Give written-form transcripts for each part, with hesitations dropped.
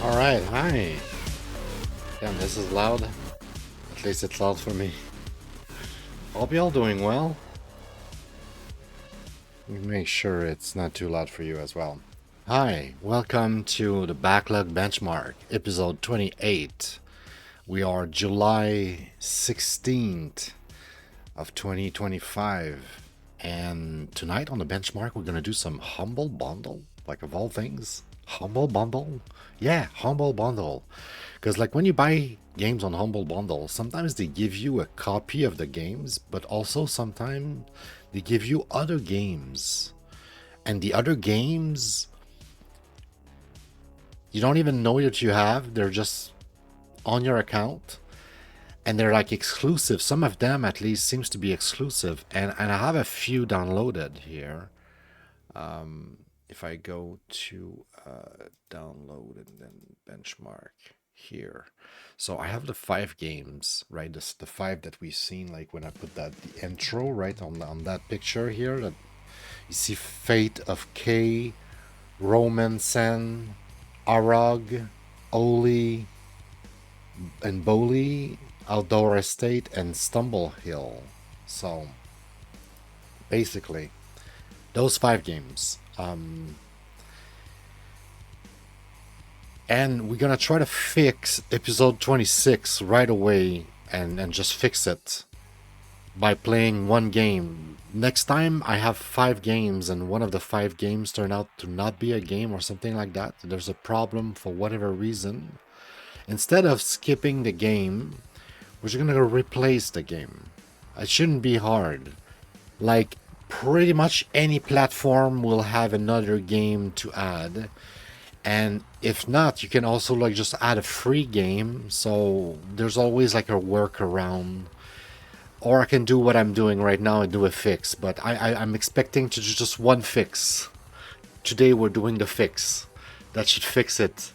Alright, hi. Damn, this is loud. At least it's loud for me. Hope y'all doing well. Make sure it's not too loud for you as well. Hi, welcome to the Backlog Benchmark, episode 28. We are July 16th of 2025. And tonight on the benchmark, we're going to do some Humble Bundle, like of all things. Humble Bundle? Yeah, Humble Bundle. Because like when you buy games on Humble Bundle, sometimes they give you a copy of the games, but also sometimes they give you other games. And the other games, you don't even know that you have. They're just on your account. And they're like exclusive. Some of them at least seems to be exclusive. And I have a few downloaded here. If I go to download and then benchmark here. So I have the 5 games, right? The 5 that we've seen, like when I put that the intro right on that picture here. That you see Fate of K, Roman Sen, Arrog, Ollie, and Bollie, Outdoor Estate, and Stumblehill. So basically, those 5 games. And we're gonna try to fix episode 26 right away and just fix it by playing one game. Next time I have 5 games and one of the 5 games turn out to not be a game or something like that. There's a problem for whatever reason. Instead of skipping the game, we're just gonna replace the game. It shouldn't be hard. Like pretty much any platform will have another game to add. And if not, you can also like just add a free game. So there's always like a workaround. Or I can do what I'm doing right now and do a fix. But I'm expecting to do just one fix. Today we're doing the fix. That should fix it.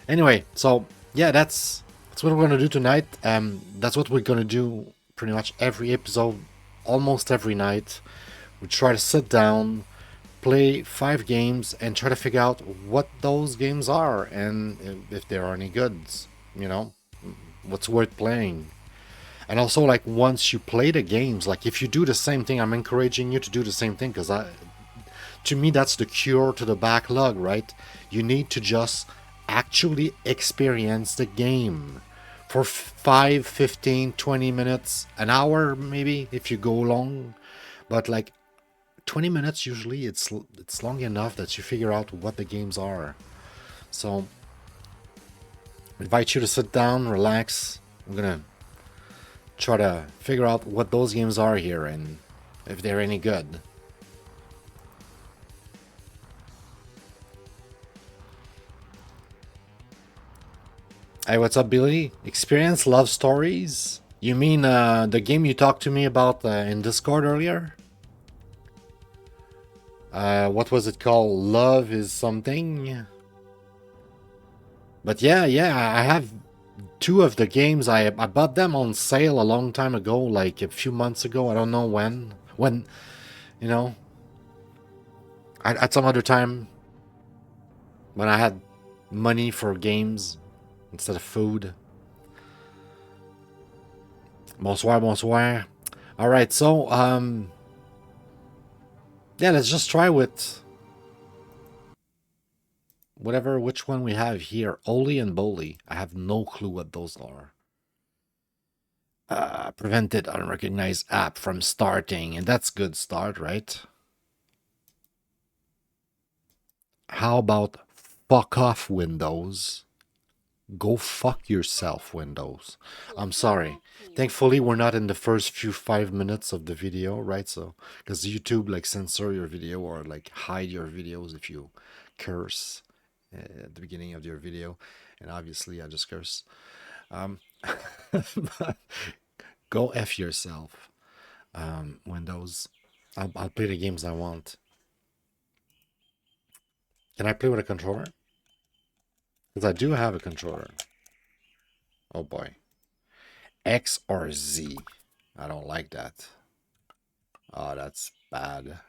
Anyway, so yeah, that's what we're gonna do tonight. That's what we're gonna do pretty much every episode, almost every night. We try to sit down, play 5 games, and try to figure out what those games are and if there are any goods. You know, what's worth playing. And also, like once you play the games, like if you do the same thing, I'm encouraging you to do the same thing because to me, that's the cure to the backlog, right? You need to just actually experience the game for 5, 15, 20 minutes, an hour maybe if you go long. But like 20 minutes usually it's long enough that you figure out what the games are. So I invite you to sit down, relax. I'm gonna try to figure out what those games are here and if they're any good. Hey, what's up, Billy? Experience love stories? You mean the game you talked to me about in Discord earlier? What was it called? Love is something? But yeah, I have 2 of the games. I bought them on sale a long time ago, like a few months ago. I don't know when. When, you know, at some other time when I had money for games instead of food. Bonsoir, bonsoir. All right, so yeah, let's just try with which one we have here. Ollie and Bollie. I have no clue what those are. Prevented unrecognized app from starting, and that's good start, right? How about fuck off, Windows? Go fuck yourself, Windows. I'm sorry. Thankfully, we're not in the first few 5 minutes of the video, right? So, because YouTube like censor your video or like hide your videos if you curse at the beginning of your video, and obviously I just curse. Um, go f yourself, Windows. I'll play the games I want. Can I play with a controller? Because I do have a controller. Oh boy. X or Z? I don't like that. Oh, that's bad.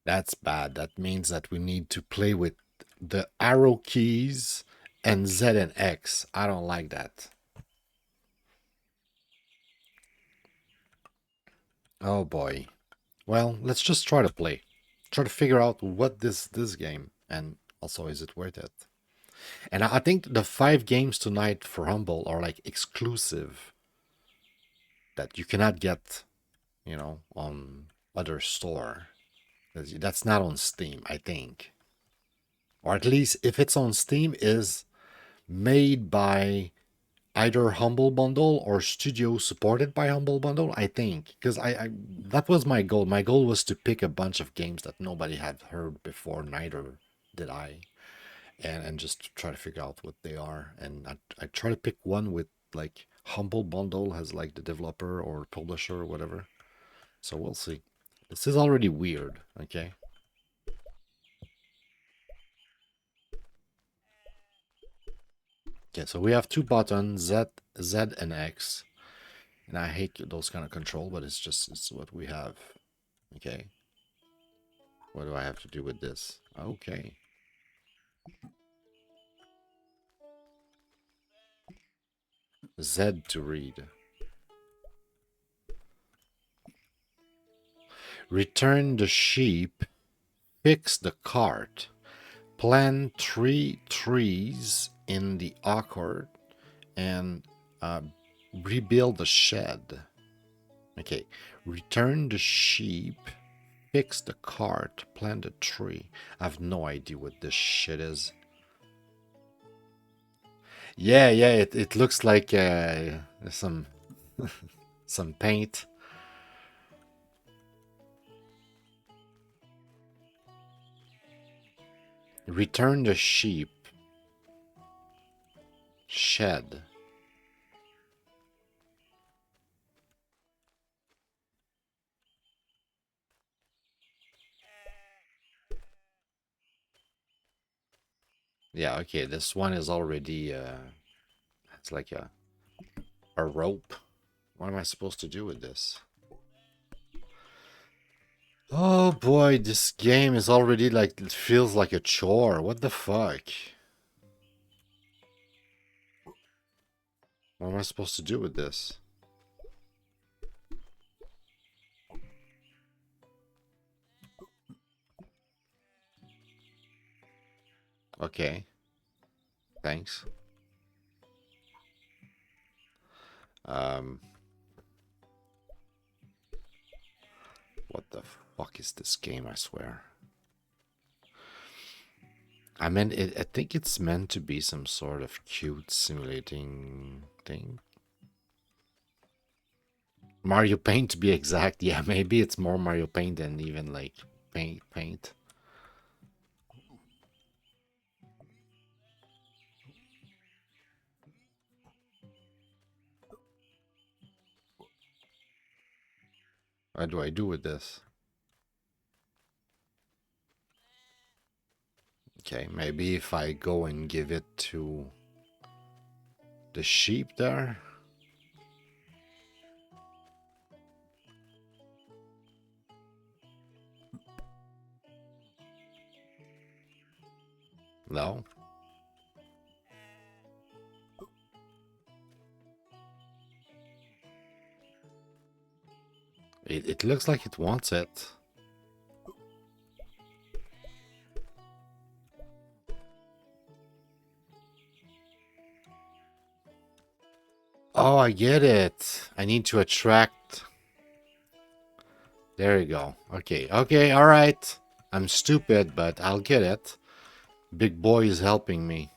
That's bad. That means that we need to play with The arrow keys and Z and X. I don't like that. Oh boy. Well, let's just try to play. Try to figure out what this game and also is it worth it. And I think the 5 games tonight for Humble are like exclusive that you cannot get, on other store. That's not on Steam, I think. Or at least if it's on Steam is made by either Humble Bundle or studio supported by Humble Bundle, I think. Because I that was my goal. My goal was to pick a bunch of games that nobody had heard before, neither did I. And just try to figure out what they are. And I try to pick one with like Humble Bundle has like the developer or publisher or whatever. So we'll see. This is already weird, okay? Okay, so we have 2 buttons, Z and X. And I hate those kind of control, but it's what we have. Okay. What do I have to do with this? Okay. Z to read. Return the sheep. Fix the cart. Plant 3 trees in the orchard. And rebuild the shed. Okay. Return the sheep. Fix the cart. Plant a tree. I have no idea what this shit is. Yeah, it looks like some some paint. Return the sheep. Shed. Yeah, okay, this one is already it's like a rope. What am I supposed to do with this? Oh boy, this game is already like it feels like a chore. What the fuck? What am I supposed to do with this? Okay. Thanks. Um what the fuck is this game, I swear? I mean, I think it's meant to be some sort of cute simulating thing. Mario Paint to be exact. Yeah, maybe it's more Mario Paint than even like paint. What do I do with this? Okay, maybe if I go and give it to the sheep there. No. It looks like it wants it. Oh, I get it. I need to attract. There you go. Okay, all right. I'm stupid, but I'll get it. Big boy is helping me.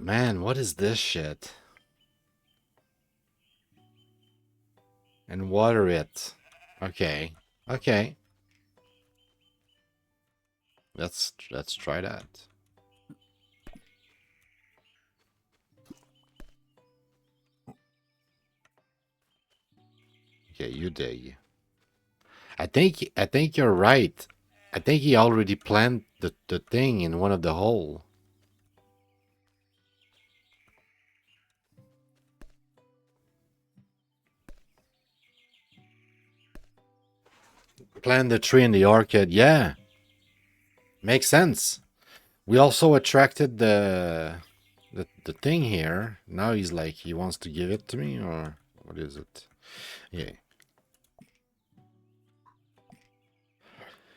Man, what is this shit? And water it. Okay. Okay. Let's try that. Okay, you dig. I think you're right. I think he already planted the thing in one of the hole. Plant the tree in the orchid. Yeah. Makes sense. We also attracted the thing here. Now he's like he wants to give it to me, or what is it? Yeah.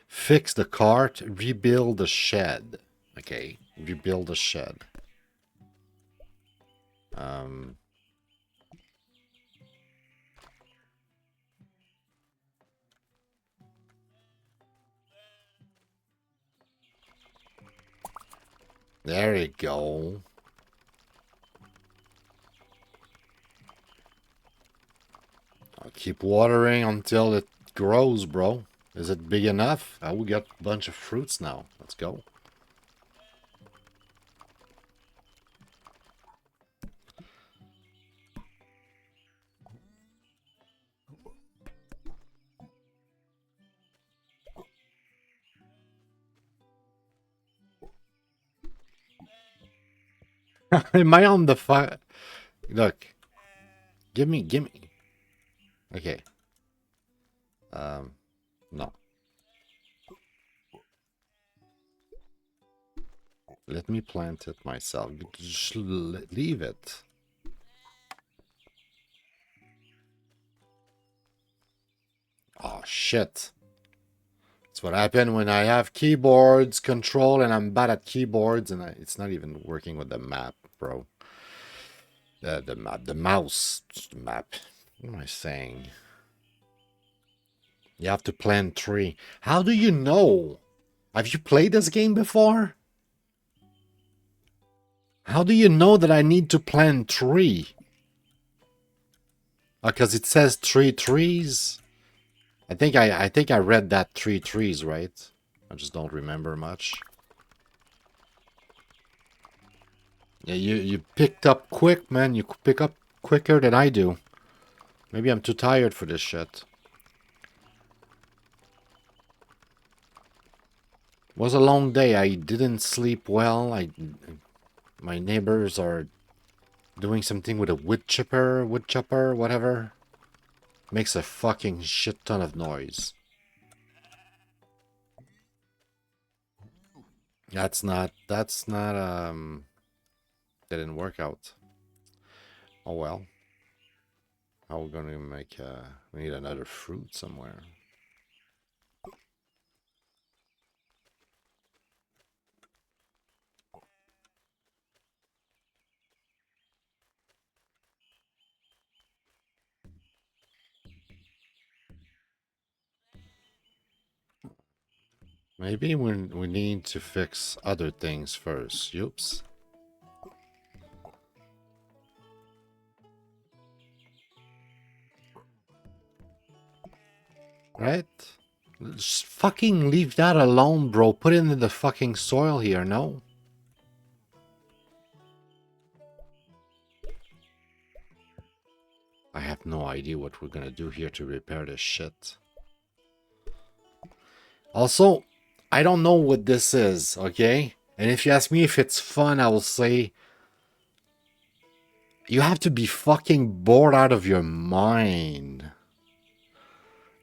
Fix the cart, rebuild the shed. Okay, rebuild the shed. Um there you go. I'll keep watering until it grows, bro. Is it big enough? I will get a bunch of fruits now. Let's go. Am I on the fire? Look. Give me. Okay. No. Let me plant it myself. Just leave it. Oh, shit. That's what happened when I have keyboards control and I'm bad at keyboards and it's not even working with the map, bro. The map, the mouse map. What am I saying? You have to plant tree. How do you know? Have you played this game before? How do you know that I need to plant tree? Because it says 3 trees. I think I read that 3 trees, right? I just don't remember much. Yeah, you picked up quick, man. You pick up quicker than I do. Maybe I'm too tired for this shit. It was a long day. I didn't sleep well. My neighbors are doing something with a wood chipper, whatever. Makes a fucking shit ton of noise. That's not didn't work out. Oh well. How are we gonna make we need another fruit somewhere. Maybe we need to fix other things first. Oops. Right? Just fucking leave that alone, bro. Put it in the fucking soil here, no? I have no idea what we're gonna do here to repair this shit. Also, I don't know what this is, okay? And if you ask me if it's fun, I will say you have to be fucking bored out of your mind.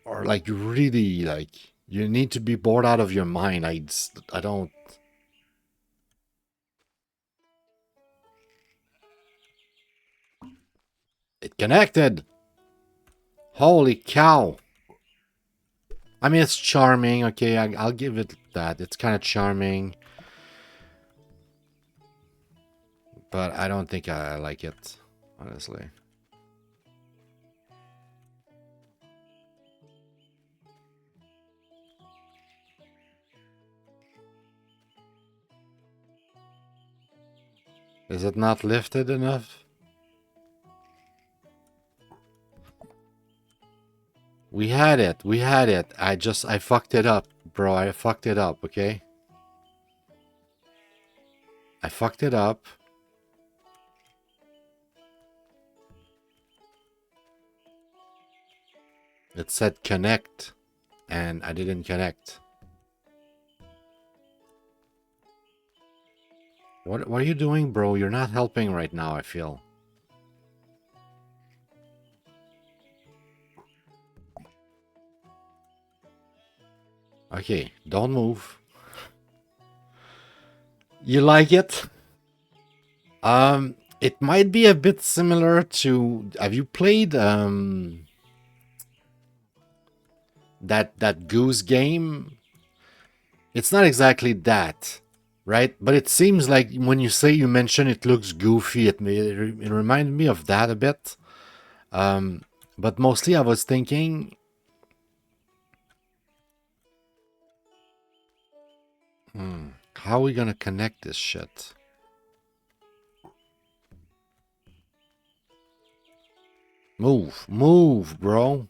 Or like really like you need to be bored out of your mind. I don't. It connected. Holy cow. I mean, it's charming. Okay, I'll give it that. It's kind of charming. But I don't think I like it, honestly. Is it not lifted enough? We had it. We had it. I fucked it up, bro. I fucked it up, okay? I fucked it up. It said connect, and I didn't connect. What are you doing, bro? You're not helping right now, I feel. Okay, don't move. You like it? It might be a bit similar to... Have you played that Goose game? It's not exactly that, right? But it seems like when you mention it looks goofy, it reminded me of that a bit. But mostly I was thinking... how are we gonna connect this shit? Move, move, bro.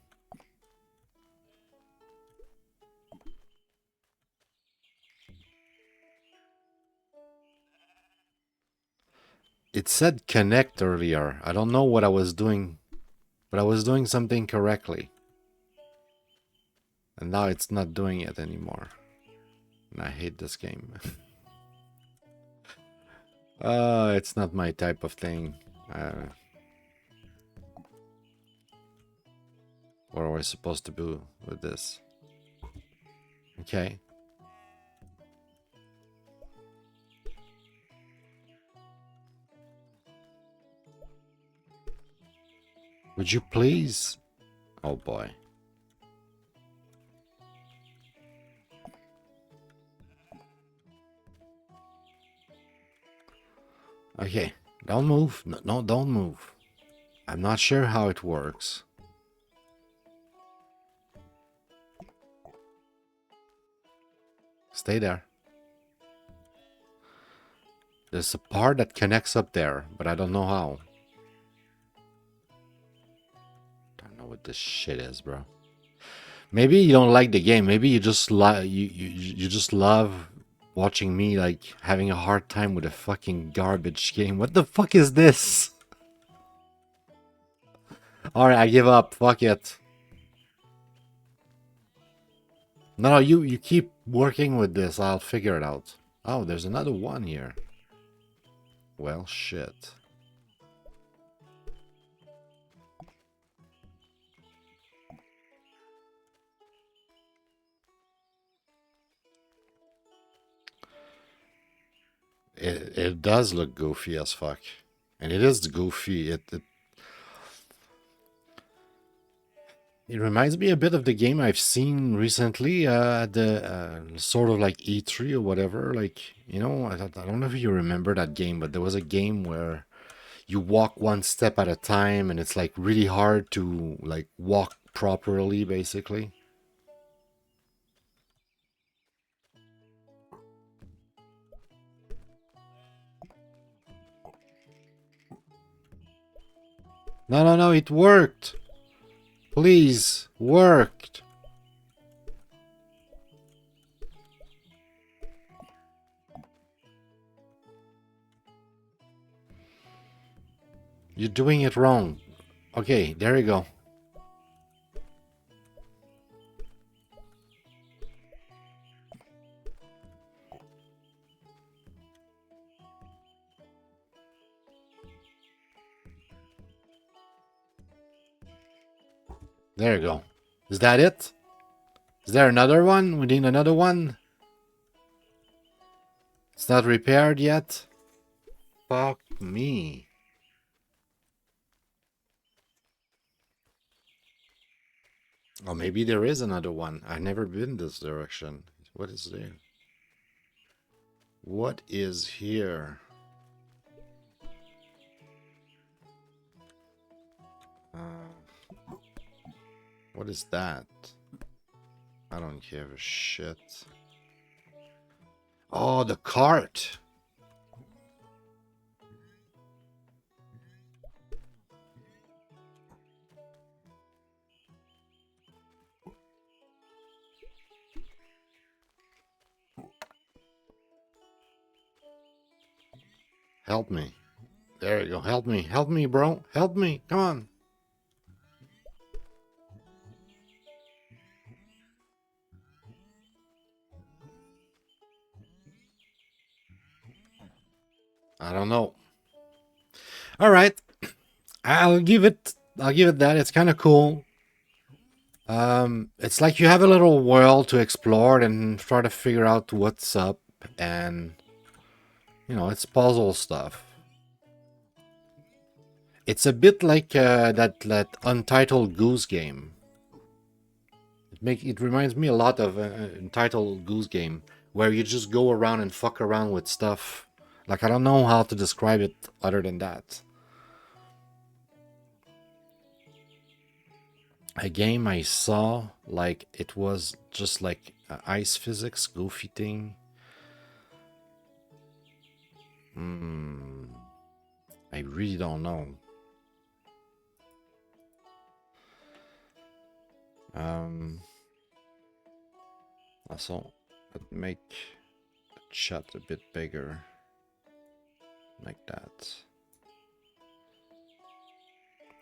It said connect earlier. I don't know what I was doing, but I was doing something correctly. And now it's not doing it anymore. And I hate this game. It's not my type of thing. What are we supposed to do with this? Okay. Would you please? Oh boy. Okay. Don't move. No, don't move. I'm not sure how it works. Stay there. There's a part that connects up there, but I don't know how. Don't know what this shit is, bro. Maybe you don't like the game. Maybe you just you just love watching me like having a hard time with a fucking garbage game. What the fuck is this? All right, I give up. Fuck it. No, you keep working with this. I'll figure it out. Oh, there's another one here. Well, shit. It does look goofy as fuck. And it is goofy. It reminds me a bit of the game I've seen recently at the sort of like E3 or whatever. Like, you know, I don't know if you remember that game, but there was a game where you walk one step at a time and it's like really hard to like walk properly, basically. No, it worked. Please, worked. You're doing it wrong. Okay, there you go. There you go. Is that it? Is there another one? We need another one? It's not repaired yet? Fuck me. Oh, maybe there is another one. I've never been this direction. What is there? What is here? What is that? I don't give a shit. Oh, the cart. Help me. There you go. Help me. Help me, bro. Help me. Come on. I don't know. All right. I'll give it that. It's kind of cool. It's like you have a little world to explore and try to figure out what's up, and it's puzzle stuff. It's a bit like that Untitled Goose Game. It reminds me a lot of Untitled Goose Game, where you just go around and fuck around with stuff. Like, I don't know how to describe it other than that. A game I saw, like, it was just like ice physics, goofy thing. I really don't know. Also, let's make the chat a bit bigger, like that.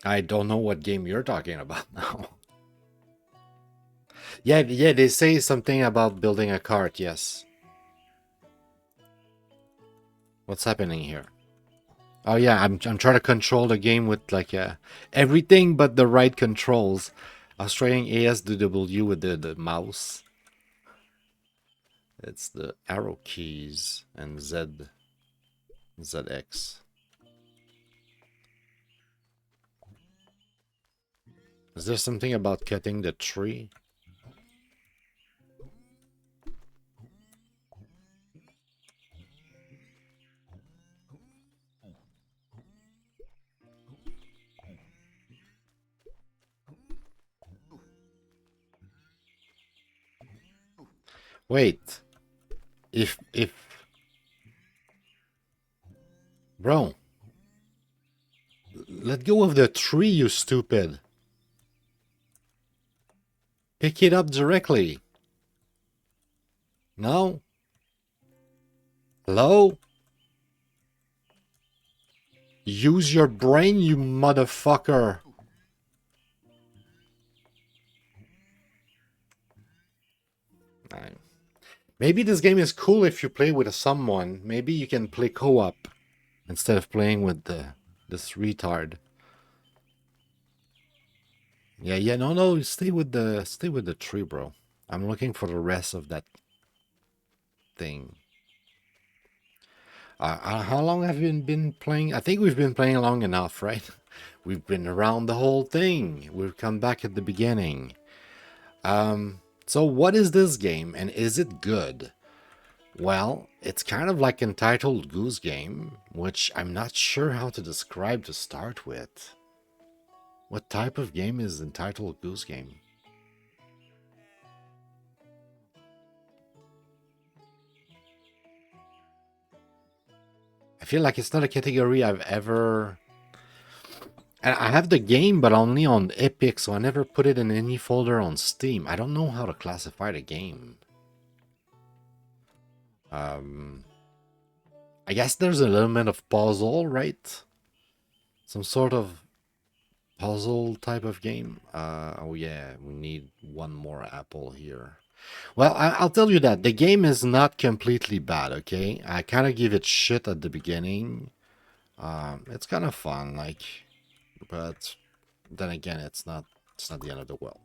I don't know what game you're talking about now. Yeah, they say something about building a cart, yes. What's happening here? Oh yeah, I'm trying to control the game with like everything but the right controls. I was trying ASW with the mouse. It's the arrow keys and ZX. Is there something about cutting the tree? Wait. If bro, let go of the tree, you stupid. Pick it up directly. No? Hello? Use your brain, you motherfucker. Maybe this game is cool if you play with someone. Maybe you can play co-op instead of playing with this retard. Yeah, no, stay with the tree, bro. I'm looking for the rest of that thing. How long have you been playing? I think we've been playing long enough, right? We've been around the whole thing. We've come back at the beginning. So what is this game, and is it good? Well, it's kind of like Entitled Goose Game, which I'm not sure how to describe to start with. What type of game is Entitled Goose Game? I feel like it's not a category I've ever... I have the game, but only on Epic, so I never put it in any folder on Steam. I don't know how to classify the game. I guess there's an element of puzzle, right? Some sort of puzzle type of game. Oh yeah, we need one more apple here. Well, I'll tell you that the game is not completely bad, okay? I kind of give it shit at the beginning. It's kind of fun, like, but then again, it's not the end of the world.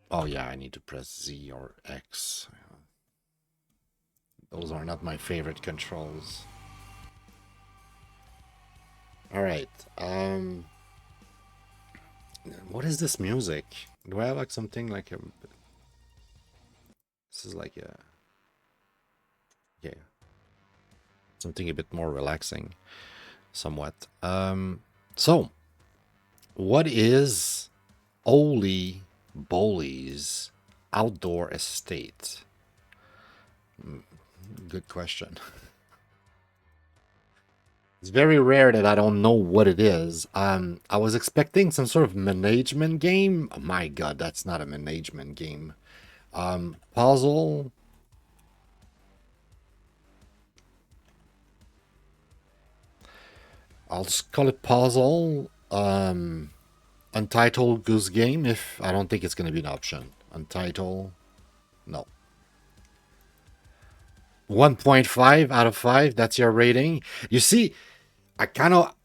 Oh yeah, I need to press Z or X. Those are not my favorite controls. All right. What is this music? Do I have like something like a... This is like a... Yeah. Something a bit more relaxing, somewhat. So, what is Bollie's outdoor estate? Good question. It's very rare that I don't know what it is. I was expecting some sort of management game. Oh my god, that's not a management game. Puzzle. I'll just call it puzzle. Untitled Goose Game. If I don't think it's going to be an option. Untitled. No. 1.5 out of 5. That's your rating. You see, I kind of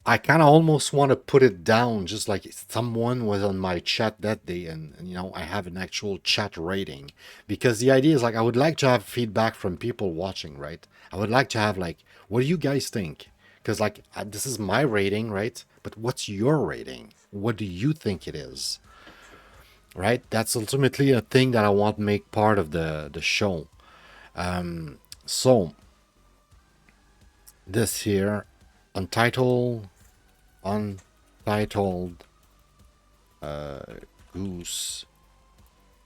almost want to put it down, just like someone was on my chat that day, and I have an actual chat rating, because the idea is like I would like to have feedback from people watching, right? I would like to have like, what do you guys think? Because like this is my rating, right? But what's your rating? What do you think it is? Right? That's ultimately a thing that I want to make part of the show. So this here, untitled untitled Goose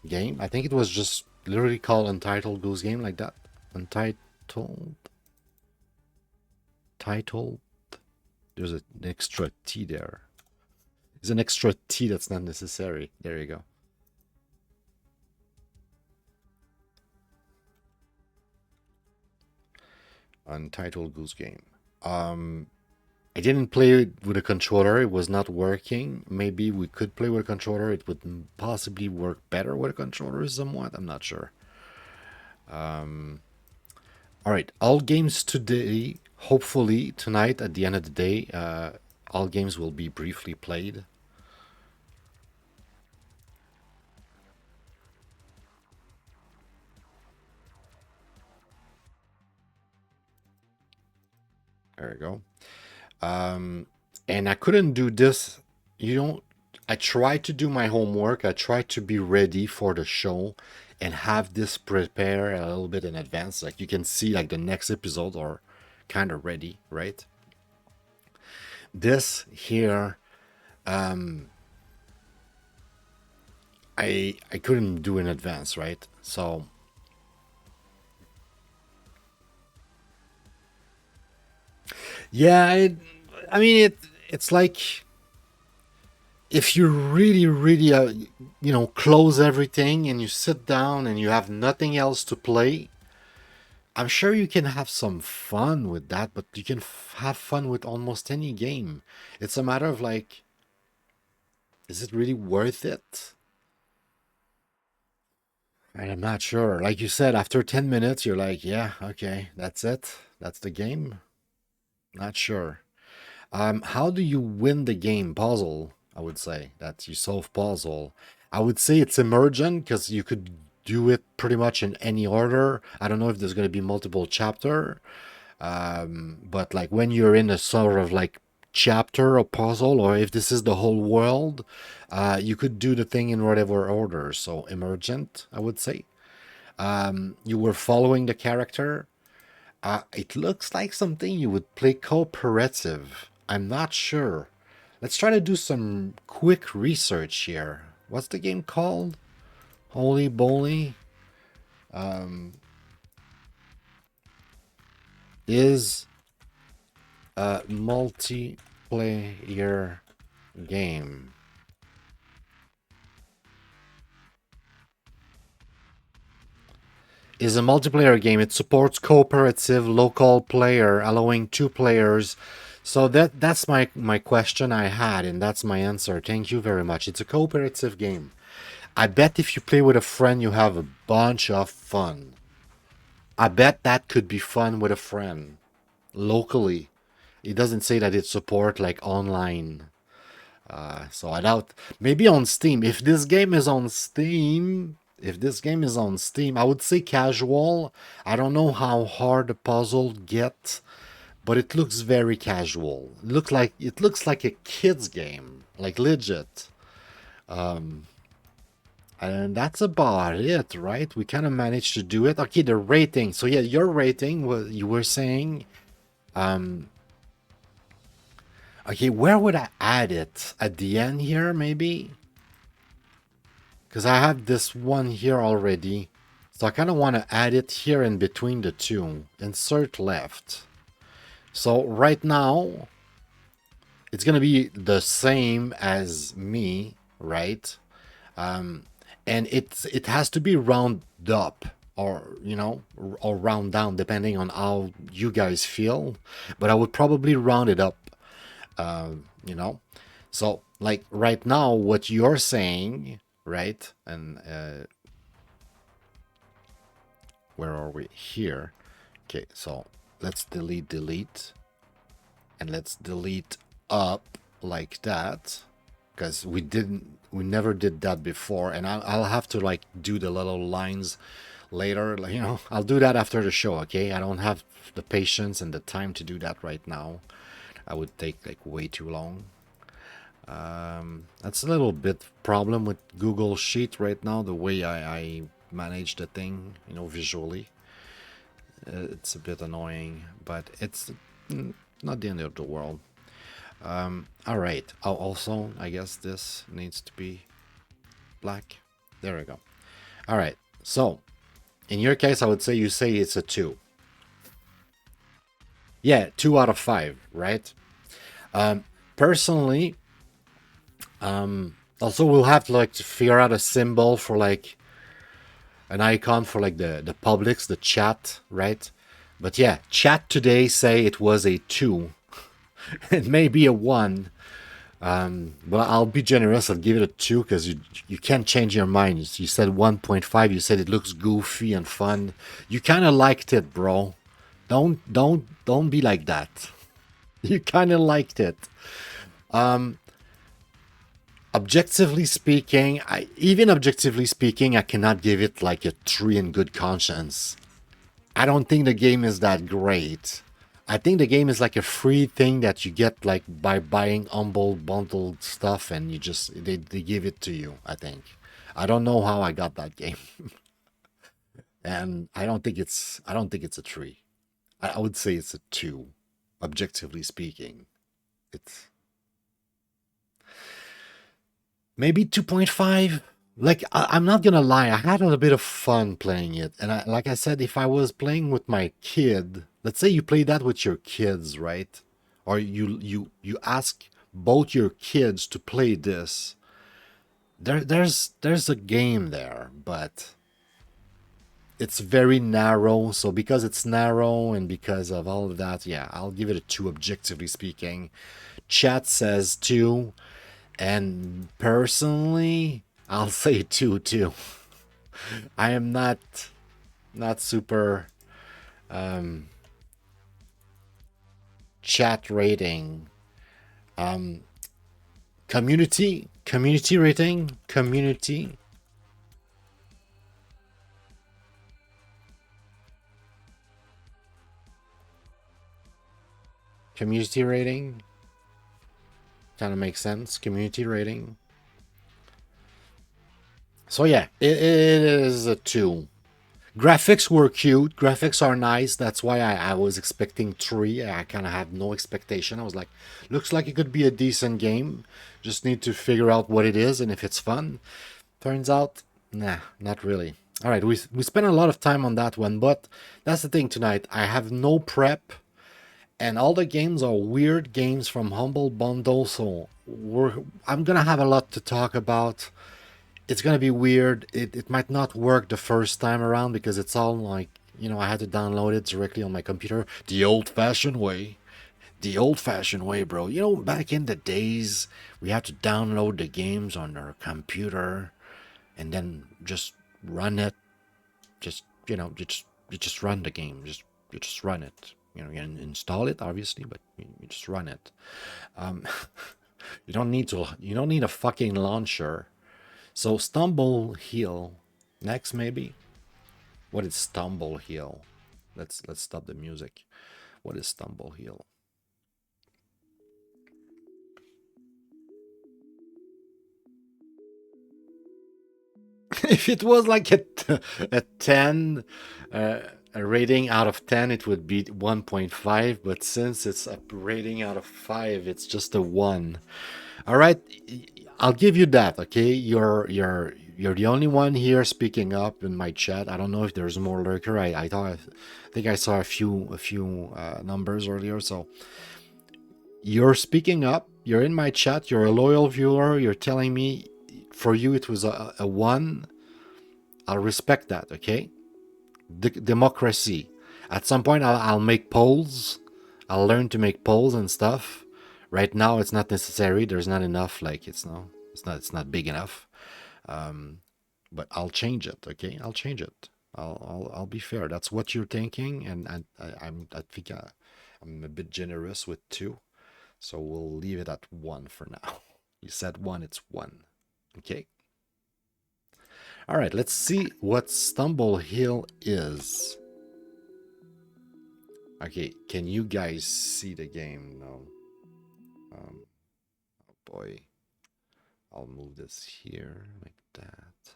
Game. I think it was just literally called Untitled Goose Game, like that. Untitled. Titled. There's an extra T there. There's an extra T that's not necessary. There you go. Untitled Goose Game. I didn't play it with a controller. It was not working. Maybe we could play with a controller. It would possibly work better with a controller somewhat. I'm not sure. All right. All games today, hopefully tonight at the end of the day, all games will be briefly played. There we go. And I couldn't do this. I tried to do my homework. I tried to be ready for the show and have this prepare a little bit in advance. Like you can see, like the next episode are kind of ready, right? This here, I couldn't do in advance, right? So yeah, I mean it's like if you really, really, close everything and you sit down and you have nothing else to play, I'm sure you can have some fun with that, but you can have fun with almost any game. It's a matter of like, is it really worth it? And I'm not sure. Like you said, after 10 minutes, you're like, yeah, okay, that's it. That's the game. Not sure. How do you win the game? Puzzle, I would say. That you solve puzzle. I would say it's emergent because you could do it pretty much in any order. I don't know if there's going to be multiple chapter, but like when you're in a sort of like chapter or puzzle, or if this is the whole world, you could do the thing in whatever order. So emergent, I would say. You were following the character. It looks like something you would play cooperative. I'm not sure. Let's try to do some quick research here. What's the game called? Holy Bollie? Is a multiplayer game. Is a multiplayer game. It supports cooperative local player, allowing two players. So that's my question I had, and that's my answer. Thank you very much. It's a cooperative game. I bet if you play with a friend, you have a bunch of fun. I bet that could be fun with a friend locally. It doesn't say that it support like online. So I doubt. Maybe on Steam. If this game is on Steam, I would say casual. I don't know how hard the puzzle gets, but it looks very casual. It looks like a kid's game, like legit. And that's about it, right? We kind of managed to do it. Okay, the rating. So yeah, your rating was you were saying. Okay, where would I add it? At the end here, maybe? Because I have this one here already. So I kind of want to add it here in between the two. Insert left. So right now, it's going to be the same as me, right? And it has to be round up or, or round down depending on how you guys feel. But I would probably round it up. You know, so like right now, what you're saying, right? And where are we here? Okay, so let's delete, and let's delete up like that, because we never did that before, and I'll have to like do the little lines later, like, I'll do that after the show. Okay, I don't have the patience and the time to do that right now. I would take like way too long. That's a little bit problem with Google Sheet right now, the way I manage the thing, visually. It's a bit annoying, but it's not the end of the world. All right. Oh, also, I guess this needs to be black. There we go. All right. So, in your case, I would say you say it's a 2. Yeah, 2 out of 5, right? Personally, also we'll have to like to figure out a symbol for like an icon for like the publics, the chat, right? But yeah, chat today say it was a 2. It may be a 1. But I'll be generous. I'll give it a 2 because you can't change your mind. You said 1.5. You said it looks goofy and fun. You kind of liked it, bro. Don't be like that. You kind of liked it. Objectively speaking, I cannot give it like a 3 in good conscience. I don't think the game is that great. I think the game is like a free thing that you get like by buying humble bundled stuff, and you just they give it to you. I think. I don't know how I got that game, and I don't think it's a 3. I would say it's a 2. Objectively speaking, it's maybe 2.5. Like I'm not gonna lie, I had a little bit of fun playing it, and like I said, if I was playing with my kid, let's say you play that with your kids, right? Or you ask both your kids to play this. There's a game there, but it's very narrow. So because it's narrow and because of all of that, yeah, I'll give it a 2. Objectively speaking, chat says 2. And personally, I'll say 2 too. I am not super chat rating. Community rating, community rating. Kind of makes sense. Community rating. So yeah, it is a 2. Graphics were cute. Graphics are nice. That's why I was expecting 3. I kind of had no expectation. I was like, looks like it could be a decent game. Just need to figure out what it is and if it's fun. Turns out, nah, not really. All right, we spent a lot of time on that one, but that's the thing tonight. I have no prep, and all the games are weird games from Humble Bundle, so I'm gonna have a lot to talk about. It's gonna be weird. It might not work the first time around because it's all like, I had to download it directly on my computer the old-fashioned way. The old-fashioned way, bro. Back in the days, we had to download the games on our computer and then just run it. Just you just run the game. You just run it. You install it obviously, but you just run it. Um, you don't need a fucking launcher. So Stumblehill next maybe. What is Stumblehill? Let's stop the music. What is Stumblehill? If it was like a 10, a rating out of 10, it would be 1.5. But since it's a rating out of 5, it's just a 1. All right, I'll give you that. Okay, you're the only one here speaking up in my chat. I don't know if there's more lurker. I think I saw a few numbers earlier. So you're speaking up. You're in my chat. You're a loyal viewer. You're telling me for you it was a 1. I'll respect that. Okay, democracy. At some point, I'll make polls. I'll learn to make polls and stuff. Right now, it's not necessary. There's not enough. Like it's not big enough. But I'll change it. Okay, I'll change it. I'll be fair. That's what you're thinking, and I think I'm a bit generous with 2, so we'll leave it at 1 for now. You said 1, it's 1. Okay. All right. Let's see what Stumblehill is. Okay. Can you guys see the game? No. Oh boy. I'll move this here like that.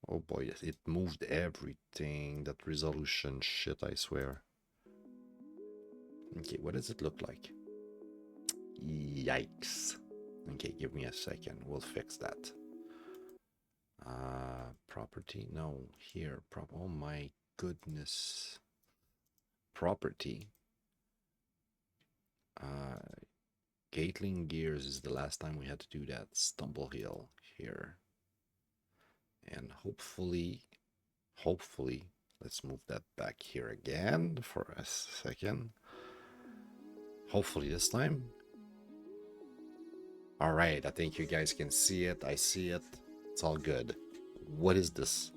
Oh boy, yes, it moved everything. That resolution shit, I swear. Okay, what does it look like? Yikes. Okay, give me a second. We'll fix that. Property? No, here. Oh my goodness. Property. Gatling Gears is the last time we had to do that. Stumblehill here. And hopefully, let's move that back here again for a second. Hopefully this time. All right, I think you guys can see it. I see it. It's all good. What is this?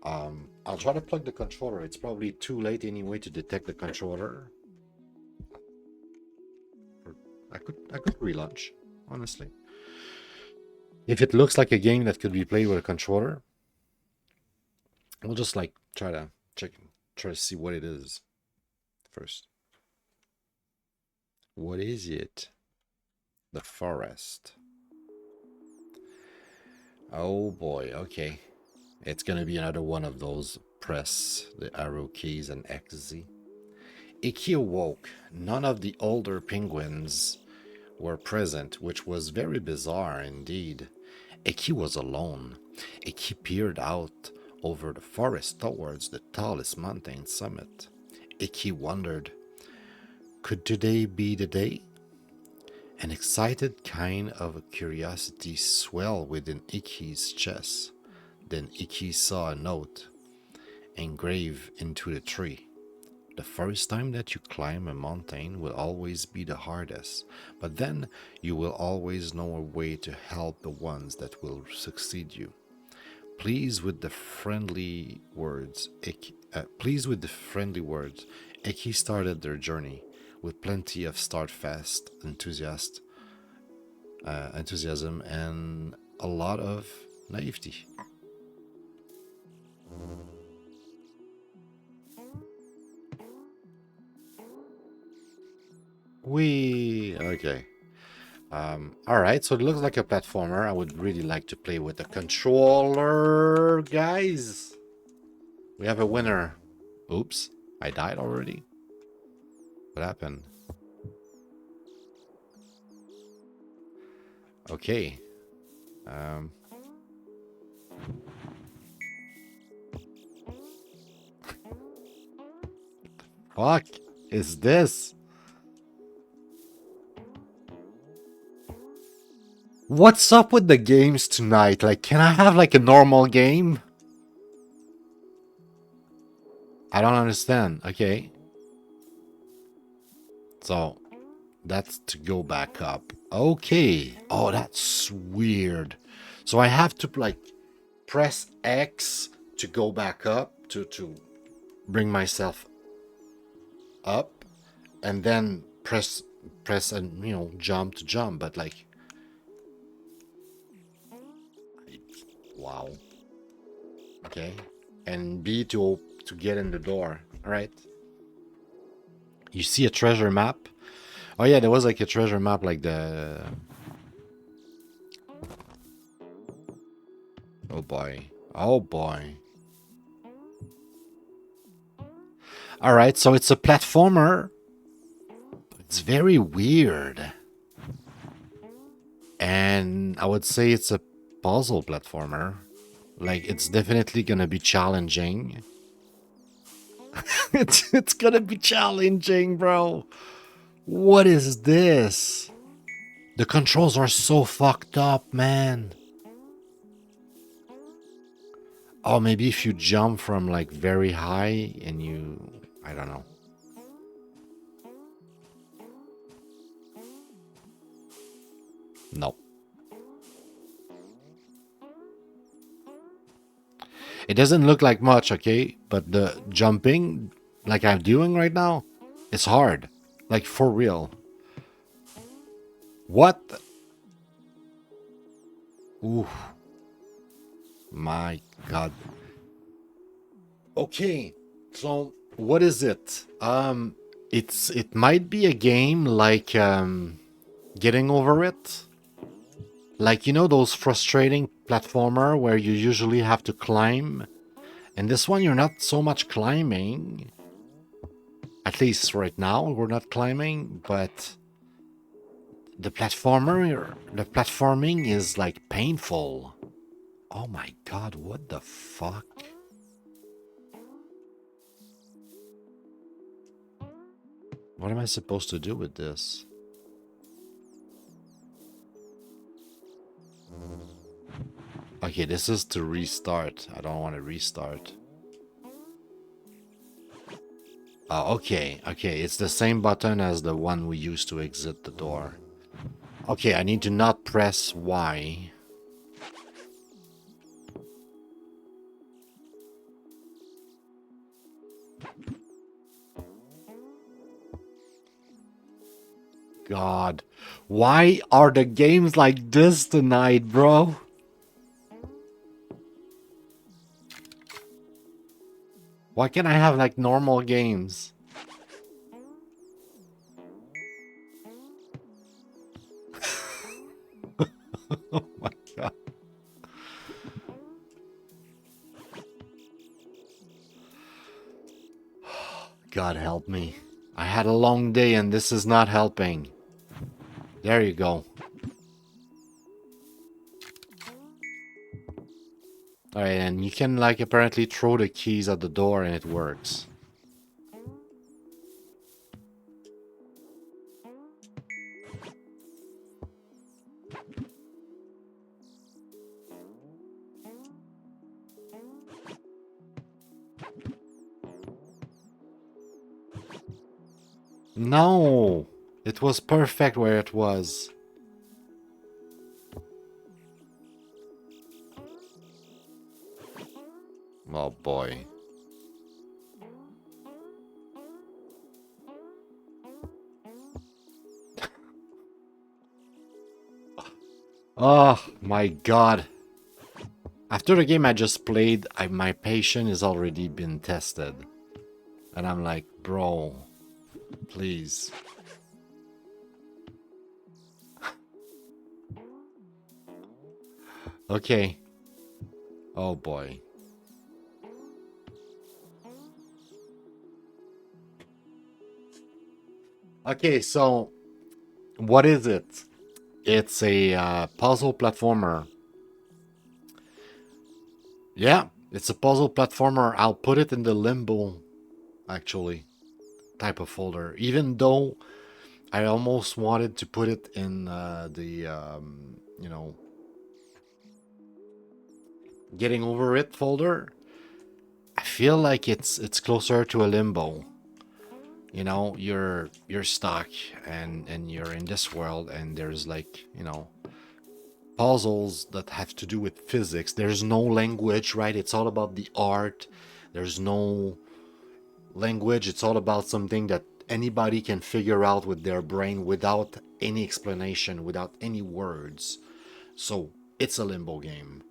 I'll try to plug the controller. It's probably too late anyway to detect the controller. I could relaunch, honestly. If it looks like a game that could be played with a controller, we'll just like try to see what it is first. What is it? The forest. Oh boy, okay. It's gonna be another one of those press the arrow keys and XZ. Icky awoke. None of the older penguins were present, which was very bizarre indeed. Icky was alone. Icky peered out over the forest towards the tallest mountain summit. Icky wondered, could today be the day? An excited kind of a curiosity swelled within Icky's chest. Then Icky saw a note engraved into the tree. The first time that you climb a mountain will always be the hardest, but then you will always know a way to help the ones that will succeed you. Pleased with the friendly words, Icky started their journey with plenty of steadfast enthusiasm and a lot of naivety. Okay. All right, so it looks like a platformer. I would really like to play with the controller, guys. We have a winner. Oops, I died already. What happened? Okay. Fuck is this? What's up with the games tonight? Like, can I have like a normal game? I don't understand. Okay. So, that's to go back up. Okay. Oh, that's weird. So I have to like press X to go back up to bring myself up, and then press and jump to jump. But like, wow. Okay. And B to get in the door. All right. You see a treasure map. Oh yeah, there was like a treasure map, like the. Oh boy. Oh boy. All right, so it's a platformer. It's very weird. And I would say it's a puzzle platformer. Like, it's definitely gonna be challenging. it's gonna be challenging, bro. What is this? The controls are so fucked up, man. Oh, maybe if you jump from like very high and you... I don't know. It doesn't look like much, okay? But the jumping, like I'm doing right now, it's hard. Like, for real. What? Ooh, my God. Okay, so what is it? It might be a game like Getting Over It. Like, you know, those frustrating platformer where you usually have to climb. And this one, you're not so much climbing. At least right now, we're not climbing, but the platforming is like painful. Oh my God, what the fuck? What am I supposed to do with this? Okay, this is to restart. I don't want to restart. Oh, okay, okay. It's the same button as the one we used to exit the door. Okay, I need to not press Y. God, why are the games like this tonight, bro? Why can't I have like normal games? Oh my God. God help me. I had a long day and this is not helping. There you go. Alright, and you can like apparently throw the keys at the door and it works. No! It was perfect where it was. Oh boy. Oh my God. After the game I just played, my patience has already been tested. And I'm like, bro, please. Okay. Oh boy. Okay, so what is it? It's a puzzle platformer. Yeah, it's a puzzle platformer. I'll put it in the limbo, actually, type of folder. Even though I almost wanted to put it in you know, Getting Over It folder. I feel like it's closer to a limbo. You know, you're stuck and you're in this world and there's like, you know, puzzles that have to do with physics. There's no language, right? It's all about the art. There's no language. It's all about something that anybody can figure out with their brain without any explanation, without any words. So it's a limbo game.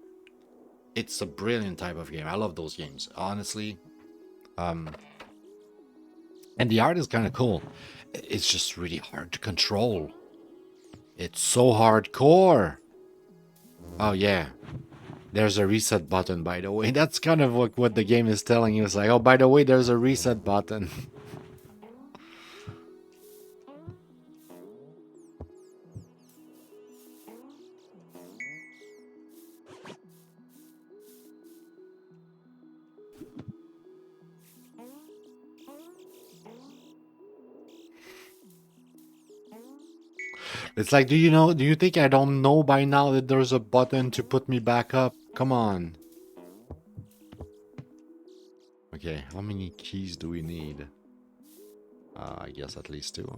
It's a brilliant type of game. I love those games, honestly. Um, and the art is kind of cool. It's just really hard to control. It's so hardcore. Oh yeah, there's a reset button, by the way. That's kind of what the game is telling you. It's like, oh, by the way, there's a reset button. It's like, do you think I don't know by now that there's a button to put me back up? Come on. Okay, how many keys do we need? I guess at least two,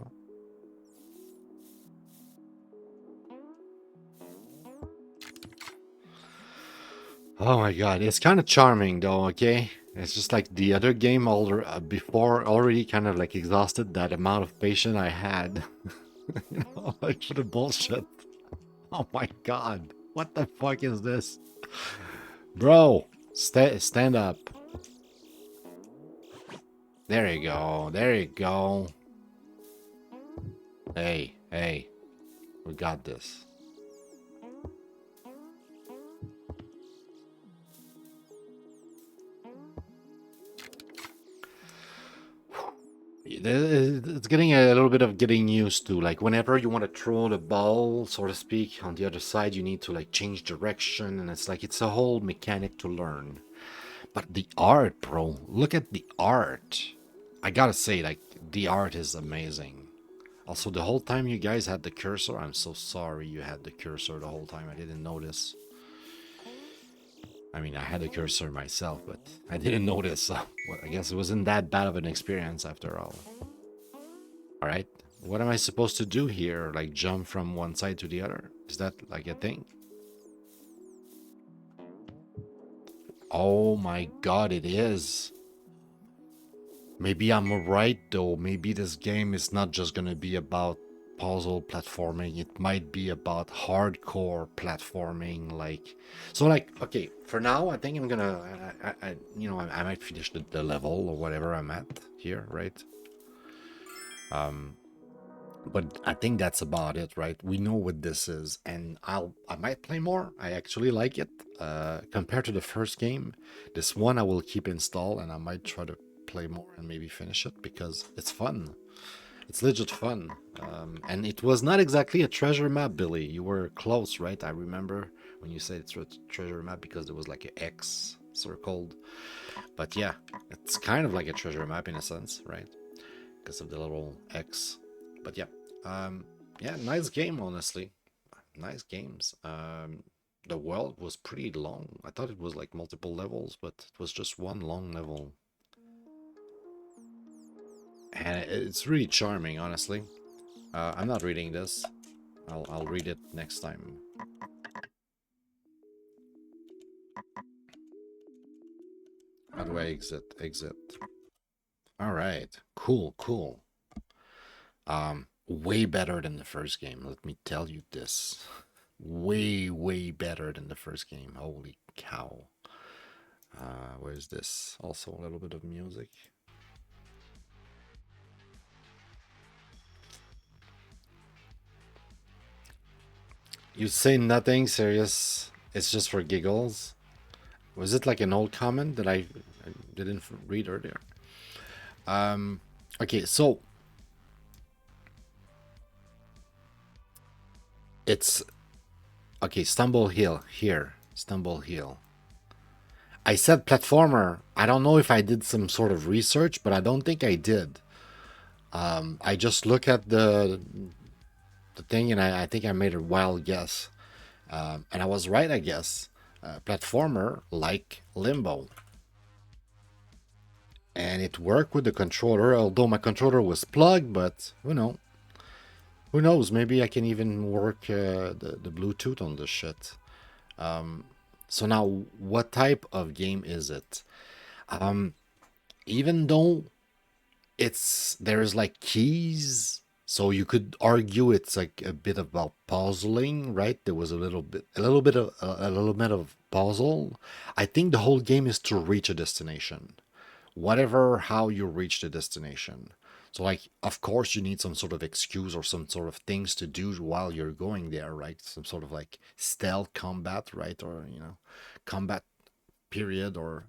huh? Oh my god, it's kind of charming though, okay? It's just like the other game before already kind of like exhausted that amount of patience I had. You know, like for the bullshit. Oh my god. What the fuck is this? Bro, stand up. There you go. There you go. Hey, hey. We got this. It's getting a little bit of getting used to. Like whenever you want to throw the ball, so to speak, on the other side, you need to like change direction, and it's like it's a whole mechanic to learn. But the art, bro, look at the art. I gotta say, like the art is amazing. Also, the whole time you guys had the cursor, I'm so sorry you had the cursor the whole time. I didn't notice. I mean, I had a cursor myself, but I didn't notice. So, well, I guess it wasn't that bad of an experience after all. All right. What am I supposed to do here? Like jump from one side to the other? Is that like a thing? Oh my god, it is. Maybe I'm right though. Maybe this game is not just gonna be about puzzle platforming. It might be about hardcore platforming. Like, so like, okay, for now, I think I'm gonna, I might finish the level or whatever I'm at here, right? Um, but I think that's about it, right? We know what this is, and I might play more. I actually like it. Compared to the first game, this one I will keep installed, and I might try to play more and maybe finish it because it's fun. It's legit fun. And it was not exactly a treasure map, Billy. You were close, right? I remember when you said it's a treasure map because there was like an X circled. But yeah, it's kind of like a treasure map in a sense, right? Because of the little X. But yeah, yeah, nice game, honestly. Nice games. The world was pretty long. I thought it was like multiple levels, but it was just one long level. And it's really charming, honestly. I'm not reading this. I'll read it next time. How do I exit? Exit. All right. Cool, cool. Way better than the first game. Let me tell you this. Way, way better than the first game. Holy cow. Where's this? Also a little bit of music. You say nothing serious. It's just for giggles. Was it like an old comment that I didn't read earlier? Okay, so it's okay. Stumblehill here. Stumblehill. I said platformer. I don't know if I did some sort of research, but I don't think I did. I just look at the thing, and I think I made a wild guess, and I was right, I guess. Platformer like Limbo, and it worked with the controller. Although my controller was plugged, but who knows? Maybe I can even work the Bluetooth on this shit. So now, what type of game is it? Even though there's like keys, so you could argue it's like a bit about puzzling, right? There was a little bit of puzzle. I think the whole game is to reach a destination, whatever how you reach the destination. So like, of course you need some sort of excuse or some sort of things to do while you're going there, right? Some sort of like stealth combat, right? Or combat period, or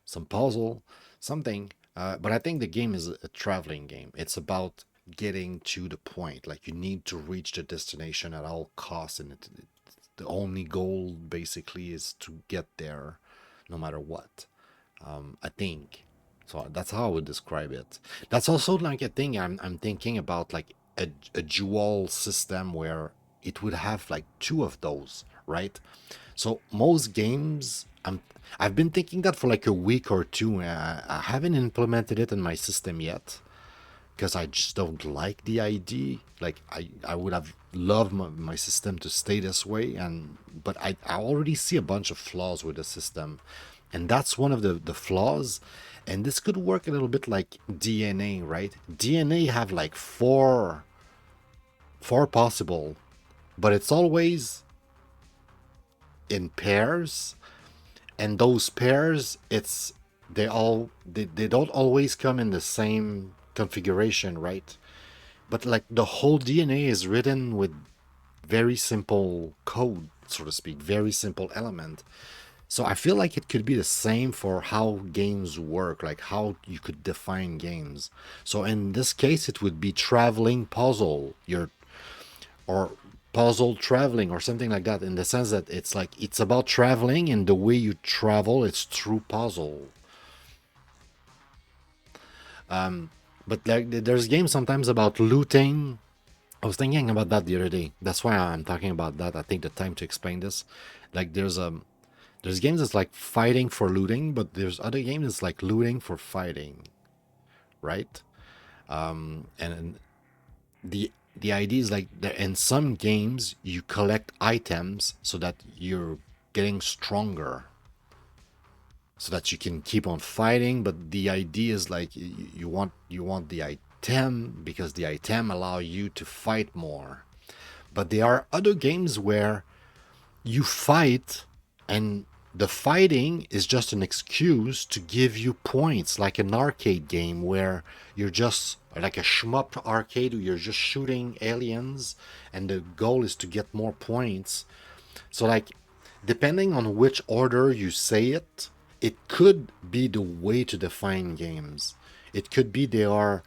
some puzzle, something. But I think the game is a traveling game. It's about getting to the point. Like you need to reach the destination at all costs, and the only goal basically is to get there, no matter what. I think so. That's how I would describe it. That's also like a thing I'm thinking about, like a dual system where it would have like two of those, right? So most games, I've been thinking that for like a week or two. I haven't implemented it in my system yet. because I just don't like the idea. Like I would have loved my system to stay this way, and but I already see a bunch of flaws with the system, and that's one of the flaws. And this could work a little bit like DNA, right? DNA have like four possible, but it's always in pairs, and those pairs, they don't always come in the same configuration, right? But like the whole DNA is written with very simple code, so to speak, very simple element. So I feel like it could be the same for how games work, like how you could define games. So in this case, it would be traveling puzzle, or puzzle traveling or something like that, in the sense that it's like it's about traveling, and the way you travel it's through puzzle. But like there's games sometimes about looting. I was thinking about that the other day. That's why I'm talking about that. I think the time to explain this. Like there's games that's like fighting for looting, but there's other games that's like looting for fighting, right? And the idea is like that in some games you collect items so that you're getting stronger, so that you can keep on fighting. But the idea is like you want the item because the item allow you to fight more. But there are other games where you fight, and the fighting is just an excuse to give you points, like an arcade game where you're just like a shmup arcade where you're just shooting aliens, and the goal is to get more points. So like depending on which order you say it, it could be the way to define games. It could be they are,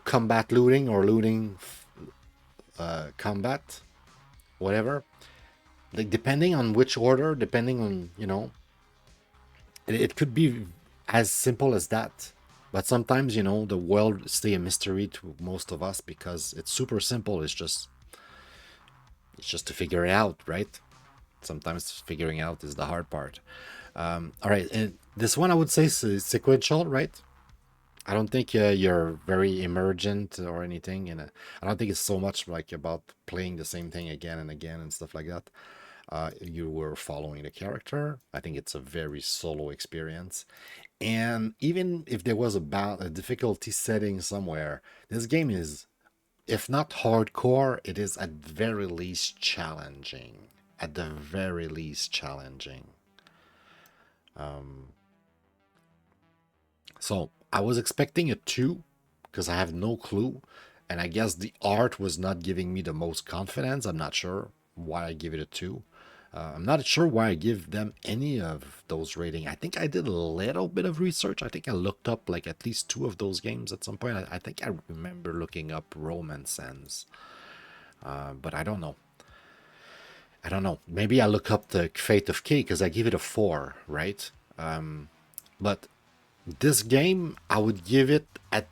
combat looting or looting combat, whatever. Like depending on which order, depending on, it could be as simple as that. But sometimes, the world stay a mystery to most of us because it's super simple. It's just to figure it out, right? Sometimes figuring out is the hard part. All right, and this one I would say is sequential, right? I don't think you're very emergent or anything, and I don't think it's so much like about playing the same thing again and again and stuff like that. You were following the character. I think it's a very solo experience. And even if there was a difficulty setting somewhere, this game is, if not hardcore, it is at the very least challenging. At the very least challenging. So I was expecting a 2 because I have no clue. And I guess the art was not giving me the most confidence. I'm not sure why I give it a 2. I'm not sure why I give them any of those rating. I think I did a little bit of research. I think I looked up like at least 2 of those games at some point. I think I remember looking up Romance Ends. But I don't know. I don't know. Maybe I look up the Fate of K because I give it a 4, right? But this game, I would give it at.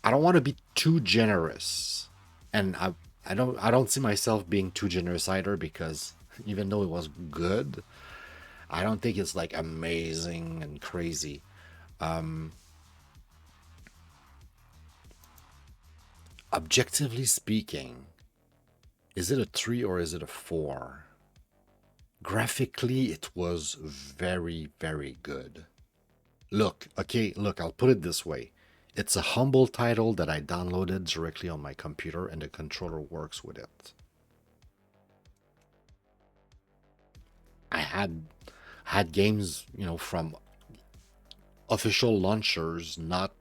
I don't want to be too generous, and I don't see myself being too generous either, because even though it was good, I don't think it's like amazing and crazy. Objectively speaking, is it a 3 or is it a 4? Graphically, it was very, very good. Look, okay, look, I'll put it this way. It's a humble title that I downloaded directly on my computer, and the controller works with it. I had games, from official launchers not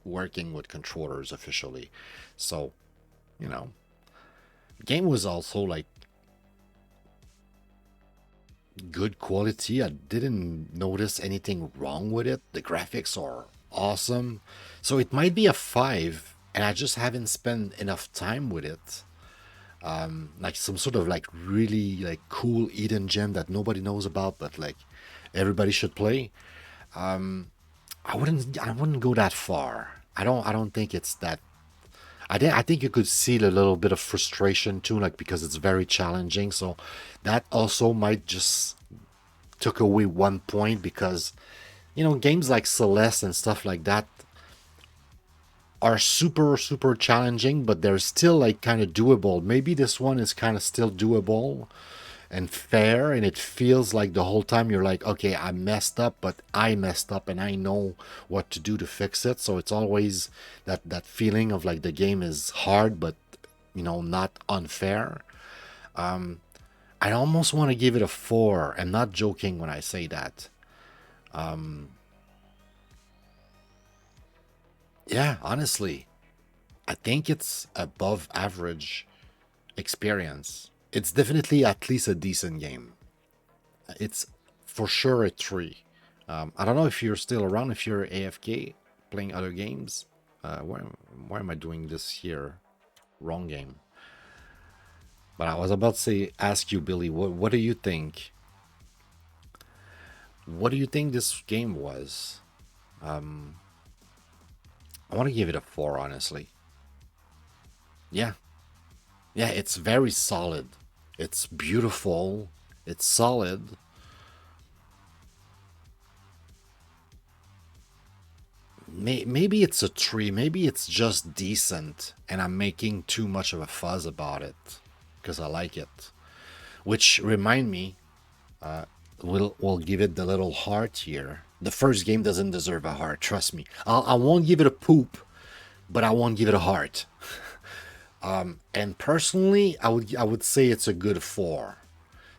working with controllers officially. So, you know, game was also like good quality. I didn't notice anything wrong with it. The graphics are awesome. So it might be a 5, and I just haven't spent enough time with it. Like some sort of like really like cool hidden gem that nobody knows about, but like everybody should play. I wouldn't go that far. I don't think it's that. I think you could see a little bit of frustration too, like because it's very challenging. So that also might just took away 1 point, because games like Celeste and stuff like that, are super challenging, but they're still like kind of doable. Maybe this one is kind of still doable and fair, and it feels like the whole time you're like, okay, I messed up, but I messed up and I know what to do to fix it. So it's always that feeling of like the game is hard, but not unfair. I almost want to give it a 4. I'm not joking when I say that. Yeah, honestly, I think it's above average experience. It's definitely at least a decent game. It's for sure a 3. I don't know if you're still around, if you're AFK playing other games. Why am I doing this here? Wrong game. But I was about to say, ask you, Billy, what do you think? What do you think this game was? I want to give it a 4, honestly. Yeah, yeah, it's very solid. It's beautiful. It's solid. Maybe it's a 3. Maybe it's just decent, and I'm making too much of a fuzz about it because I like it. Which remind me, we'll give it the little heart here. The first game doesn't deserve a heart. Trust me. I won't give it a poop, but I won't give it a heart. And personally, I would say it's a good 4.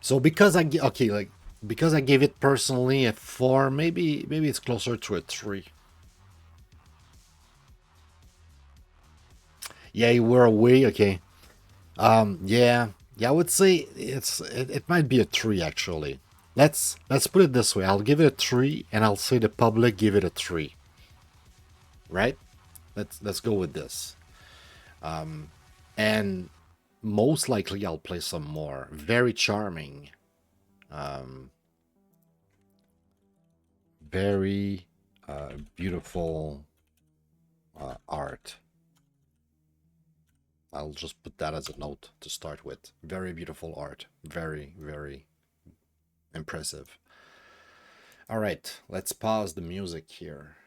So because I gave it personally a 4, maybe it's closer to a 3. Yeah, you were away. Okay. Yeah, I would say it might be a 3 actually. Let's put it this way. I'll give it a 3, and I'll say the public give it a 3. Right? Let's go with this. And most likely I'll play some more. Very charming. Very beautiful art. I'll just put that as a note to start with. Very beautiful art. Very impressive. All right, let's pause the music here.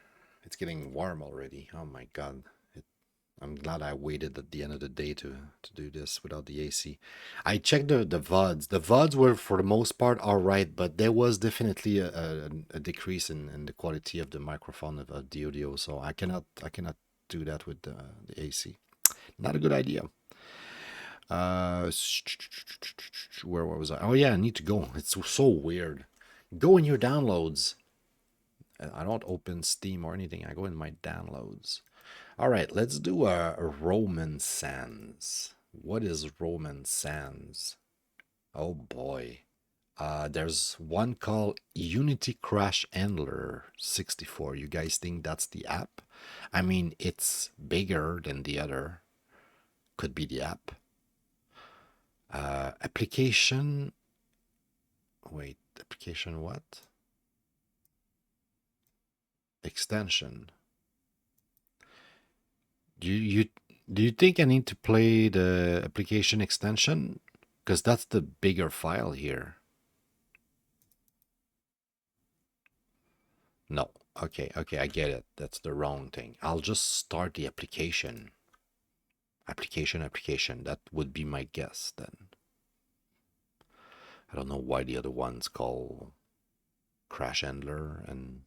It's getting warm already. Oh my god. I'm glad I waited at the end of the day to do this without the AC. I checked the VODs. The VODs were for the most part all right, but there was definitely a decrease in the quality of the microphone of the audio. So I cannot do that with the AC. Not a good idea. Where was I? Oh yeah, I need to go. It's so weird. Go in your downloads. I don't open Steam or anything. I go in my downloads. All right, let's do a Roman Sands. What is Roman Sands? Oh boy. There's one called Unity Crash Handler 64. You guys think that's the app? I mean, it's bigger than the other. Could be the app. Application. Wait, application what? Extension. Do you think I need to play the application extension? Because that's the bigger file here. No. Okay, I get it. That's the wrong thing. I'll just start the application. Application. That would be my guess then. I don't know why the other one's called Crash Handler, and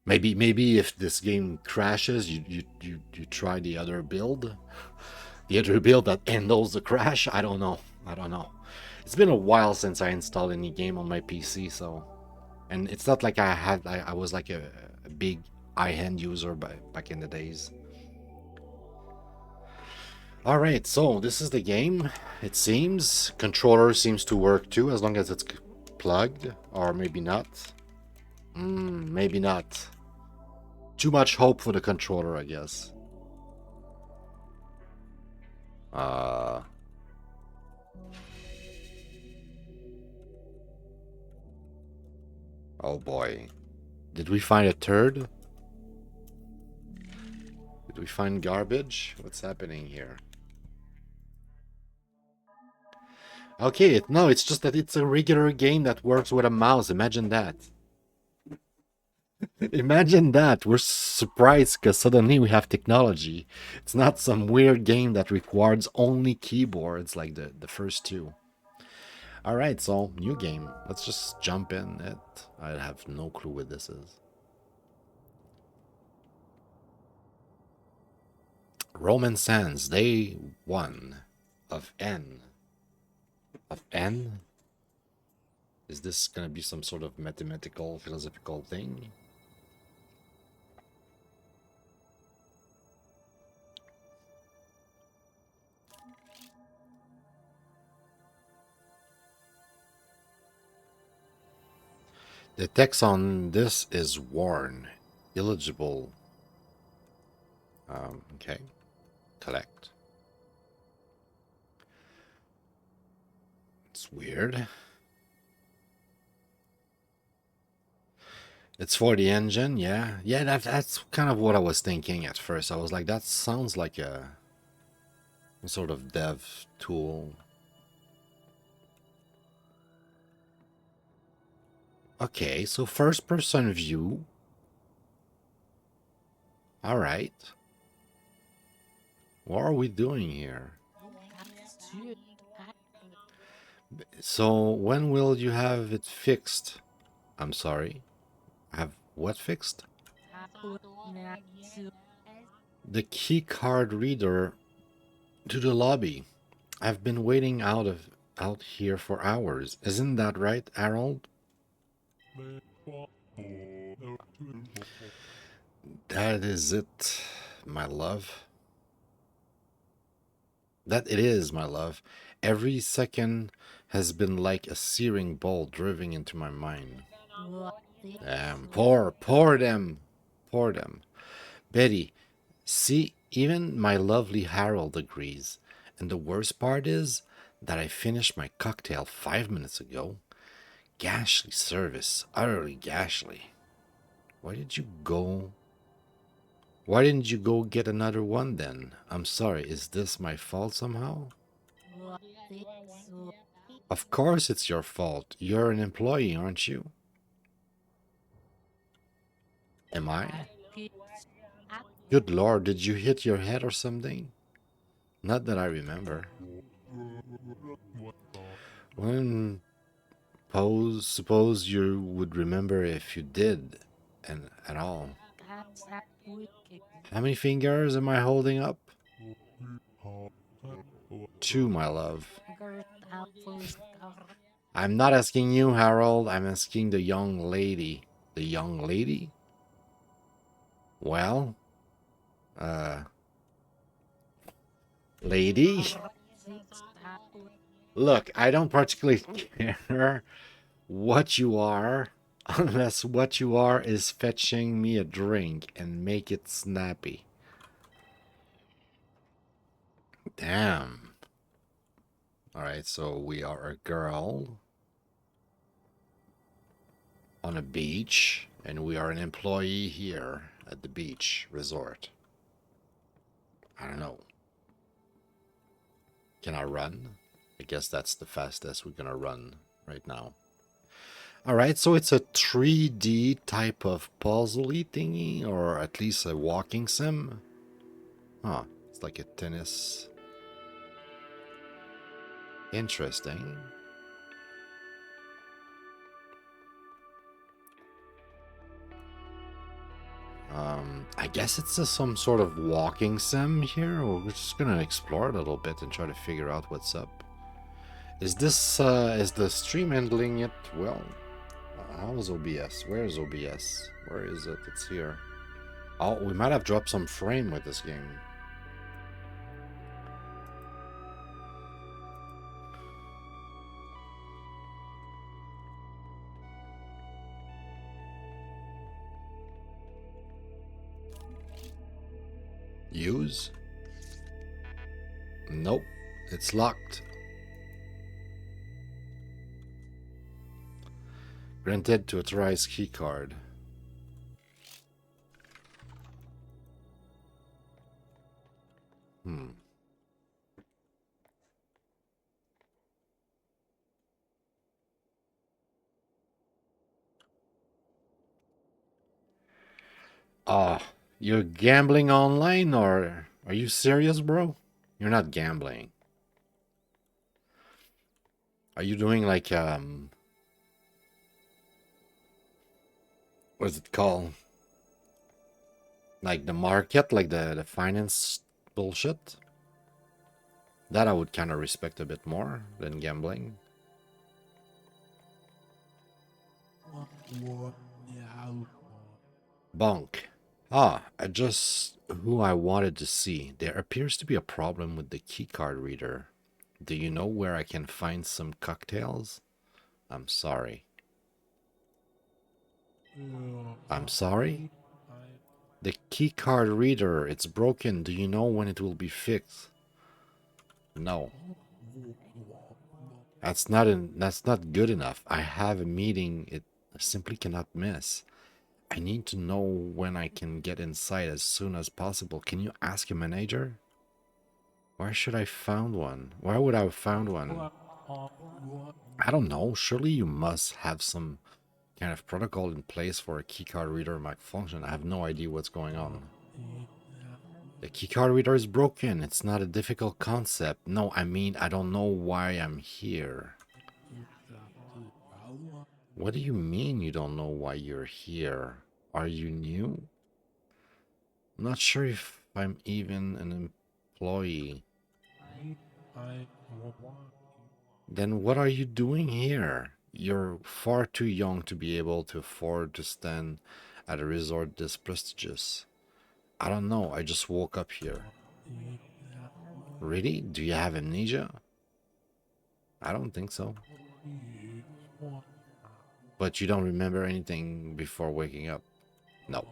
maybe if this game crashes, you try the other build. The other build that handles the crash. I don't know. It's been a while since I installed any game on my PC, so, and it's not like I was like a big high-end user back in the days. All right, so this is the game. It seems controller seems to work too, as long as it's plugged, or maybe not. Maybe not. Too much hope for the controller, I guess. Uh. Oh boy. Did we find a turd? Did we find garbage? What's happening here? Okay, no, it's just that it's a regular game that works with a mouse. Imagine that. Imagine that. We're surprised because suddenly we have technology. It's not some weird game that requires only keyboards like the first two. All right, so new game. Let's just jump in it. I have no clue what this is. Roman Sands, day 1 of N. Of N? Is this gonna be some sort of mathematical, philosophical thing? The text on this is worn, illegible. Okay, collect. It's weird. It's for the engine, yeah. Yeah, that's kind of what I was thinking at first. I was like, that sounds like a sort of dev tool. Okay, so first person view. All right. What are we doing here? So when will you have it fixed? I'm sorry. Have what fixed? The key card reader to the lobby. I've been waiting out here for hours. Isn't that right, Harold? That is it, my love. That it is, my love. Every second has been like a searing bolt driving into my mind. Pour them, pour them. Betty, see, even my lovely Harold agrees. And the worst part is that I finished my cocktail 5 minutes ago. Ghastly service, utterly ghastly. Why did you go? Why didn't you go get another one then? I'm sorry, is this my fault somehow? Of course it's your fault. You're an employee, aren't you? Am I? Good lord, did you hit your head or something? Not that I remember. When suppose you would remember if you did, and at all. How many fingers am I holding up? 2, my love. I'm not asking you, Harold. I'm asking the young lady. The young lady? Well, uh, lady? Look, I don't particularly care what you are, unless what you are is fetching me a drink and make it snappy. Damn. Alright, so we are a girl on a beach, and we are an employee here at the beach resort. I don't know. Can I run? I guess that's the fastest we're gonna run right now. Alright, so it's a 3D type of puzzle-y thingy, or at least a walking sim. Huh, it's like a tennis. Interesting. I guess it's some sort of walking sim here. We're just gonna explore a little bit and try to figure out what's up. Is the stream handling it well? How's OBS? Where is OBS? Where is it? It's here. Oh, we might have dropped some frame with this game. Use? Nope. It's locked. Granted to authorize keycard. Hmm. You're gambling online, or are you serious, bro? You're not gambling. Are you doing like what's it called? Like the market, like the finance bullshit? That I would kind of respect a bit more than gambling. Bunk. Just who I wanted to see. There appears to be a problem with the keycard reader. Do you know where I can find some cocktails? I'm sorry. I'm sorry? The keycard reader, it's broken. Do you know when it will be fixed? No. That's not good enough. I have a meeting it simply cannot miss. I need to know when I can get inside as soon as possible. Can you ask a manager? Where should I found one? Where would I have found one? I don't know. Surely you must have some kind of protocol in place for a keycard reader malfunction. I have no idea what's going on. The keycard reader is broken. It's not a difficult concept. No, I mean, I don't know why I'm here. What do you mean you don't know why you're here? Are you new? I'm not sure if I'm even an employee. Then what are you doing here? You're far too young to be able to afford to stand at a resort this prestigious. I don't know, I just woke up here. Really? Do you have amnesia? I don't think so. But you don't remember anything before waking up? No.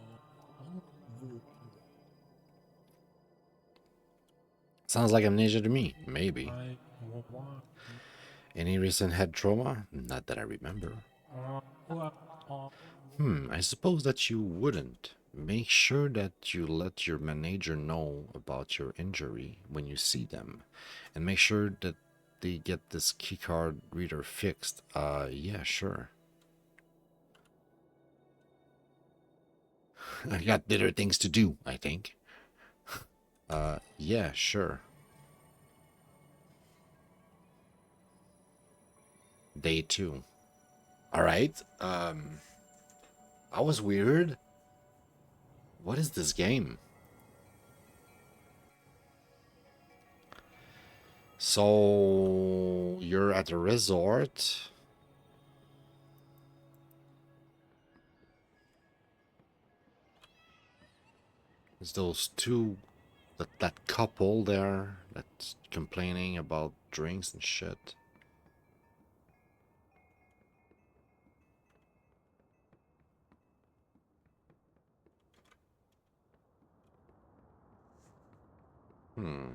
Sounds like amnesia to me. Maybe. Any recent head trauma? Not that I remember. I suppose that you wouldn't. Make sure that you let your manager know about your injury when you see them. And make sure that they get this keycard reader fixed. Yeah, sure. I got better things to do, I think. Yeah, sure. Day 2. Alright, I was weird. What is this game? So, you're at a resort. There's those two, that couple there that's complaining about drinks and shit. Hmm.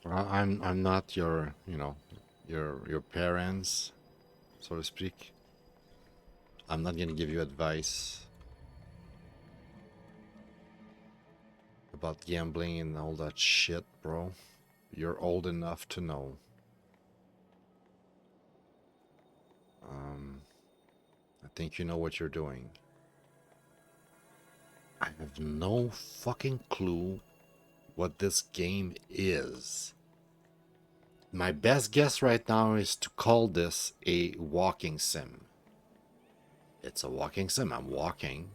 I'm not your, your parents, so to speak. I'm not gonna give you advice about gambling and all that shit, bro. You're old enough to know. I think you know what you're doing. I have no fucking clue what this game is. My best guess right now is to call this a walking sim. It's a walking sim. I'm walking.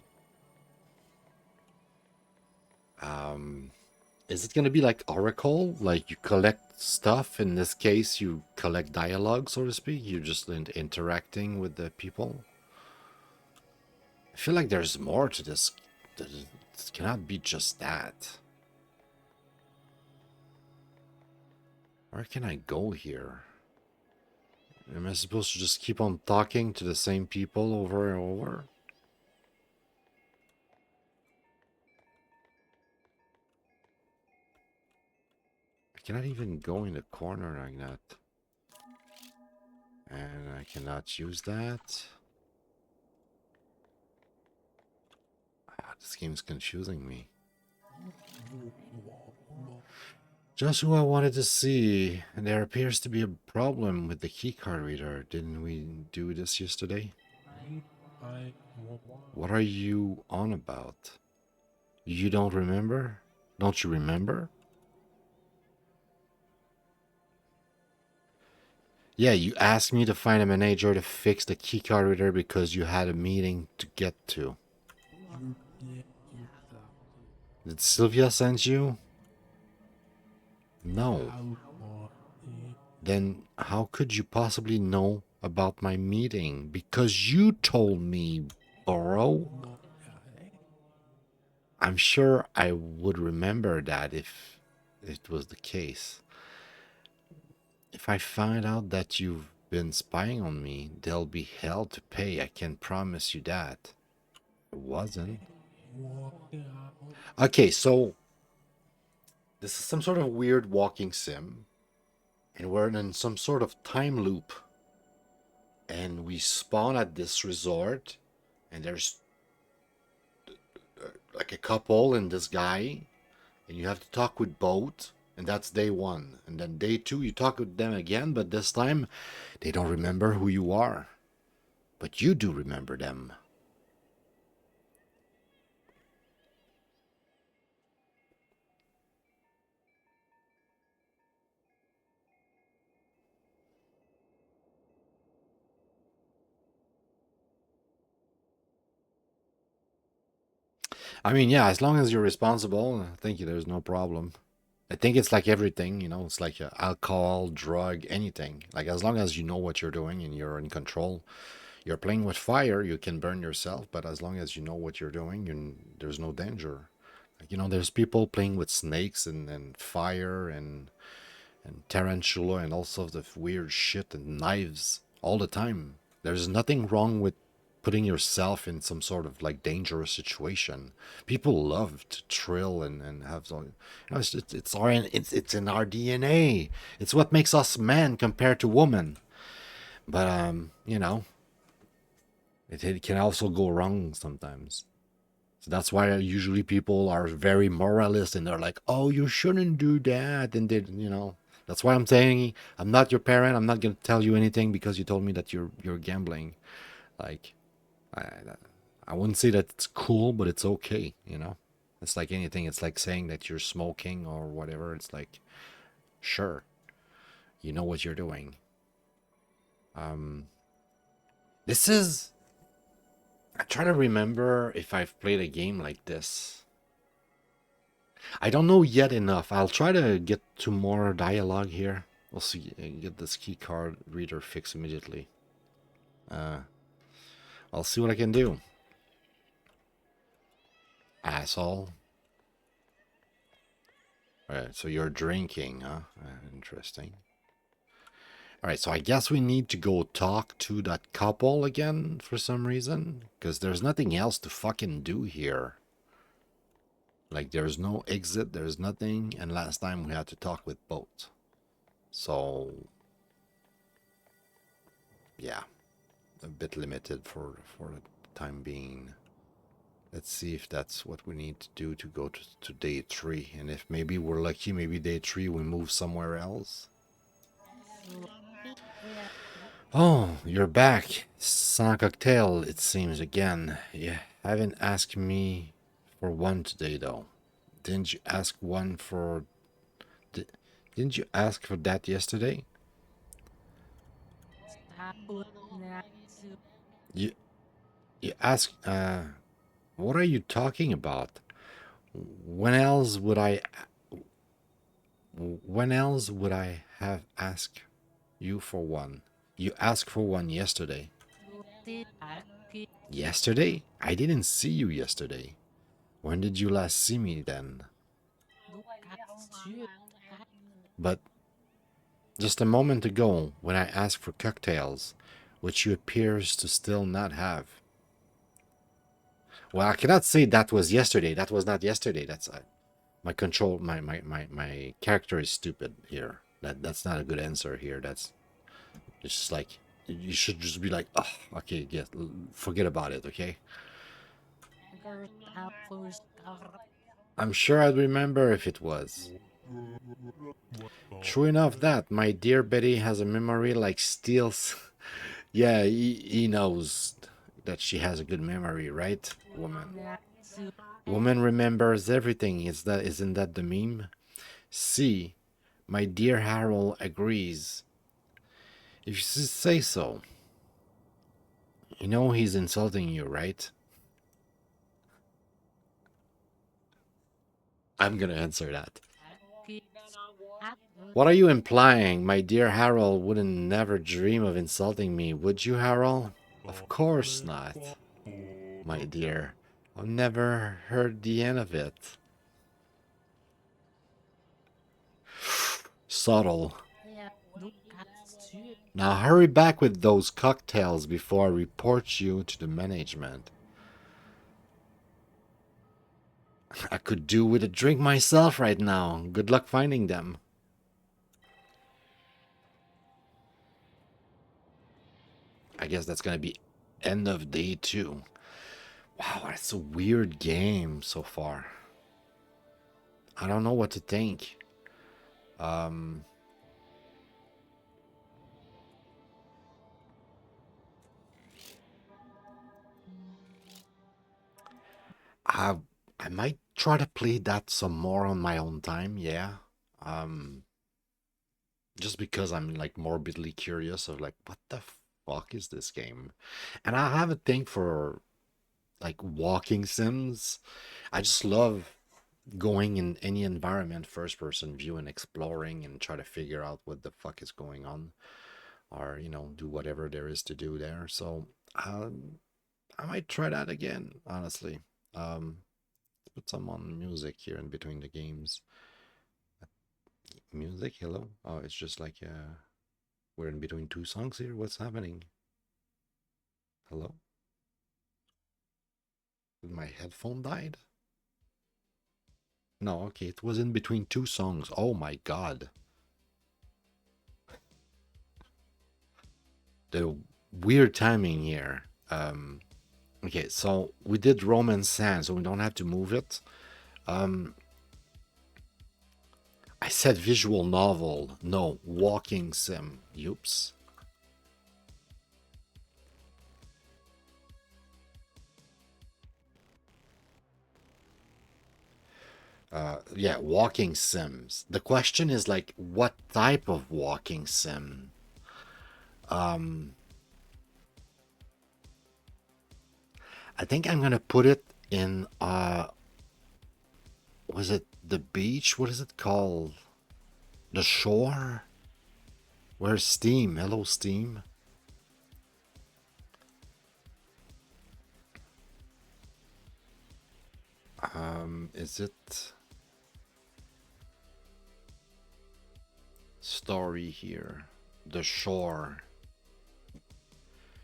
Is it gonna be like Oracle? Like you collect stuff? In this case, you collect dialogue, so to speak. You're just interacting with the people. I feel like there's more to this. It cannot be just that. Where can I go here? Am I supposed to just keep on talking to the same people over and over? I cannot even go in the corner like that. And I cannot use that. This game's confusing me. Just who I wanted to see. And there appears to be a problem with the keycard reader. Didn't we do this yesterday? What are you on about? You don't remember? Don't you remember? Yeah, you asked me to find a manager to fix the keycard reader because you had a meeting to get to. Did Sylvia send you? No. Then how could you possibly know about my meeting? Because you told me, bro. I'm sure I would remember that if it was the case. If I find out that you've been spying on me, there'll be hell to pay. I can promise you that. It wasn't. Okay, so this is some sort of weird walking sim, and we're in some sort of time loop. And we spawn at this resort, and there's like a couple and this guy, and you have to talk with both, and that's day one. And then day two, you talk with them again, but this time they don't remember who you are. But you do remember them. I mean, yeah, as long as you're responsible, I think there's no problem. I think it's like everything, you know, it's like alcohol, drug, anything. Like as long as you know what you're doing and you're in control, you're playing with fire, you can burn yourself, but as long as you know what you're doing, there's no danger. Like, you know, there's people playing with snakes and fire and tarantula and all sorts of weird shit and knives all the time. There's nothing wrong with putting yourself in some sort of like dangerous situation. People love to trill and have some, you know, it's in our DNA. It's what makes us men compared to women. But you know, it can also go wrong sometimes. So that's why usually people are very moralist and they're like, "Oh, you shouldn't do that," and they, you know. That's why I'm saying I'm not your parent. I'm not gonna tell you anything because you told me that you're gambling. Like, I I wouldn't say that it's cool, but it's okay. You know, it's like anything. It's like saying that you're smoking or whatever. It's like, sure, you know what you're doing. Um, this is. I try to remember if I've played a game like this. I don't know yet enough. I'll try to get to more dialogue here. We'll see. Get this key card reader fixed immediately. I'll see what I can do. Asshole. Alright, so you're drinking, huh? Interesting. Alright, so I guess we need to go talk to that couple again for some reason. Because there's nothing else to fucking do here. Like, there's no exit, there's nothing. And last time we had to talk with both. So, yeah. A bit limited for the time being. Let's see if that's what we need to do to go to day 3. And if maybe we're lucky, maybe day 3 we move somewhere else. Oh, you're back. Sans cocktail, it seems again. You haven't asked me for one today, though. Didn't you ask one for... Didn't you ask for that yesterday? You, you asked... What are you talking about? When else would I... When else would I have asked you for one? You asked for one yesterday. Yesterday? I didn't see you yesterday. When did you last see me then? But just a moment ago, when I asked for cocktails, which you appears to still not have. Well, I cannot say that was yesterday. That was not yesterday. That's my character is stupid here. That's not a good answer here. That's it's just like you should just be like, oh, okay, forget about it, okay? I'm sure I'd remember if it was. True enough that my dear Betty has a memory like steel's. Yeah, he knows that she has a good memory, right? Woman remembers everything. Isn't that the meme? See, my dear Harold agrees. If you say so. You know he's insulting you, right? I'm gonna answer that. What are you implying? My dear Harold wouldn't never dream of insulting me, would you, Harold? Of course not, my dear. I've never heard the end of it. Subtle. Now hurry back with those cocktails before I report you to the management. I could do with a drink myself right now. Good luck finding them. I guess that's gonna be end of day 2. Wow, that's a weird game so far. I don't know what to think. Um, I I might try to play that some more on my own time. Yeah. Um, just because I'm like morbidly curious of like what the fuck is this game, and I have a thing for like walking sims. I just love going in any environment, first person view, and exploring and try to figure out what the fuck is going on, or do whatever there is to do there. So I might try that again, honestly. Put some on music here in between the games. Music, hello. Oh, it's just like we're in between two songs here. What's happening? Hello. My headphone died. No, okay, it was in between two songs. Oh my god. The weird timing here. Okay, so we did Roman Sand, so we don't have to move it. I said visual novel. No, walking sim. Oops. Yeah, walking sims. The question is like, what type of walking sim? I think I'm gonna put it in. Was it the beach? What is it called? The shore? Where's Steam? Hello, Steam. Is it story here? The shore.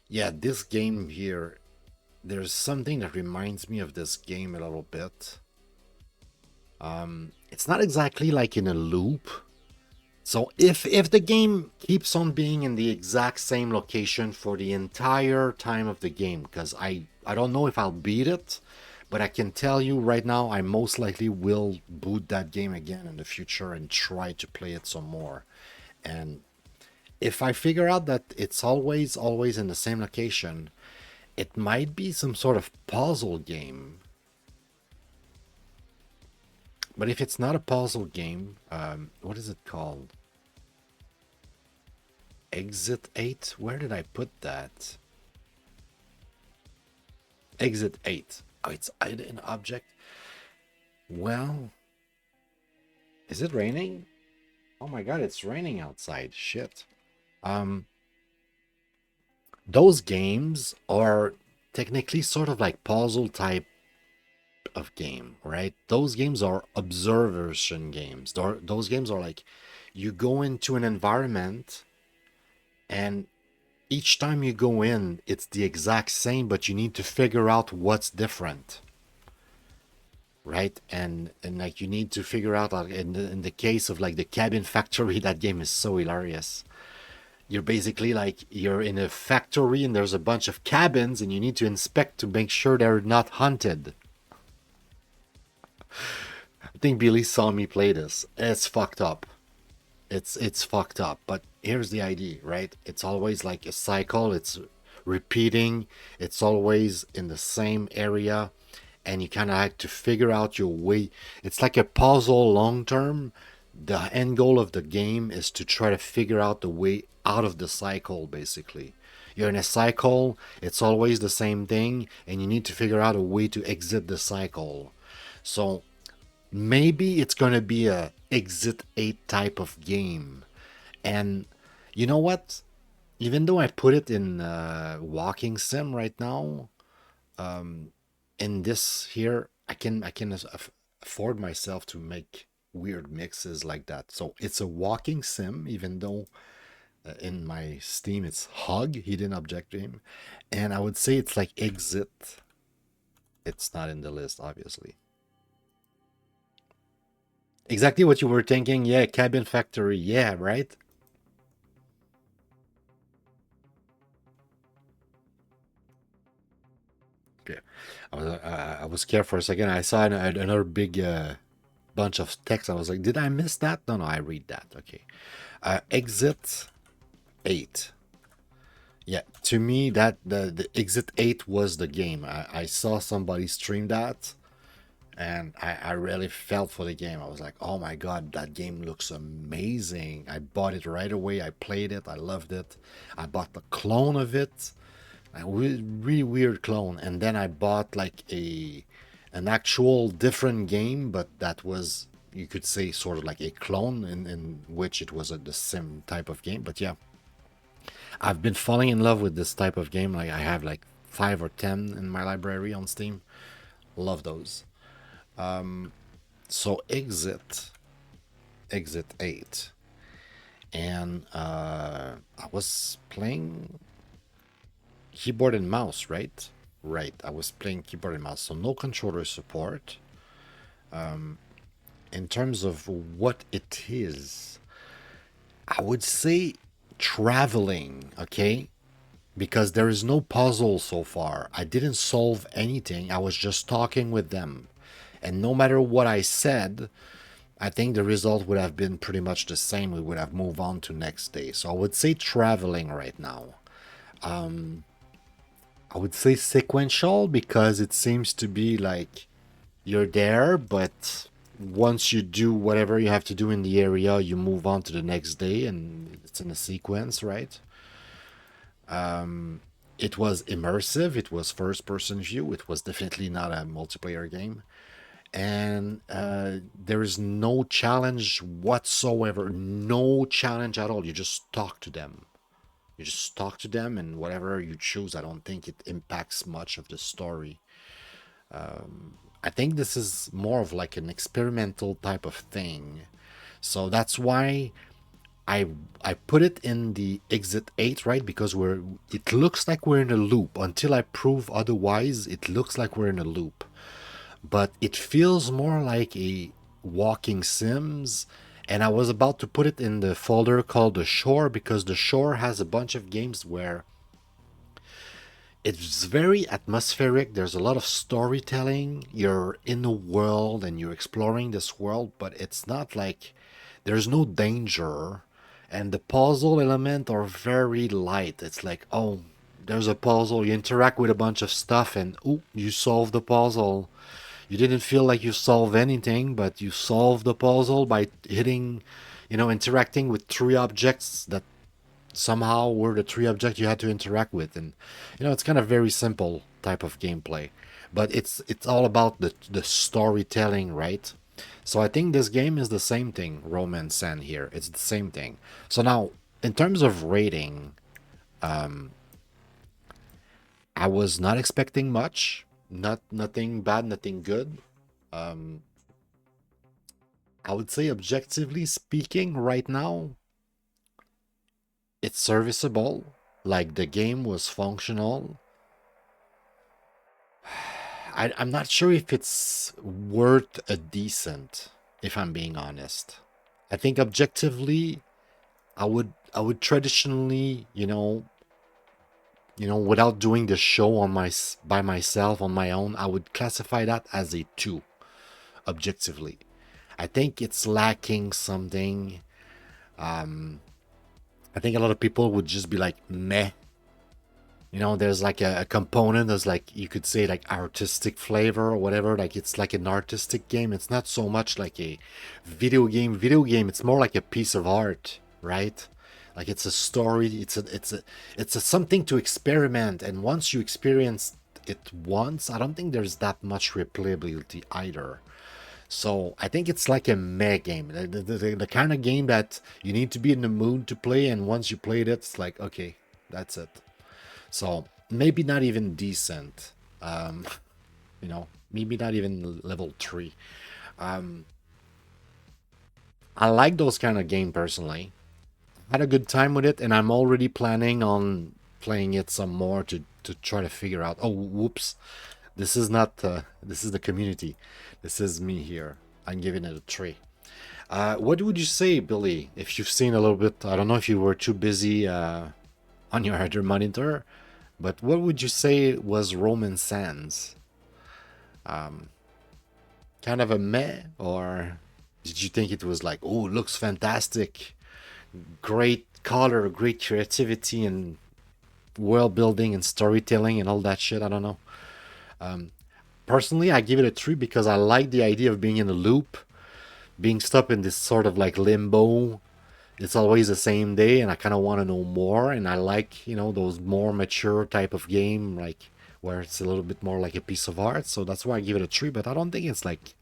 Yeah, this game here. There's something that reminds me of this game a little bit. It's not exactly like in a loop. So if the game keeps on being in the exact same location for the entire time of the game, because I don't know if I'll beat it, but I can tell you right now I most likely will boot that game again in the future and try to play it some more. And if I figure out that it's always in the same location, it might be some sort of puzzle game. But if it's not a puzzle game, what is it called? Exit 8? Where did I put that? Exit 8. Oh, it's an object. Well, is it raining? Oh my god, it's raining outside. Shit. Um, those games are technically sort of like puzzle type of game, right? Those games are observation games. Those games are like you go into an environment and each time you go in, it's the exact same, but you need to figure out what's different. right? And like you need to figure out, like, in the case of like the cabin factory, that game is so hilarious. You're basically like you're in a factory and there's a bunch of cabins and you need to inspect to make sure they're not haunted. I think Billy saw me play this. It's fucked up. It's fucked up. But here's the idea, right? It's always like a cycle. It's repeating. It's always in the same area, and you kind of have to figure out your way. It's like a puzzle long term. The end goal of the game is to try to figure out the way out of the cycle, basically. You're in a cycle, it's always the same thing, and you need to figure out a way to exit the cycle. So maybe it's going to be a exit 8 type of game. And you know what? Even though I put it in walking sim right now, in this here, I can afford myself to make weird mixes like that. So it's a walking sim, even though in my Steam it's Hug, Hidden Object Game, and I would say it's like Exit. It's not in the list, obviously. Exactly what you were thinking. Yeah, Cabin Factory. Yeah, right. Okay. I was scared for a second. I saw another big bunch of text. I was like, did I miss that? No, no, I read that. Okay. Exit 8. Yeah, to me that the Exit 8 was the game. I saw somebody stream that, and I really felt for the game. I was like, oh my god, that game looks amazing. I bought it right away. I played it. I loved it. I bought the clone of it, a really weird clone, and then I bought like an actual different game, but that was, you could say, sort of like a clone in which it was the sim type of game. But yeah, I've been falling in love with this type of game. Like I have like 5 or 10 in my library on Steam. Love those. So exit 8, and I was playing keyboard and mouse, right? Right. I was playing keyboard and mouse, so no controller support. In terms of what it is, I would say traveling. Okay, because there is no puzzle so far. I didn't solve anything. I was just talking with them. And no matter what I said, I think the result would have been pretty much the same. We would have moved on to next day. So I would say traveling right now. I would say sequential because it seems to be like you're there, but once you do whatever you have to do in the area, you move on to the next day and it's in a sequence, right? It was immersive. It was first person view. It was definitely not a multiplayer game. And there is no challenge whatsoever. No challenge at all. You just talk to them. You just talk to them, and whatever you choose, I don't think it impacts much of the story. I think this is more of like an experimental type of thing. So that's why I I put it in the exit 8, right? Because it looks like we're in a loop. Until I prove otherwise, it looks like we're in a loop. But it feels more like a walking Sims. And I was about to put it in the folder called The Shore because The Shore has a bunch of games where it's very atmospheric. There's a lot of storytelling. You're in the world and you're exploring this world, but it's not like there's no danger. And the puzzle element are very light. It's like, oh, there's a puzzle. You interact with a bunch of stuff and, oh, you solve the puzzle. You didn't feel like you solved anything, but you solved the puzzle by hitting, interacting with 3 objects that somehow were the 3 objects you had to interact with. And it's kind of very simple type of gameplay, but it's all about the storytelling, right? So I think this game is the same thing. Roman San here, it's the same thing. So now, in terms of rating, I was not expecting much. Nothing bad, nothing good. I would say, objectively speaking, right now, it's serviceable. Like the game was functional. I'm not sure if it's worth a decent, if I'm being honest. I think objectively, I would traditionally, without doing the show by myself on my own, I would classify that as a 2 objectively. I think it's lacking something. I think a lot of people would just be like meh. There's like a component, there's like, you could say, like artistic flavor or whatever. Like it's like an artistic game. It's not so much like a video game. It's more like a piece of art, right? Like it's a story. It's a something to experiment. And once you experience it once, I don't think there's that much replayability either. So I think it's like a meh game, the kind of game that you need to be in the mood to play. And once you played it, it's like, okay, that's it. So maybe not even decent. Um, maybe not even level 3. I like those kind of game personally. Had a good time with it, and I'm already planning on playing it some more to try to figure out. Oh, whoops! This is not. This is the community. This is me here. I'm giving it a 3. What would you say, Billy, if you've seen a little bit? I don't know if you were too busy on your other monitor, but what would you say was Roman Sands? Kind of a meh, or did you think it was like, oh, looks fantastic, great color, great creativity, and world building and storytelling and all that shit? I don't know. Personally, I give it a 3 because I like the idea of being in a loop, being stuck in this sort of like limbo. It's always the same day, and I kind of want to know more. And I like, those more mature type of game, like where it's a little bit more like a piece of art. So that's why I give it a 3. But I don't think it's like,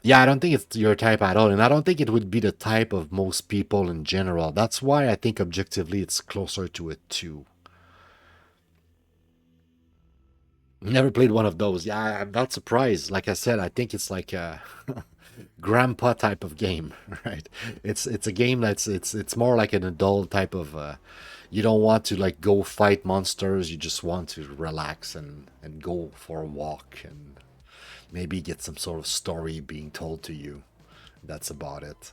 yeah, I don't think it's your type at all, and I don't think it would be the type of most people in general. That's why I think objectively it's closer to a 2. Never played one of those. Yeah, I'm not surprised. Like I said, I think it's like a grandpa type of game, right? It's a game it's more like an adult type of. You don't want to like go fight monsters. You just want to relax and go for a walk and maybe get some sort of story being told to you. That's about it.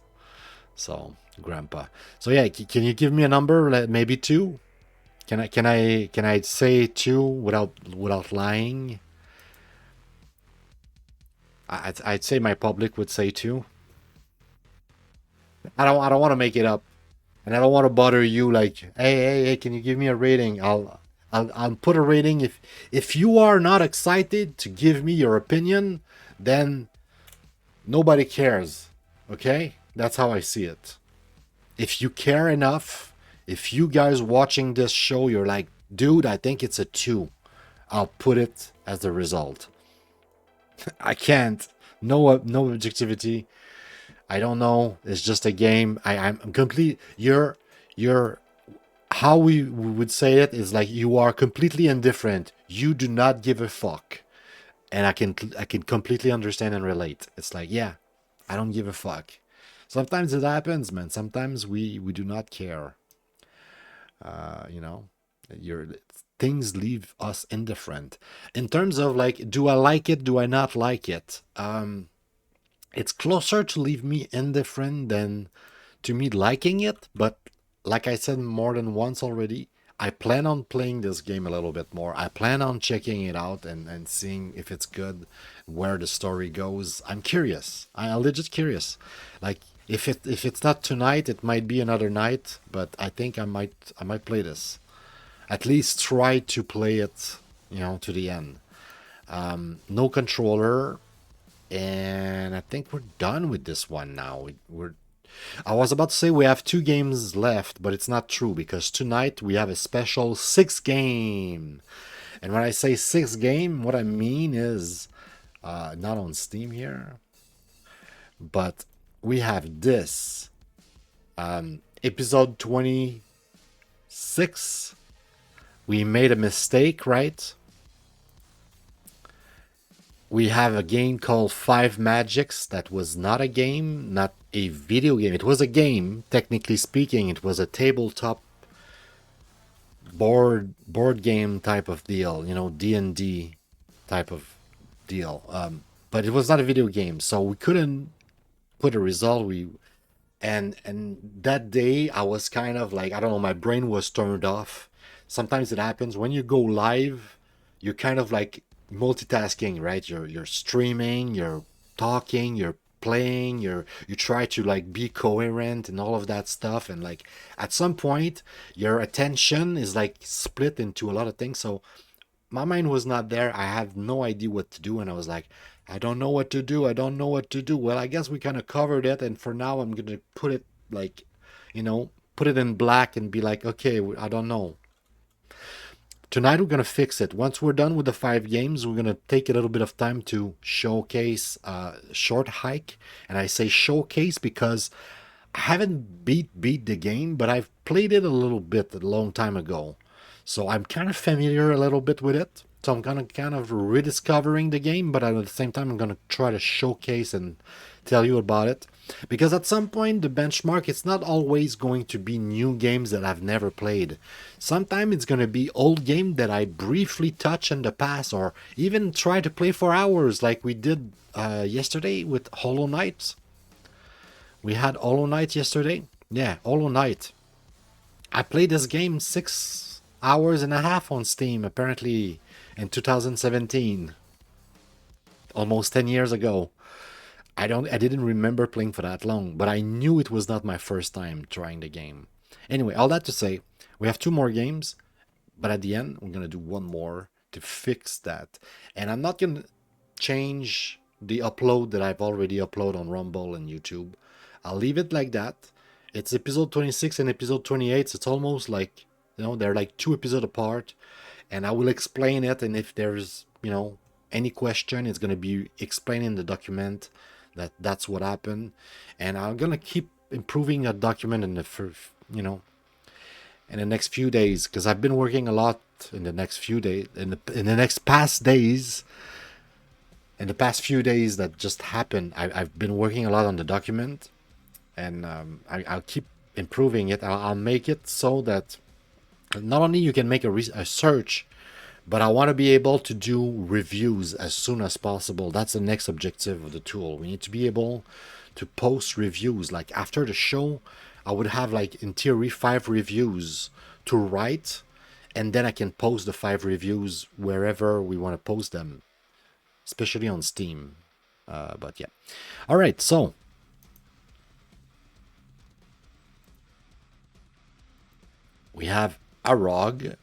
So, grandpa. So yeah, can you give me a number? Maybe 2. Can I say 2 without lying? I'd say my public would say 2. I don't want to make it up, and I don't want to bother you. Like, hey, can you give me a rating? I'll put a rating if you are not excited to give me your opinion, then nobody cares. Okay, that's how I see it. If you care enough, if you guys watching this show, you're like, dude, I think it's a 2. I'll put it as the result. I can't. No objectivity. I don't know. It's just a game. I'm complete. You're how we would say it is like you are completely indifferent. You do not give a fuck, and I can completely understand and relate. It's like, yeah, I don't give a fuck. Sometimes it happens, man. Sometimes we do not care. You know, your things leave us indifferent. In terms of like, do I like it? Do I not like it? It's closer to leave me indifferent than to me liking it. But like I said more than once already, I plan on playing this game a little bit more. I plan on checking it out and seeing if it's good, where the story goes. I'm curious. I'm legit curious. Like if it's not tonight, it might be another night. But I think I might play this. At least try to play it, to the end. No controller, and I think we're done with this one now. I was about to say we have 2 games left, but it's not true because tonight we have a special 6 game. And when I say 6 game, what I mean is not on Steam here, but we have this episode 26. We made a mistake, right? We have a game called Five Magics that was not a game, not a video game. It was a game, technically speaking. It was a tabletop board game type of deal, D&D type of deal. But it was not a video game, so we couldn't put a result. And that day I was kind of like, I don't know, my brain was turned off. Sometimes it happens when you go live, you're kind of like multitasking, right? You're streaming, you're talking, you're playing, you try to like be coherent and all of that stuff, and like at some point your attention is like split into a lot of things. So my mind was not there. I had no idea what to do, and I was like, I don't know what to do. I don't know what to do. Well, I guess we kind of covered it, and for now, I'm gonna put it like, put it in black and be like, okay, I don't know. Tonight we're gonna fix it. Once we're done with the 5 games, we're gonna take a little bit of time to showcase short hike, and I say showcase because I haven't beat the game, but I've played it a little bit a long time ago. So I'm kind of familiar a little bit with it. So I'm gonna kind of rediscovering the game, but at the same time I'm gonna try to showcase and tell you about it. Because at some point the benchmark, it's not always going to be new games that I've never played. Sometimes it's gonna be old game that I briefly touch in the past, or even try to play for hours like we did yesterday with Hollow Knight. We had Hollow Knight yesterday. Yeah, Hollow Knight. I played this game 6 hours and a half on Steam, apparently in 2017, almost 10 years ago. I didn't remember playing for that long, but I knew it was not my first time trying the game. Anyway, all that to say, we have 2 more games, but at the end, we're gonna do one more to fix that. And I'm not gonna change the upload that I've already uploaded on Rumble and YouTube. I'll leave it like that. It's episode 26 and episode 28. So it's almost like, they're like 2 episodes apart. And I will explain it. And if there's, any question, it's going to be explained in the document that's what happened. And I'm going to keep improving that document in the first, in the next few days, because I've been working a lot in the next few days, in the next past days. In the past few days that just happened, I've been working a lot on the document, and I'll keep improving it. I'll make it so that not only you can make a search, but I want to be able to do reviews as soon as possible. That's the next objective of the tool. We need to be able to post reviews. Like after the show, I would have like in theory 5 reviews to write, and then I can post the 5 reviews wherever we want to post them, especially on Steam. But yeah. All right, so we have Arrog,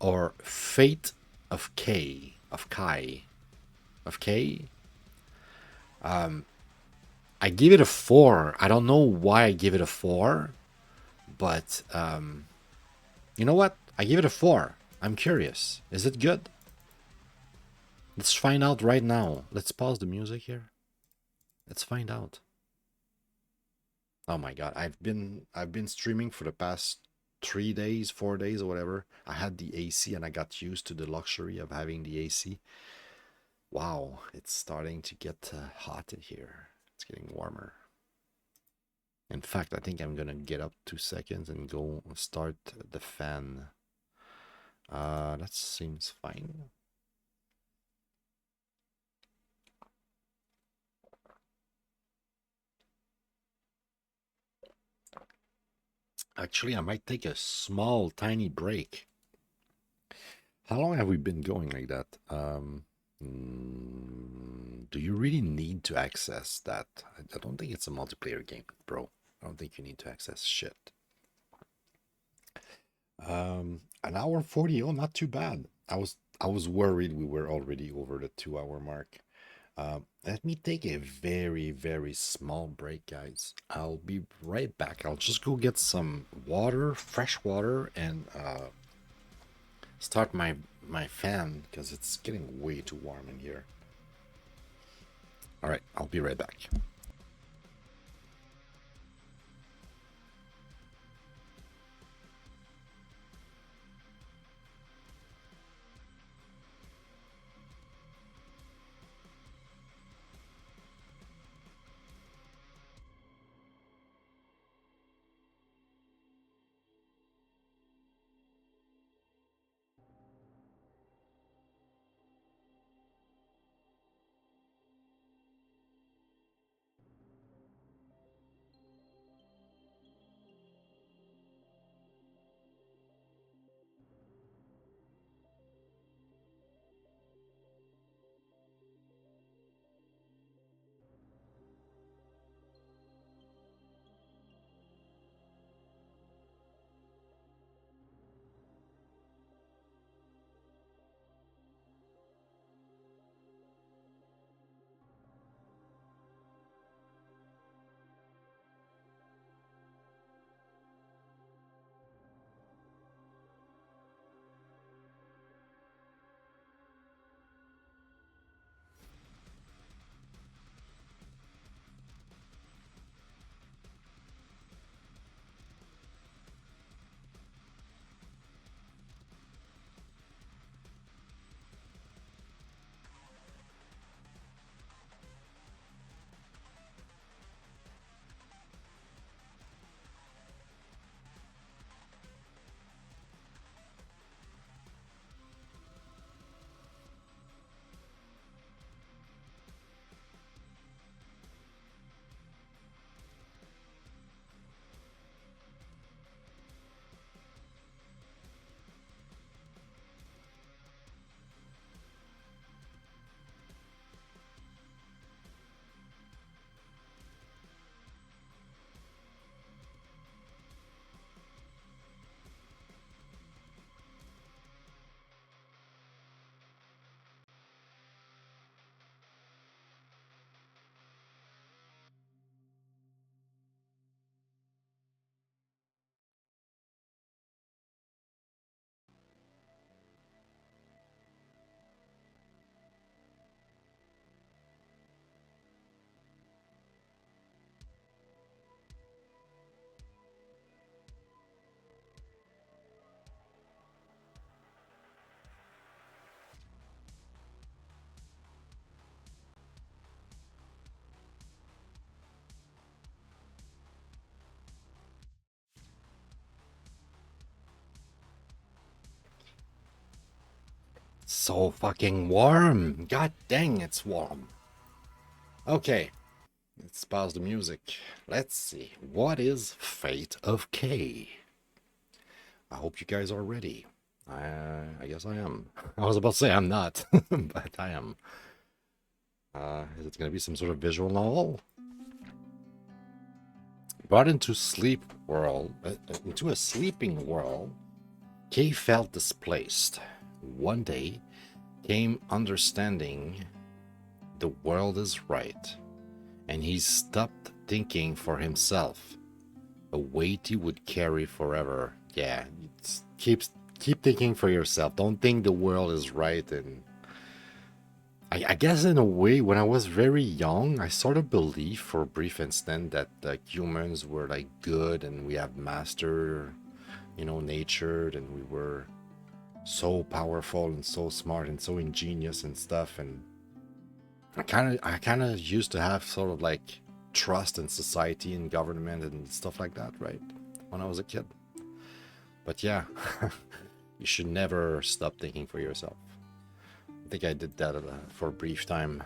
or Fate of K, of Kai, of K. I give it a 4. I don't know why I give it a 4, but you know what? I give it a 4. I'm curious. Is it good? Let's find out right now. Let's pause the music here. Let's find out. Oh my god, I've been streaming for the past 3 days, 4 days, or whatever. I had the AC and I got used to the luxury of having the AC. Wow, it's starting to get hot in here. It's getting warmer. In fact, I think I'm gonna get up 2 seconds and go start the fan. That seems fine. Actually, I might take a small, tiny break. How long have we been going like that? Do you really need to access that? I don't think it's a multiplayer game, bro. I don't think you need to access shit. An hour 40. Oh, not too bad. I was worried we were already over the 2 hour mark. Let me take a very, very small break, guys. I'll be right back. I'll just go get some water, fresh water, and start my fan because it's getting way too warm in here. All right, I'll be right back. so fucking warm. God dang, it's warm. Okay, let's pause the music. Let's see. What is Fate of K? I hope you guys are ready. I guess I am. I was about to say I'm not, but I am. Is it going to be some sort of visual novel? Brought into into a sleeping world, Kay felt displaced. One day, came understanding the world is right, and he stopped thinking for himself, a weight he would carry forever. Yeah, keep thinking for yourself. Don't think the world is right. And I guess in a way, when I was very young, I sort of believed for a brief instant that humans were like good and we have mastered, nature, and we were so powerful and so smart and so ingenious and stuff. And I kind of used to have sort of like trust in society and government and stuff like that, right? When I was a kid. But yeah, you should never stop thinking for yourself. I think I did that for a brief time.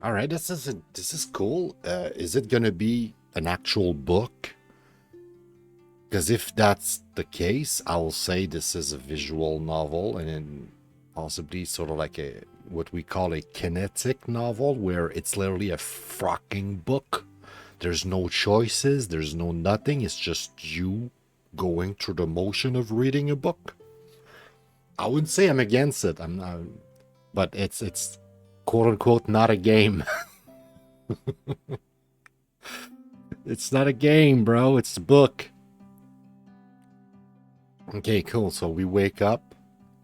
All right, this is cool. Is it gonna be an actual book? Because if that's the case, I will say this is a visual novel and possibly sort of like what we call a kinetic novel, where it's literally a fucking book. There's no choices, there's no nothing. It's just you going through the motion of reading a book. I wouldn't say I'm against it. I'm not, but it's quote unquote not a game. It's not a game, bro. It's a book. Okay, cool. So we wake up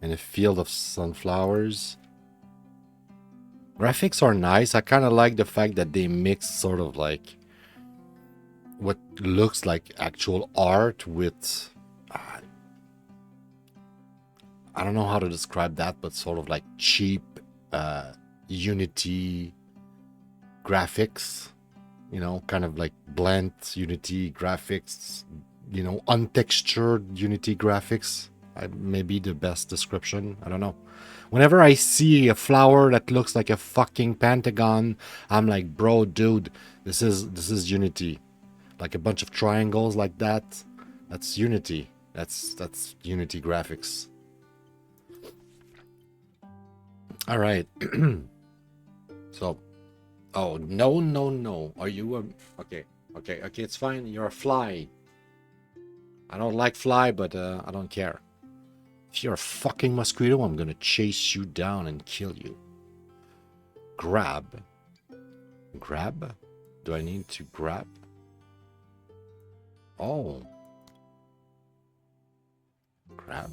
in a field of sunflowers. Graphics are nice. I kind of like the fact that they mix sort of like what looks like actual art with I don't know how to describe that, but sort of like cheap Unity graphics, kind of like blend Unity graphics, untextured Unity graphics. Maybe the best description. I don't know. Whenever I see a flower that looks like a fucking pentagon, I'm like, bro, dude, this is Unity. Like a bunch of triangles like that. That's Unity. That's Unity graphics. All right. So, oh, no. Are you okay, it's fine. You're a fly. I don't like fly, but I don't care. If you're a fucking mosquito, I'm gonna chase you down and kill you. Grab? Do I need to grab? Oh. Grab.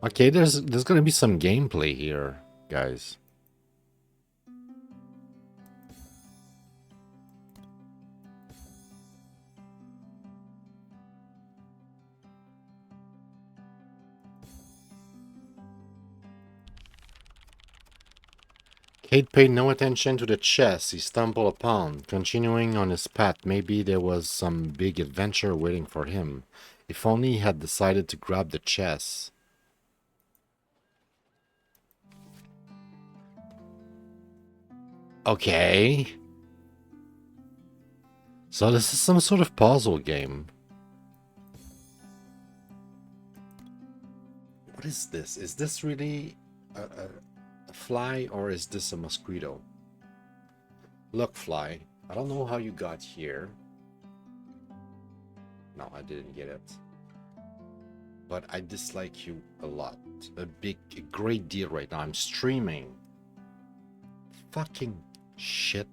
Okay, there's gonna be some gameplay here, guys. Kate paid no attention to the chest he stumbled upon, continuing on his path. Maybe there was some big adventure waiting for him. If only he had decided to grab the chest. Okay. So this is some sort of puzzle game. What is this? Is this really a fly or is this a mosquito? Look, fly. I don't know how you got here. No, I didn't get it. But I dislike you a lot. A great deal right now. I'm streaming. Fucking shit.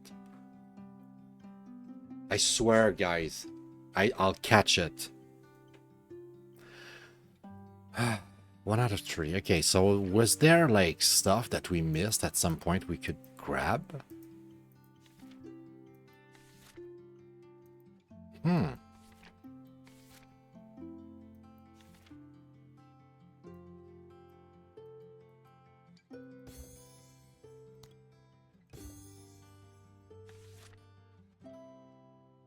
I swear, guys. I'll catch it. 1 out of 3. Okay, so was there like stuff that we missed at some point we could grab?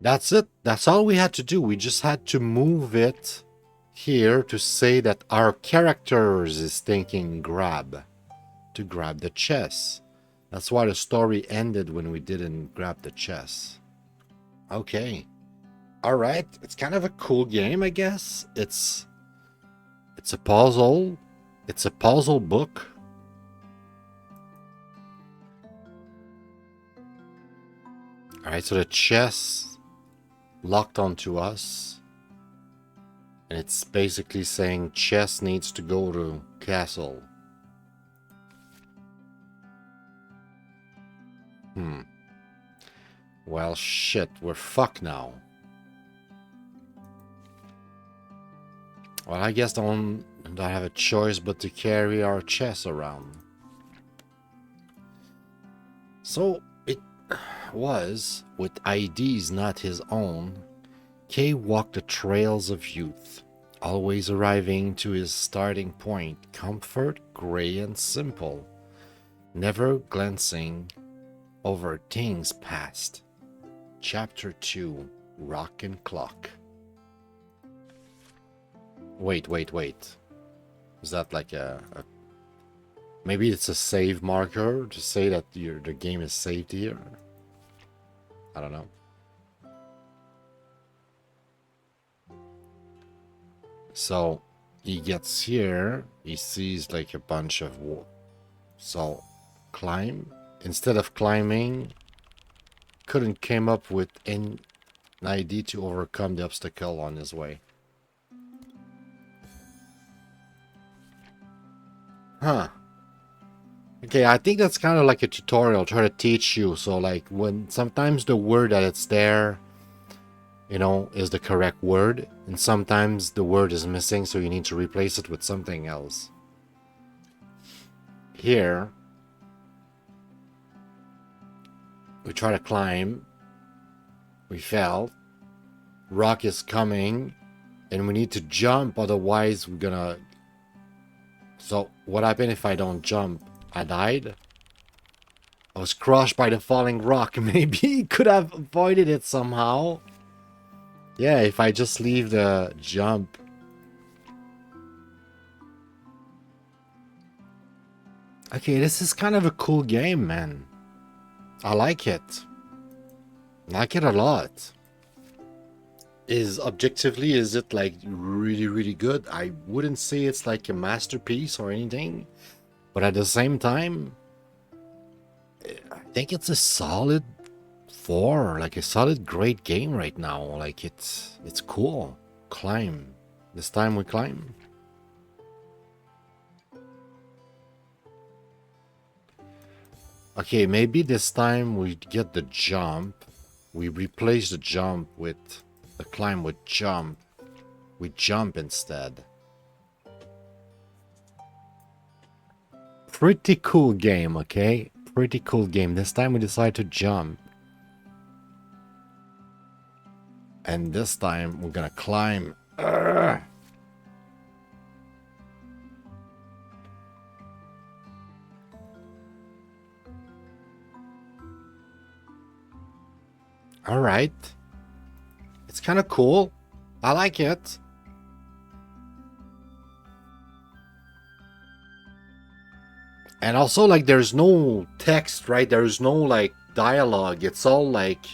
That's it. That's all we had to do. We just had to move it here to say that our characters is thinking to grab the chess. That's why the story ended when we didn't grab the chess. Okay. All right. It's kind of a cool game, I guess. It's a puzzle. It's a puzzle book. All right, so the chess locked onto us. And it's basically saying chess needs to go to castle. Well, shit, we're fucked now. Well, I guess don't have a choice but to carry our chess around. So it was, with IDs not his own, Kay walked the trails of youth, always arriving to his starting point, comfort, gray and simple, never glancing over things past. Chapter 2, Rock and Clock. Wait. Is that like a maybe it's a save marker to say that the game is saved here? I don't know. So he gets here, he sees like a bunch of so climb. Instead of climbing, couldn't came up with an ID to overcome the obstacle on his way. Huh. Okay, I think that's kind of like a tutorial, try to teach you. So like when sometimes the word that it's there, you know, is the correct word, and sometimes the word is missing, so you need to replace it with something else. Here, we try to climb. We fell. Rock is coming, and we need to jump, otherwise we're gonna... So, what happened if I don't jump? I died? I was crushed by the falling rock. Maybe he could have avoided it somehow. Yeah, if I just leave the jump. Okay, this is kind of a cool game, man. I like it. I like it a lot. Objectively, is it like really, really good? I wouldn't say it's like a masterpiece or anything. But at the same time, I think it's a solid 4, like a solid great game right now. Like it's cool. Climb. This time we climb. Okay, maybe this time we get the jump. We replace the jump with the climb with jump. We jump instead. Pretty cool game, okay? Pretty cool game. This time we decide to jump. And this time we're gonna climb. Urgh. All right. It's kind of cool. I like it. And also, like, there's no text, right? There's no, like, dialogue. It's all, like,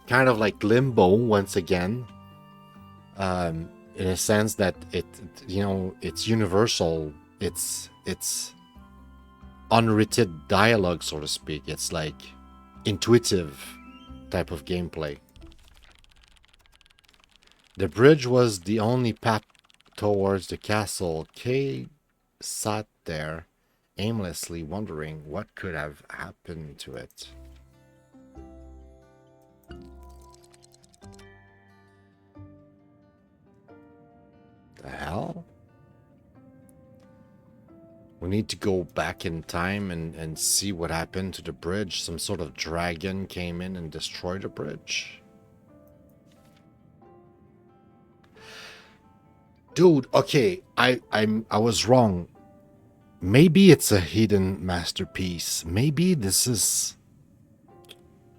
kind of like limbo once again. In a sense that you know, it's universal. It's unwritten dialogue, so to speak. It's like intuitive type of gameplay. The bridge was the only path towards the castle. Kay sat there, aimlessly wondering what could have happened to it. The hell? We need to go back in time and see what happened to the bridge. Some sort of dragon came in and destroyed the bridge. Dude, okay, I was wrong. Maybe it's a hidden masterpiece. Maybe this is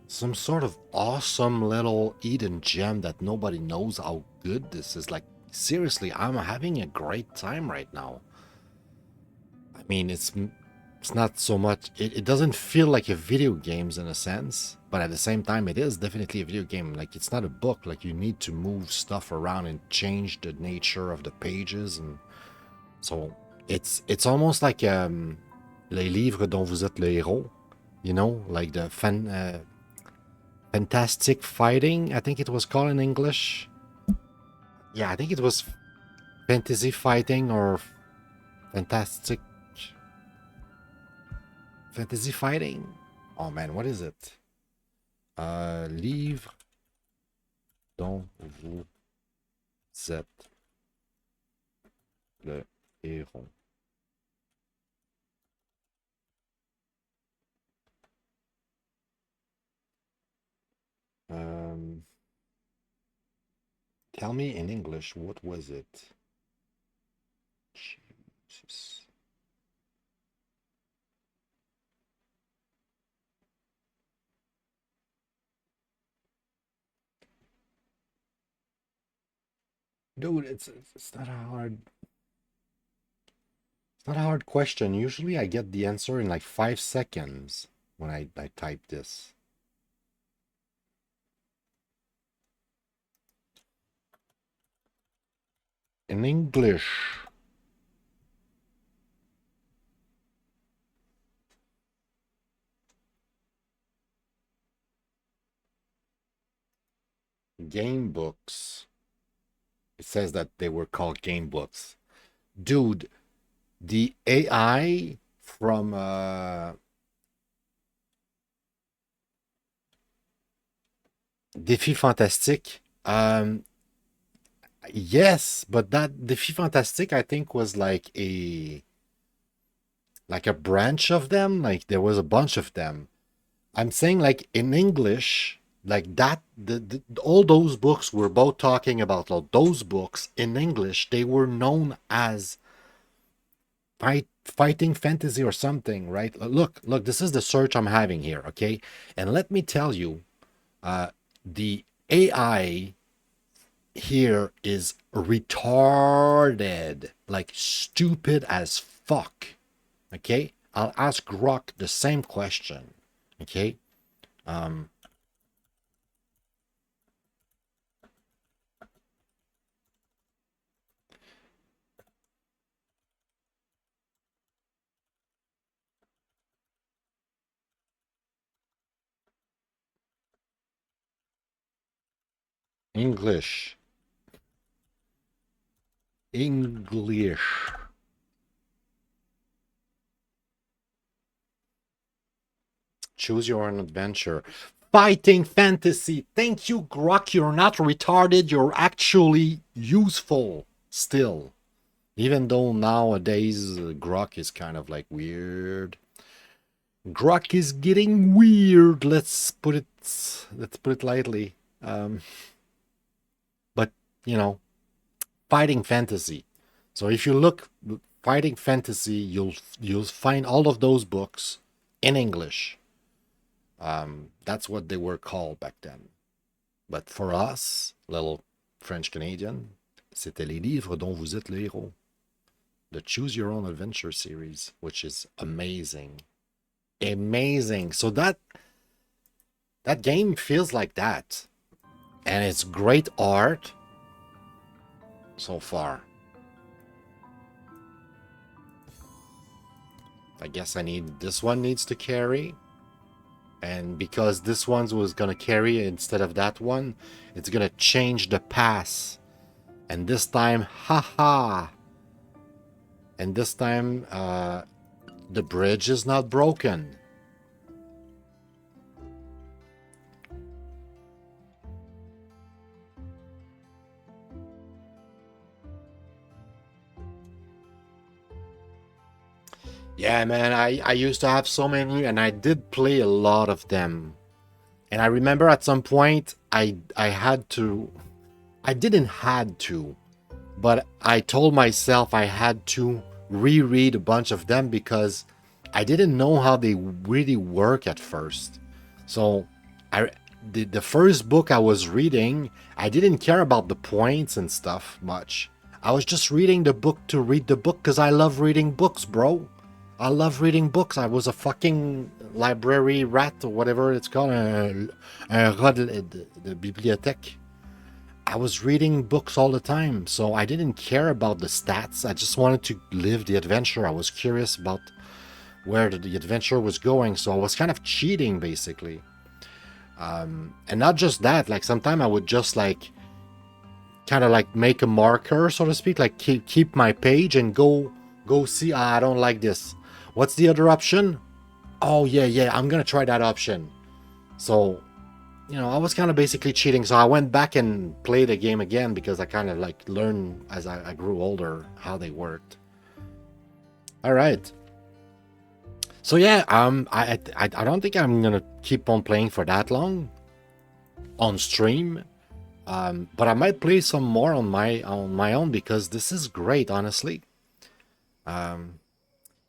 some sort of awesome little hidden gem that nobody knows how good this is. Like seriously, I'm having a great time right now. I mean, it's not so much. It doesn't feel like a video games in a sense, but at the same time, it is definitely a video game. Like it's not a book. Like you need to move stuff around and change the nature of the pages, and so it's almost like les livres dont vous êtes le héros. You know, like the fantastic fighting. I think it was called in English. Yeah, I think it was fantasy fighting or fantastic fantasy fighting. Oh man, what is it? Livre dont vous êtes le héros. Tell me in English, what was it? Jesus. Dude, it's not a hard it's not a hard question. Usually I get the answer in like 5 seconds when I type this. In English. Game books. It says that they were called game books. Dude, the AI from Défi Fantastique. Yes, but that Défi Fantastique I think was like a branch of them. Like there was a bunch of them. I'm saying like in English, like that the all those books were both talking about like, those books in English, they were known as fighting fantasy or something, right? Look, this is the search I'm having here, okay? And let me tell you, the AI here is retarded, like stupid as fuck. Okay, I'll ask Grok the same question. Okay, English. English. Choose your own adventure. Fighting fantasy. Thank you, Grok. You're not retarded. You're actually useful still. Even though nowadays Grok is kind of like weird. Grok is getting weird. Let's put it lightly. But you know, fighting fantasy. So if you look fighting fantasy, you'll find all of those books in English. That's what they were called back then. But for us, little French Canadian, c'était les livres dont vous êtes le héros. The Choose Your Own Adventure series, which is amazing. Amazing. So that game feels like that. And it's great art so far. I guess this one needs to carry. And because this one was going to carry instead of that one, it's going to change the pass. And this time, haha. And this time, the bridge is not broken. Yeah, man, I used to have so many, and I did play a lot of them. And I remember at some point, I had to... I didn't had to, but I told myself I had to reread a bunch of them because I didn't know how they really work at first. So the first book I was reading, I didn't care about the points and stuff much. I was just reading the book to read the book because I love reading books, bro. I love reading books. I was a fucking library rat or whatever it's called, un rat de bibliothèque. I was reading books all the time, so I didn't care about the stats. I just wanted to live the adventure. I was curious about where the adventure was going, so I was kind of cheating basically. And not just that, like sometimes I would just like kind of like make a marker, so to speak, like keep my page and go see. I don't like this. What's the other option? Oh yeah, I'm gonna try that option. So I was kind of basically cheating. So I went back and played the game again because I kind of like learned as I grew older how they worked. All right. So yeah, I don't think I'm gonna keep on playing for that long on stream. But I might play some more on my own because this is great, honestly.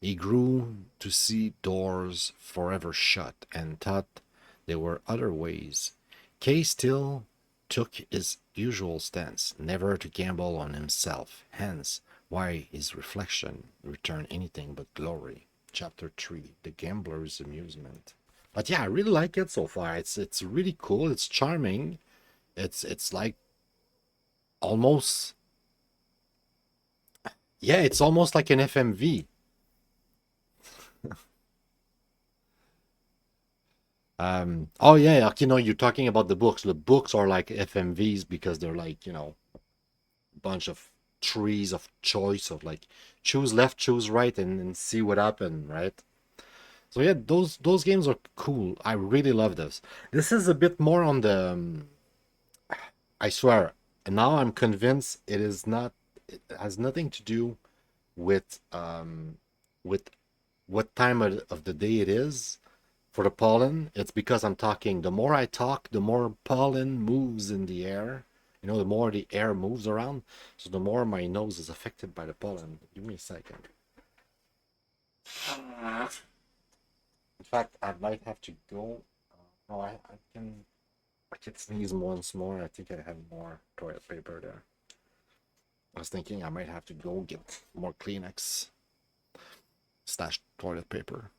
He grew to see doors forever shut and thought there were other ways. Kay still took his usual stance, never to gamble on himself. Hence, why his reflection returned anything but glory. Chapter 3, The Gambler's Amusement. But yeah, I really like it so far. It's really cool. It's charming. It's like almost, yeah, it's almost like an FMV. Oh yeah, like, you're talking about the books. The books are like FMVs because they're like, a bunch of trees of choice of like choose left, choose right, and see what happened, right? So yeah, those games are cool. I really love this. This is a bit more on the I swear, and now I'm convinced it is not. It has nothing to do with what time of the day it is for the pollen. It's because I'm talking. The more I talk, the more pollen moves in the air. The more the air moves around, so the more my nose is affected by the pollen. Give me a second. In fact, I might have to go. No, I can. I can sneeze once more. I think I have more toilet paper there. I was thinking I might have to go get more Kleenex slash toilet paper.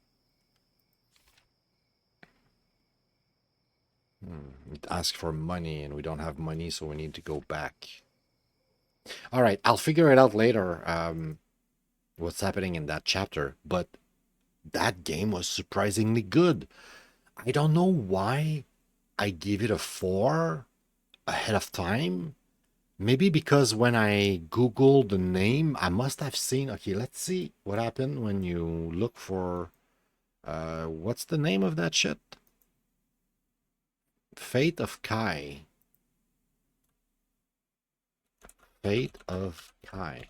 It asks for money, and we don't have money, so we need to go back. All right, I'll figure it out later. What's happening in that chapter? But that game was surprisingly good. I don't know why I gave it a 4 ahead of time. Maybe because when I Googled the name, I must have seen. Okay, let's see what happened when you look for. What's the name of that shit? Fate of Kai. Fate of Kai.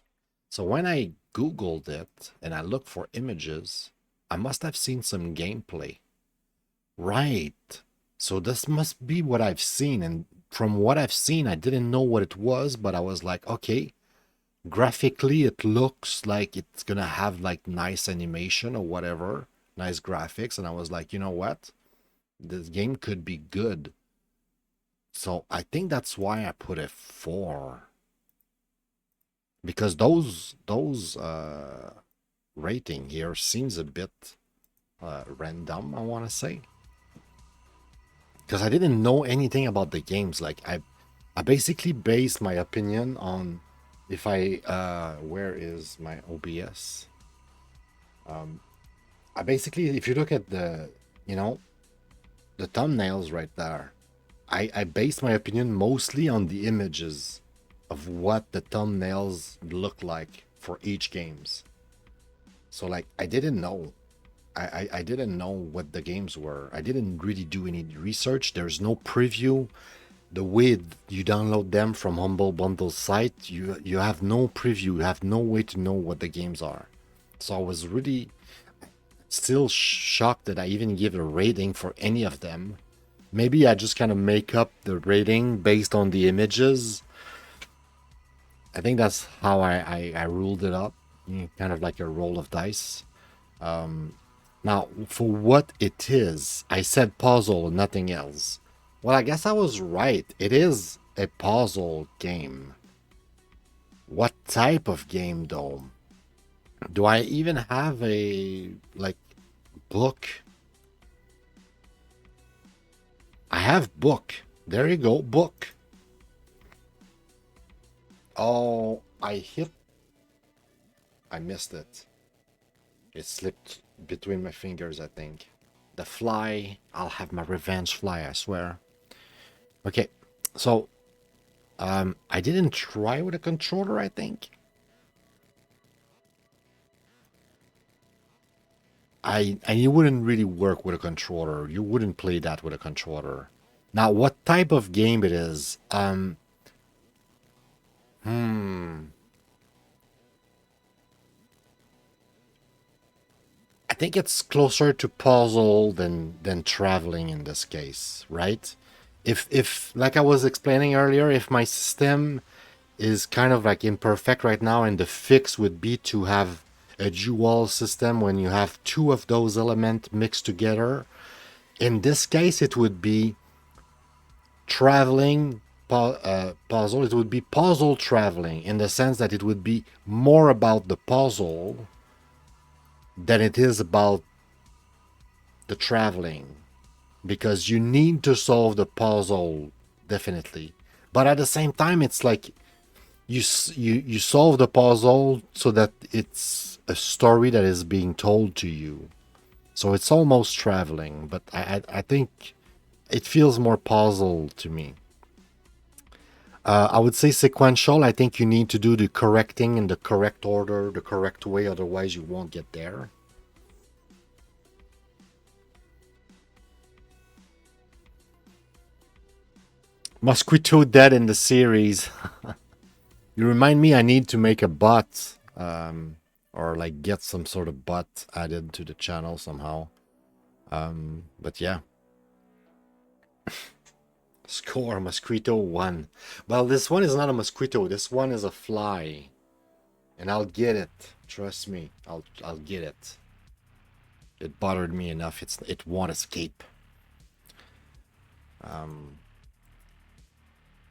So when I Googled it and I looked for images, I must have seen some gameplay. Right. So this must be what I've seen. And from what I've seen, I didn't know what it was, but I was like, okay, graphically, it looks like it's gonna have like nice animation or whatever, nice graphics. And I was like, you know what? This game could be good. So I think that's why I put a 4. Because those rating here seems a bit random, I want to say. Because I didn't know anything about the games. Like I basically based my opinion on if I where is my OBS? I basically, if you look at the the thumbnails right there, I based my opinion mostly on the images of what the thumbnails look like for each games. So like I didn't know. I didn't know what the games were. I didn't really do any research. There's no preview. The way you download them from Humble Bundle site, you have no preview. You have no way to know what the games are. So I was really still shocked that I even give a rating for any of them. Maybe I just kind of make up the rating based on the images. I think that's how I ruled it up. Kind of like a roll of dice. Now, for what it is, I said puzzle and nothing else. Well, I guess I was right. It is a puzzle game. What type of game, though? Do I even have a, like, book? I have book. There you go, book. Oh, I missed it. It slipped between my fingers, I think. The fly. I'll have my revenge fly, I swear. Okay, so I didn't try with a controller, I think. And you wouldn't really work with a controller. You wouldn't play that with a controller. Now, what type of game it is? Hmm. I think it's closer to puzzle than traveling in this case, right? If like I was explaining earlier, if my system is kind of like imperfect right now, and the fix would be to have a dual system when you have two of those elements mixed together. In this case, it would be traveling puzzle. It would be puzzle traveling in the sense that it would be more about the puzzle than it is about the traveling, because you need to solve the puzzle definitely. But at the same time, it's like you solve the puzzle so that it's a story that is being told to you. So it's almost traveling, but I think it feels more puzzle to me. I would say sequential. I think you need to do the correcting in the correct order, the correct way, otherwise you won't get there. Mosquito dead in the series. You remind me I need to make a bot, or like get some sort of bot added to the channel somehow. But yeah. Score mosquito 1. Well, this one is not a mosquito. This one is a fly, and I'll get it. Trust me, I'll get it. It bothered me enough. It won't escape.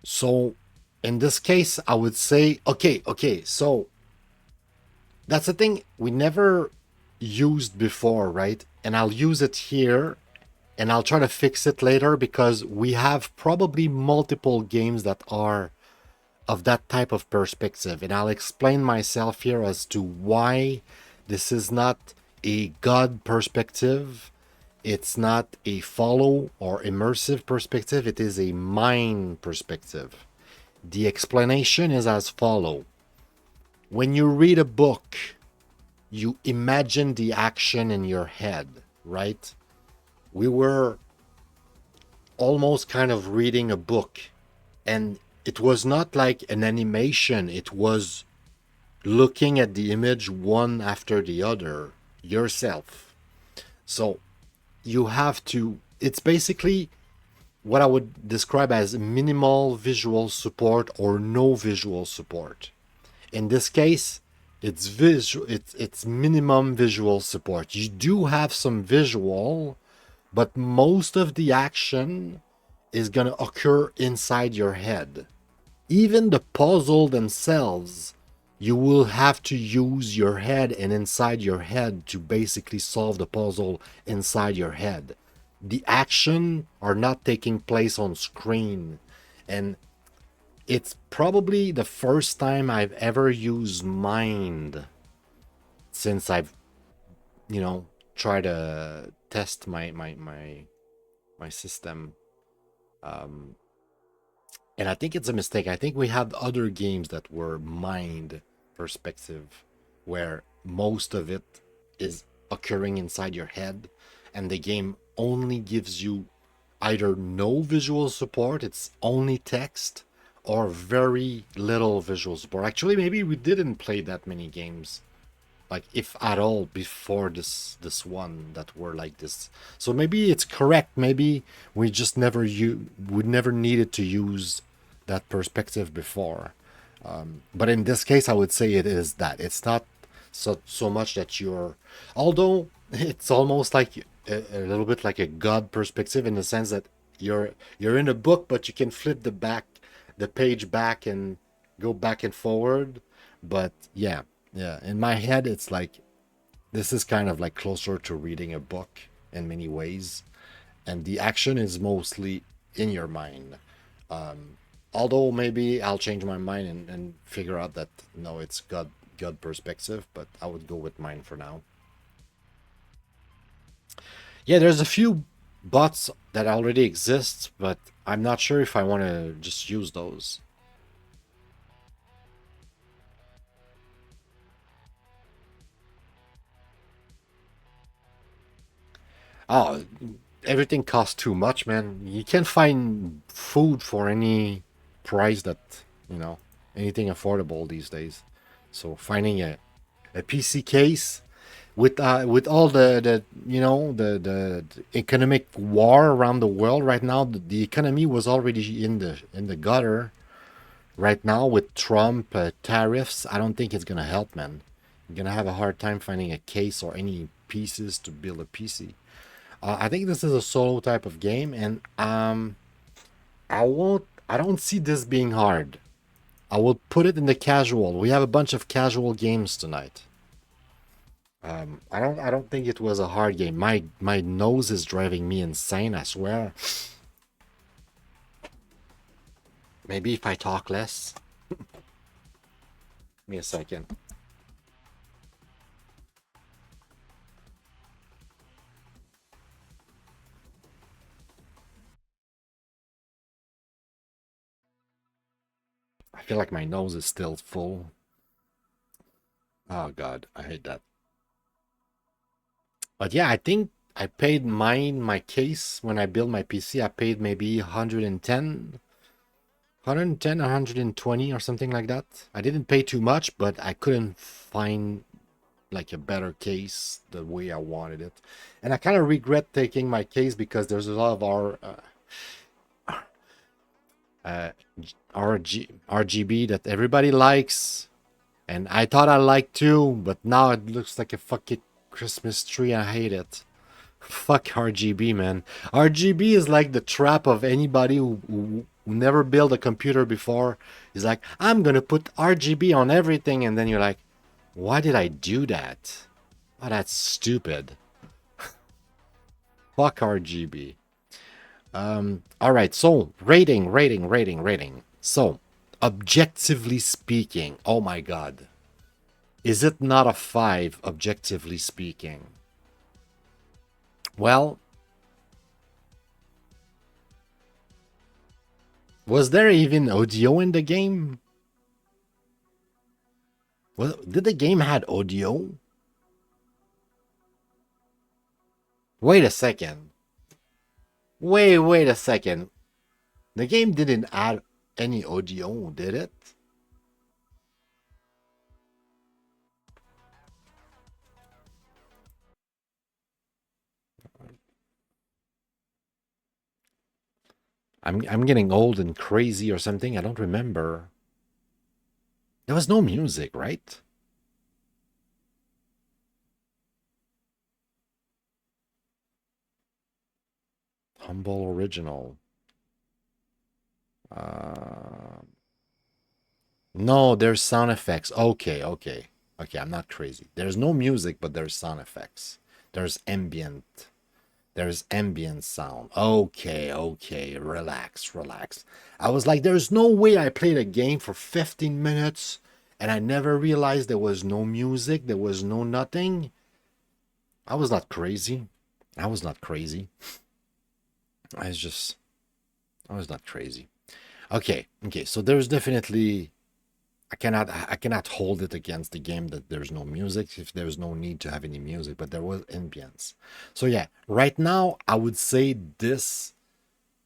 So, in this case, I would say okay. So that's the thing we never used before, right? And I'll use it here, and I'll try to fix it later because we have probably multiple games that are of that type of perspective. And I'll explain myself here as to why this is not a God perspective. It's not a follow or immersive perspective. It is a mind perspective. The explanation is as follow. When you read a book, you imagine the action in your head, right? We were almost kind of reading a book, and it was not like an animation. It was looking at the image one after the other yourself. So you have to, it's basically what I would describe as minimal visual support or no visual support. In this case, it's minimum visual support. You do have some visual, but most of the action is going to occur inside your head. Even the puzzle themselves, you will have to use your head and inside your head to basically solve the puzzle inside your head. The action are not taking place on screen. And it's probably the first time I've ever used mind since I've, tried to test my system. And I think it's a mistake. I think we had other games that were mind perspective, where most of it is occurring inside your head, and the game only gives you either no visual support, it's only text, or very little visual support. Actually, maybe we didn't play that many games, like if at all, before this one that were like this. So maybe it's correct. Maybe we never needed to use that perspective before. But in this case, I would say it is that. It's not so much that you're, although it's almost like a little bit like a God perspective, in the sense that you're in a book, but you can flip the page back and go back and forward. But yeah, yeah. In my head, it's like this is kind of like closer to reading a book in many ways, and the action is mostly in your mind. Although maybe I'll change my mind and figure out that no, it's God perspective, but I would go with mine for now. Yeah, there's a few bots that already exist, but I'm not sure if I want to just use those. Oh, everything costs too much, man. You can't find food for any price that, you know, anything affordable these days. So finding a PC case with all the the economic war around the world right now, the economy was already in the gutter right now with Trump tariffs. I don't think it's gonna help, man. You're gonna have a hard time finding a case or any pieces to build a PC. I think this is a solo type of game, and I won't. I don't see this being hard. I will put it in the casual. We have a bunch of casual games tonight. I don't. I don't think it was a hard game. My nose is driving me insane. I swear. Maybe if I talk less. Give me a second. I feel like my nose is still full. Oh God, I hate that. But yeah, I think I paid my case when I built my PC. I paid maybe 110, 120 or something like that. I didn't pay too much, but I couldn't find like a better case the way I wanted it. And I kind of regret taking my case because there's a lot of our uh, RGB that everybody likes, and I thought I liked too, but now it looks like a fucking Christmas tree. I hate it. Fuck RGB, man. RGB is like the trap of anybody who never built a computer before. He's like, I'm gonna put RGB on everything, and then you're like, why did I do that? Oh, that's stupid. Fuck RGB. All right. So rating. So, objectively speaking, oh my god, is it not a five? Objectively speaking, well, was there even audio in the game? Well, did the game had audio? Wait a second. Wait a second. The game didn't add any audio, did it? I'm getting old and crazy or something. I don't remember. There was no music, right? Humble original. Uh, no, there's sound effects. Okay. I'm not crazy. There's no music, but there's sound effects. There's ambient. There's ambient sound. Okay. Relax. I was like, there's no way I played a game for 15 minutes and I never realized there was no music, there was no nothing. I was not crazy. I was not crazy. I was just, I was not crazy. Okay. So there's definitely, I cannot hold it against the game that there's no music if there's no need to have any music, but there was ambience. So yeah, right now I would say this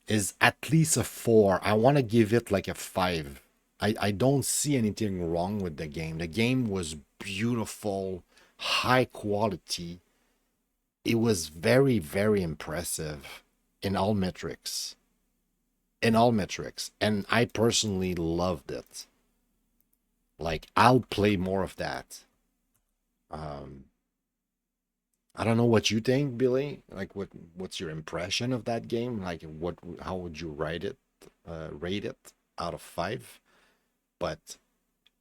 is at least a four. I want to give it like a five. I don't see anything wrong with the game. The game was beautiful, high quality. It was very impressive in all metrics. In all metrics. And I personally loved it. Like, I'll play more of that. Um, I don't know what you think, Billy. Like, what's your impression of that game? Like, how would you rate it out of five? But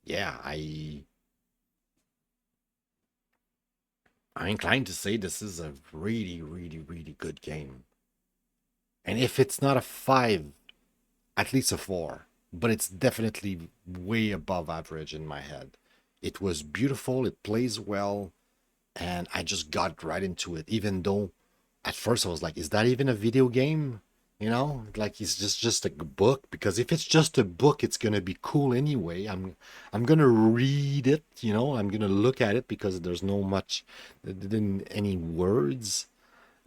yeah, I'm inclined to say this is a really, really, really good game. And if it's not a five, at least a four. But it's definitely way above average in my head. It was beautiful. It plays well. And I just got right into it, even though at first I was like, is that even a video game? You know, like it's just a book, because if it's just a book, it's gonna be cool anyway. I'm gonna read it, you know, I'm gonna look at it because there's no much any words.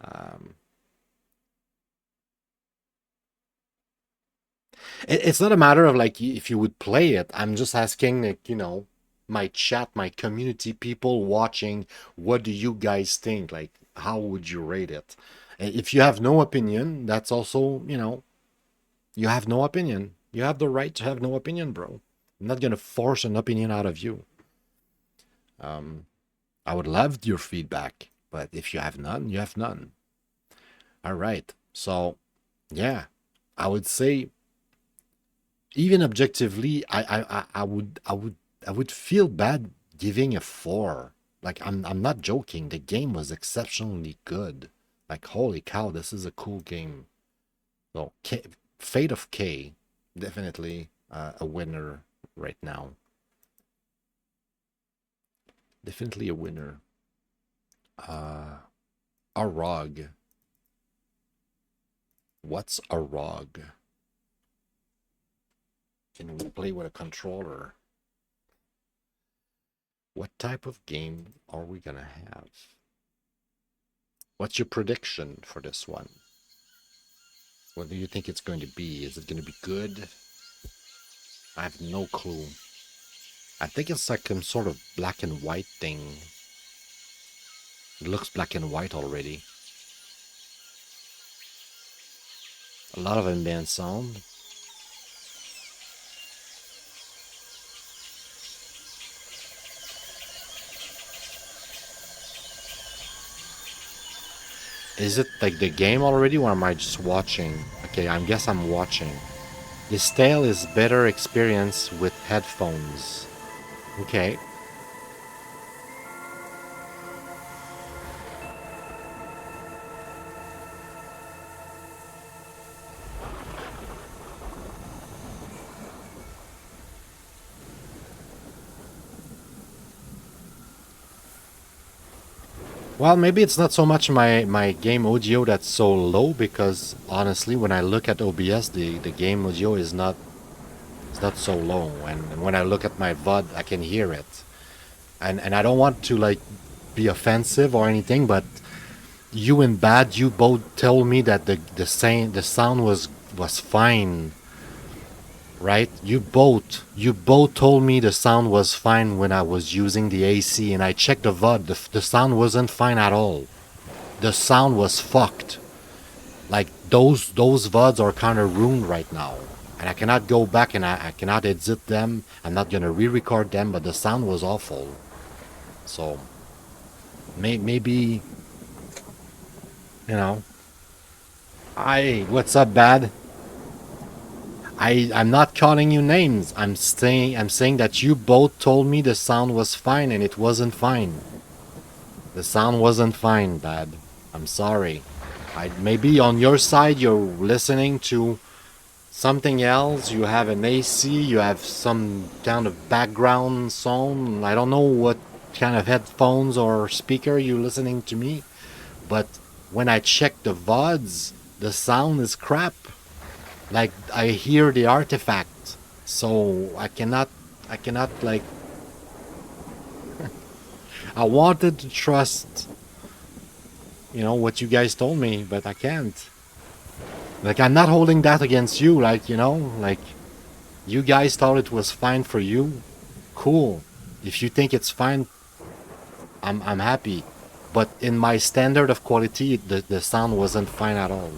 Um, it's not a matter of like if you would play it. I'm just asking, like, you know, my chat, my community, people watching, what do you guys think? Like, how would you rate it? If you have no opinion, that's also, you know, you have no opinion. You have the right to have no opinion, bro. I'm not gonna force an opinion out of you. Um, I would love your feedback, but if you have none, you have none. All right. So, yeah, I would say even objectively, I would feel bad giving a four. Like I'm not joking. The game was exceptionally good. Like holy cow, this is a cool game. So Fate of K, definitely a winner right now. Definitely a winner. Arrog. What's Arrog? Can we play with a controller? What type of game are we gonna have? What's your prediction for this one? What do you think it's going to be? Is it going to be good? I have no clue. I think it's like some sort of black and white thing. It looks black and white already. A lot of ambient sound. Is it like the game already, or am I just watching? Okay, I guess I'm watching. This tale is better experience with headphones. Okay. Well, maybe it's not so much my game audio that's so low, because honestly, when I look at OBS, the game audio is not, it's not so low, and when I look at my VOD, I can hear it. And I don't want to like be offensive or anything, but you and Bad, you both told me that the sound was fine, right? You both told me the sound was fine when I was using the AC, and I checked the VOD. The sound wasn't fine at all. The sound was fucked. Like those VODs are kind of ruined right now, and I cannot go back, and I cannot edit them. I'm not gonna re-record them, but the sound was awful. So maybe, you know. What's up, Bad? I'm not calling you names. I'm saying that you both told me the sound was fine and it wasn't fine. The sound wasn't fine, Bad. I'm sorry. Maybe on your side you're listening to something else. You have an AC. You have some kind of background sound. I don't know what kind of headphones or speaker you're listening to me, but when I check the VODs, the sound is crap. Like I hear the artifact, so I cannot like. I wanted to trust, what you guys told me, but I can't. Like I'm not holding that against you. Like like you guys thought it was fine for you. Cool. If you think it's fine, I'm happy. But in my standard of quality, the sound wasn't fine at all.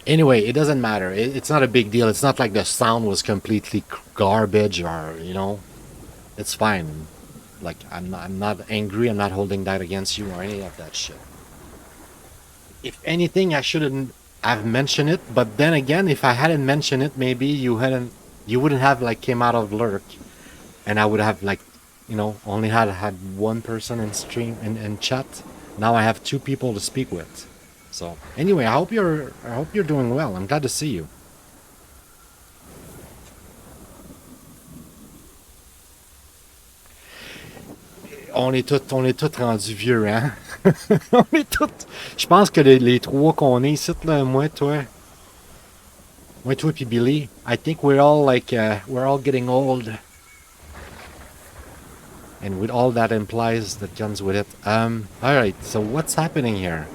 Anyway, it doesn't matter. It's not a big deal. It's not like the sound was completely garbage or, you know, it's fine. Like, I'm not angry. I'm not holding that against you or any of that shit. If anything, I shouldn't have mentioned it. But then again, if I hadn't mentioned it, maybe you wouldn't have like came out of lurk, and I would have like, you know, only had one person in stream and chat. Now I have two people to speak with. So anyway, I hope you're doing well. I'm glad to see you. On est tous rendus vieux, hein? On est tous. Je pense que les trois qu'on est ici, là, moi, toi, puis Billy, I think we're all like, we're all getting old. And with all that implies that comes with it. Alright, so what's happening here?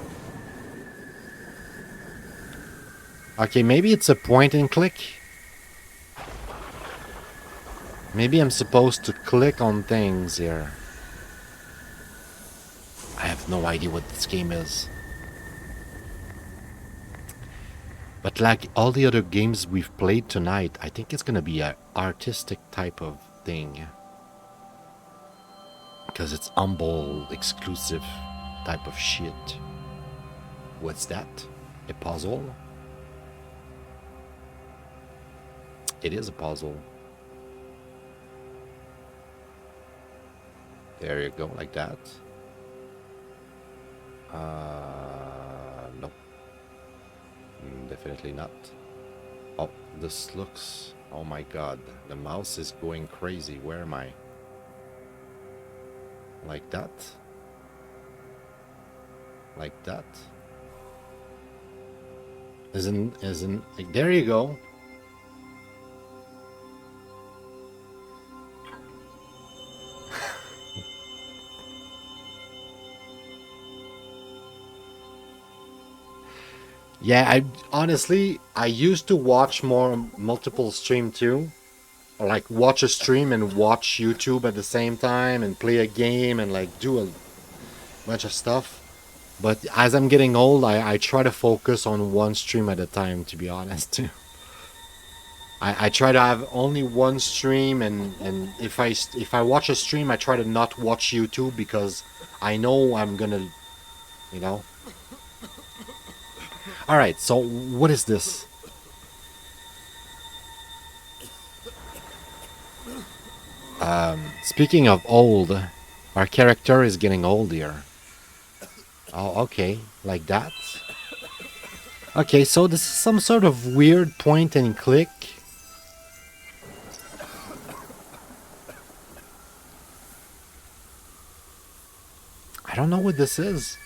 Okay, maybe it's a point and click. Maybe I'm supposed to click on things here. I have no idea what this game is. But like all the other games we've played tonight, I think it's gonna be an artistic type of thing. Because it's humble, exclusive type of shit. What's that? A puzzle? It is a puzzle. There you go, like that. No. Definitely not. Oh, this looks... Oh my god. The mouse is going crazy. Where am I? Like that. Like that. Isn't... Like, there you go. Yeah, I used to watch more multiple stream too. Or like watch a stream and watch YouTube at the same time and play a game and like do a bunch of stuff. But as I'm getting old, I try to focus on one stream at a time, to be honest. I try to have only one stream, and if I watch a stream, I try to not watch YouTube because I know I'm gonna, you know. Alright, so what is this? Speaking of old, our character is getting old here. Oh, okay, like that. Okay, so this is some sort of weird point and click. I don't know what this is.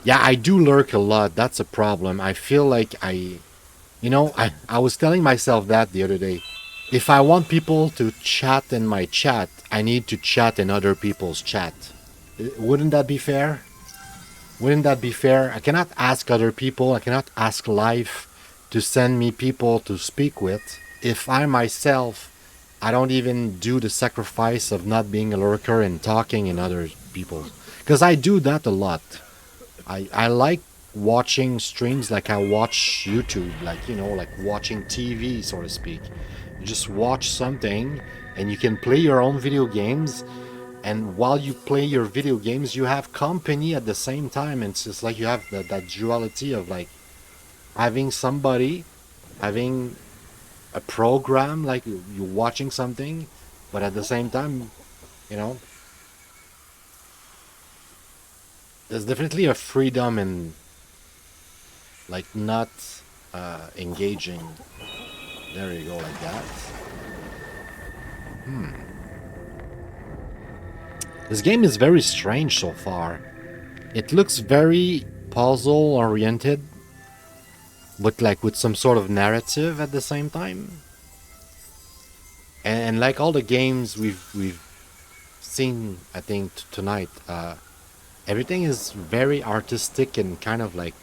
Yeah, I do lurk a lot. That's a problem. I feel like I was telling myself that the other day. If I want people to chat in my chat, I need to chat in other people's chat. Wouldn't that be fair? Wouldn't that be fair? I cannot ask other people, I cannot ask life to send me people to speak with if I myself, I don't even do the sacrifice of not being a lurker and talking in other people. Because I do that a lot. I like watching streams like I watch YouTube, like, you know, like watching TV, so to speak. You just watch something and you can play your own video games, and while you play your video games you have company at the same time, and it's just like you have that duality of like having somebody, having a program, like you're watching something, but at the same time, you know, there's definitely a freedom in like not engaging. There you go, like that. This game is very strange so far. It looks very puzzle oriented, but like with some sort of narrative at the same time. And like all the games we've seen, I think tonight, everything is very artistic and kind of like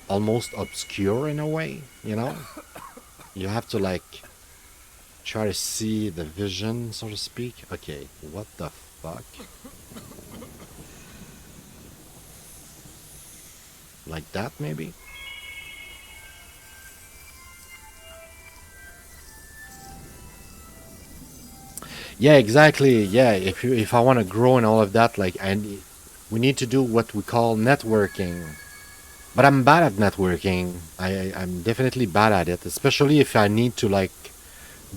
almost obscure in a way, you know? You have to like try to see the vision, so to speak. Okay, what the fuck? Like that, maybe? Yeah, exactly. Yeah, if I want to grow and all of that, like, and we need to do what we call networking. But I'm bad at networking. I'm definitely bad at it, especially if I need to like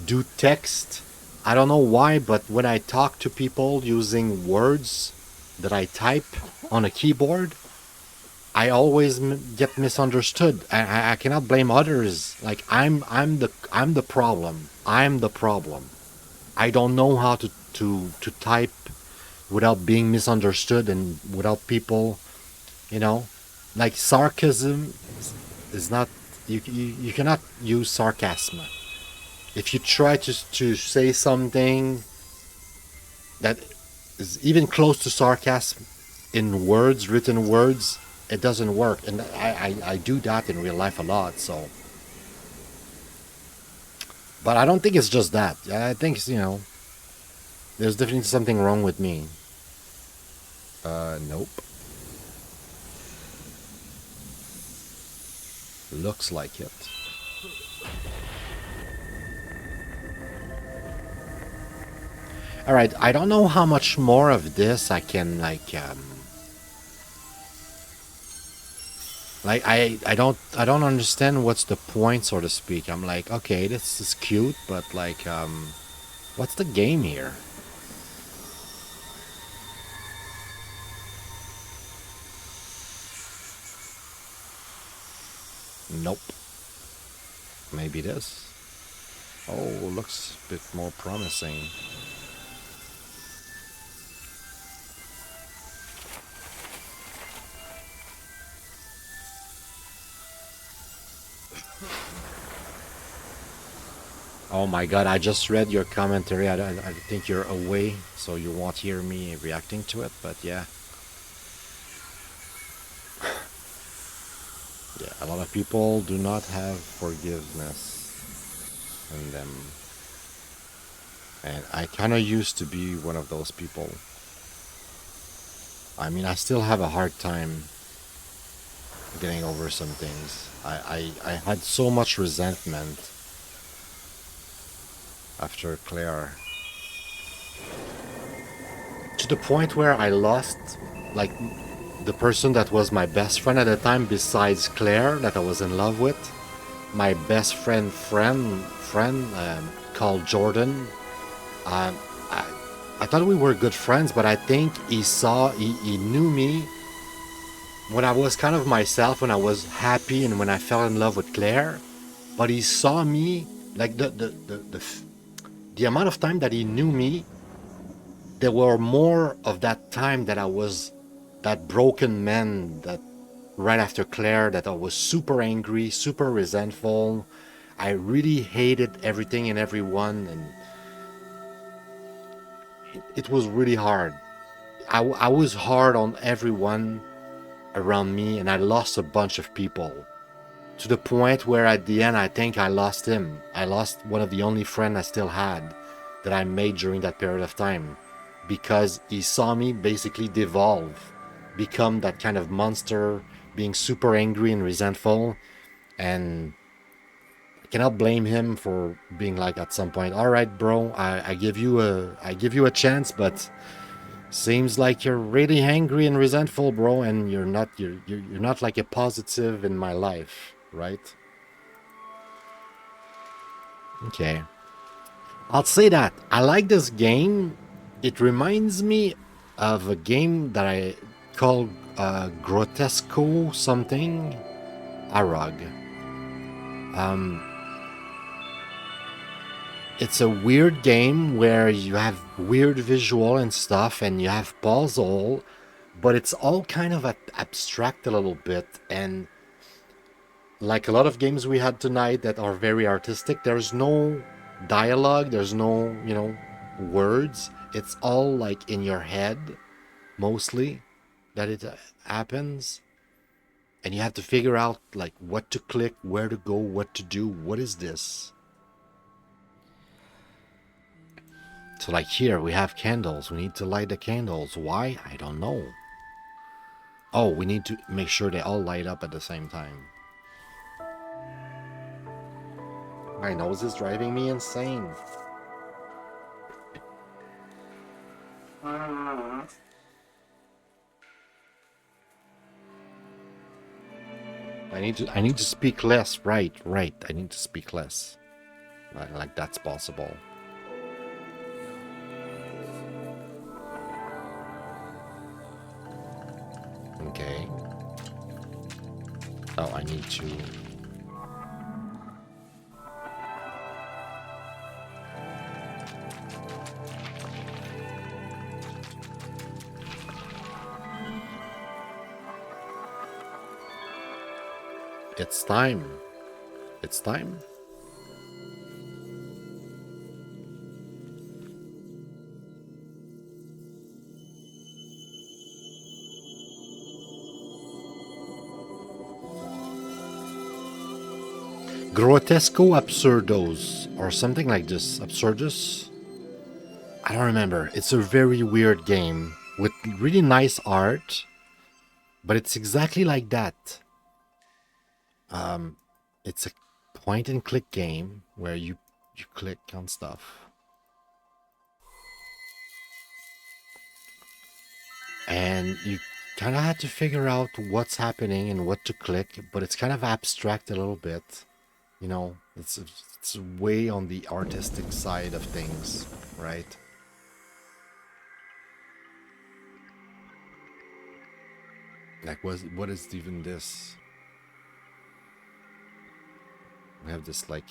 do text. I don't know why, but when I talk to people using words that I type on a keyboard, I always get misunderstood. I cannot blame others. Like I'm the problem. I'm the problem. I don't know how to type without being misunderstood and without people, you know, like sarcasm is not you cannot use sarcasm. If you try to say something that is even close to sarcasm in words, written words, it doesn't work. And I do that in real life a lot. So, but I don't think it's just that. I think it's, there's definitely something wrong with me. Nope. Looks like it. All right. I don't know how much more of this I can like I don't understand what's the point, so to speak. I'm like, okay, this is cute, but like what's the game here? Nope. Maybe this. Oh, looks a bit more promising. Oh my god, I just read your commentary. I think you're away, so you won't hear me reacting to it, but yeah. Yeah, a lot of people do not have forgiveness in them. And I kind of used to be one of those people. I mean, I still have a hard time getting over some things. I had so much resentment after Claire. To the point where I lost, like, the person that was my best friend at the time, besides Claire, that I was in love with. My best friend called Jordan. Um, I, I thought we were good friends, but I think he knew me when I was kind of myself, when I was happy and when I fell in love with Claire. But he saw me, like the amount of time that he knew me, there were more of that time that I was that broken man that right after Claire, that I was super angry, super resentful. I really hated everything and everyone, and it was really hard. I was hard on everyone around me, and I lost a bunch of people to the point where at the end I think I lost him. I lost one of the only friend I still had that I made during that period of time, because he saw me basically devolve, become that kind of monster, being super angry and resentful. And I cannot blame him for being like at some point, all right, bro, I give you a chance, but seems like you're really angry and resentful, bro, and you're not like a positive in my life, right? Okay. I'll say that. I like this game. It reminds me of a game that I call Grotesco something. Arrog. Um, it's a weird game where you have weird visual and stuff, and you have puzzle, but it's all kind of abstract a little bit. And like a lot of games we had tonight that are very artistic, there's no dialogue, there's no, words. It's all like in your head, mostly, that it happens. And you have to figure out like what to click, where to go, what to do. What is this? So like here we have candles. We need to light the candles. Why? I don't know. Oh, we need to make sure they all light up at the same time. My nose is driving me insane. I need to speak less. Right. I need to speak less. Like that's possible. Okay. Oh, I need to. It's time. It's time. Grotesco Absurdos, or something like this. Absurdus? I don't remember. It's a very weird game with really nice art, but it's exactly like that. It's a point and click game where you click on stuff. And you kind of had to figure out what's happening and what to click, but it's kind of abstract a little bit. You know, it's way on the artistic side of things, right? Like, what is even this? We have this like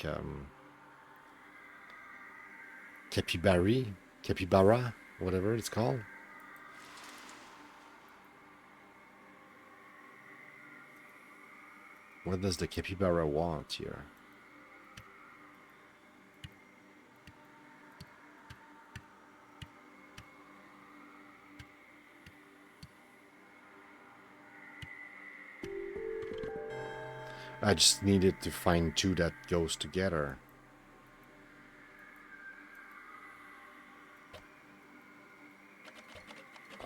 capybara, whatever it's called. What does the capybara want here? I just needed to find two that goes together.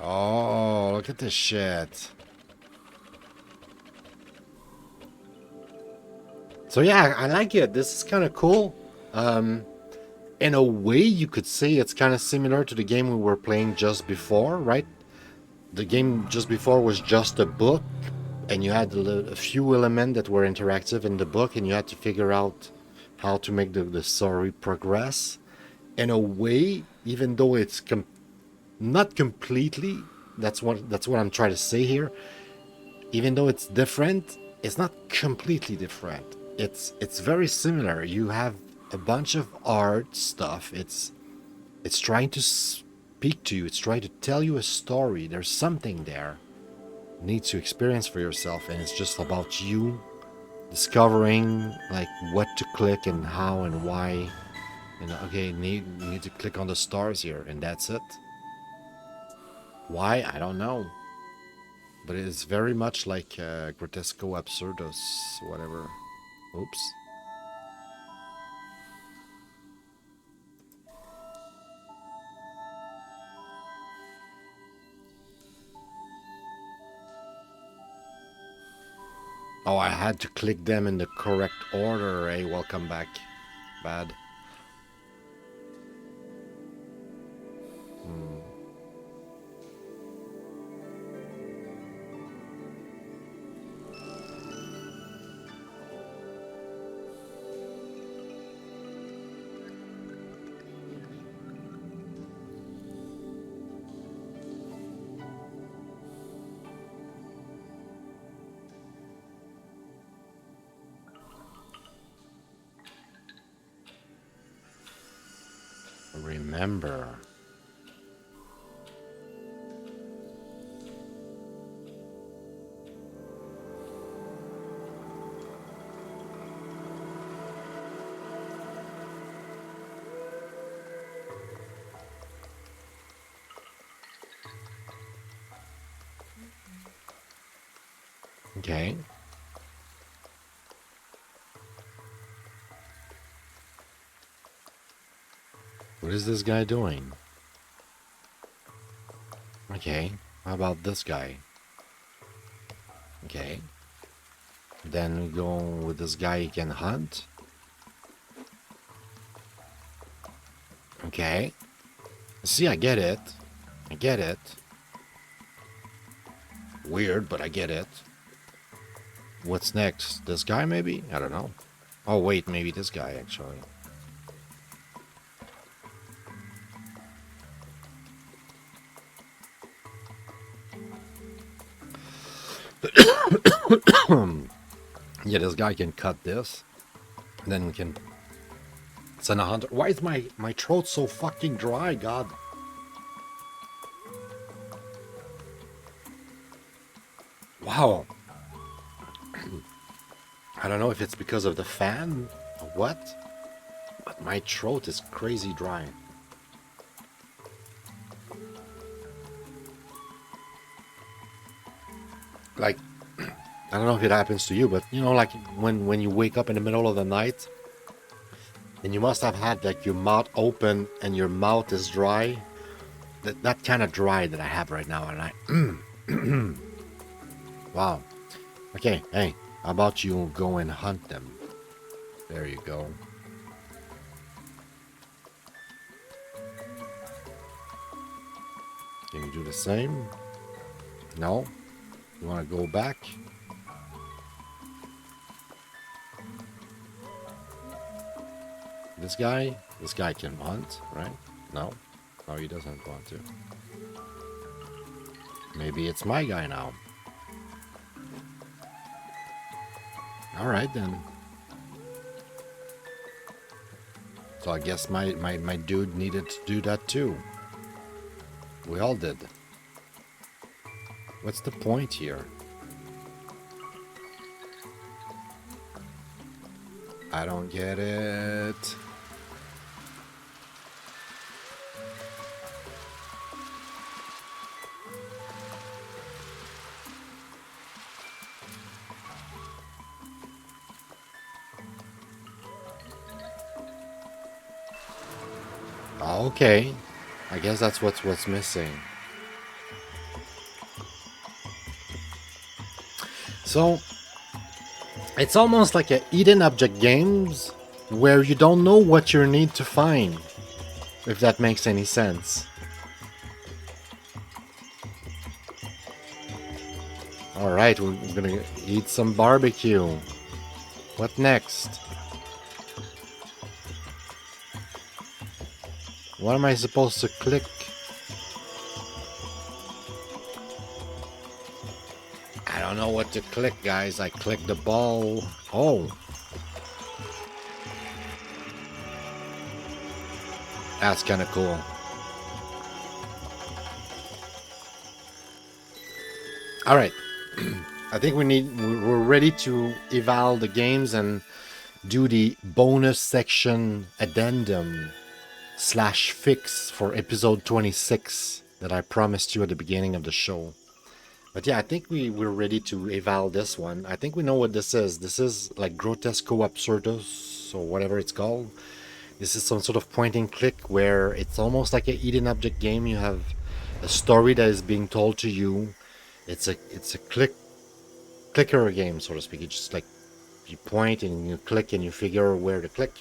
Oh, look at this shit. So yeah, I like it. This is kind of cool. In a way, you could say it's kind of similar to the game we were playing just before, right? The game just before was just a book, and you had a few elements that were interactive in the book, and you had to figure out how to make the story progress. In a way, even though it's not completely, that's what I'm trying to say here. Even though it's different, it's not completely different. It's very similar. You have a bunch of art stuff. It's trying to speak to you. It's trying to tell you a story. There's something there. You need to experience for yourself, and it's just about you discovering like what to click and how and why. And okay, you need to click on the stars here, and that's it. Why? I don't know. But it is very much like Grotesco Absurdus, whatever. Oops. Oh, I had to click them in the correct order. Hey, welcome back. Bad. Remember. Okay. What is this guy doing? Okay. How about this guy? Okay. Then we go with this guy, he can hunt. Okay. See, I get it. I get it. Weird, but I get it. What's next? This guy, maybe? I don't know. Oh, wait, maybe this guy, actually. Yeah, this guy can cut this. And then we can send a hunter. Why is my throat so fucking dry, God? Wow. I don't know if it's because of the fan or what, but my throat is crazy dry. Like, I don't know if it happens to you, but you know, like when you wake up in the middle of the night, and you must have had like your mouth open and your mouth is dry. That kind of dry that I have right now, and I wow. Okay, hey, how about you go and hunt them? There you go. Can you do the same? No? You want to go back? This guy can hunt, right? No? No, he doesn't want to. Maybe it's my guy now. Alright then. So I guess my dude needed to do that too. We all did. What's the point here? I don't get it. Okay. I guess that's what's missing. So it's almost like a hidden object games where you don't know what you need to find, if that makes any sense. Alright, we're gonna eat some barbecue. What next? What am I supposed to click? I don't know what to click, guys. I clicked the ball. Oh. That's kind of cool. Alright. I think we're ready to eval the games and do the bonus section addendum / fix for episode 26 that I promised you at the beginning of the show. But yeah, I think we're ready to eval this one. I think we know what this is. This is like Grotesco Absurdus or whatever it's called. This is some sort of point and click where it's almost like a hidden object game. You have a story that is being told to you. It's a clicker game, so to speak. It's just like you point and you click and you figure where to click.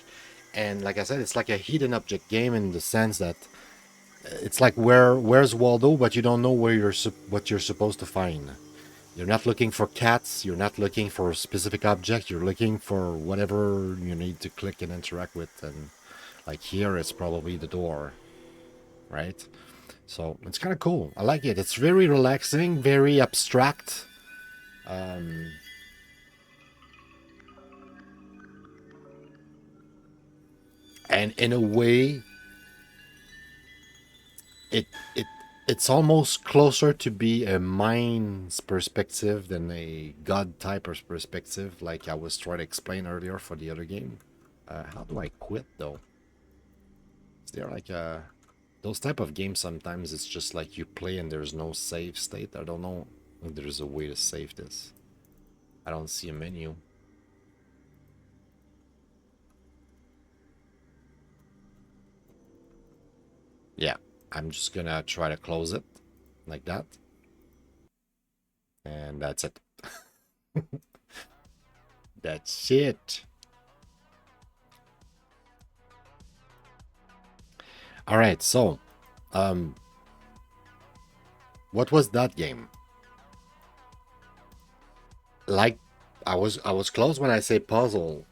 And like I said, it's like a hidden object game in the sense that it's like where's Waldo, but you don't know where what you're supposed to find. You're not looking for cats. You're not looking for a specific object. You're looking for whatever you need to click and interact with. And like here, it's probably the door, right? So it's kind of cool. I like it. It's very relaxing, very abstract. And in a way, it it it's almost closer to be a mind's perspective than a god type of perspective, like I was trying to explain earlier for the other game. How do I quit though? Is there like a those type of games? Sometimes it's just like you play and there's no save state. I don't know if there's a way to save this. I don't see a menu. Yeah, I'm just gonna try to close it like that. And that's it. That's it. All right, so um what was that game? Like I was close when I say puzzle.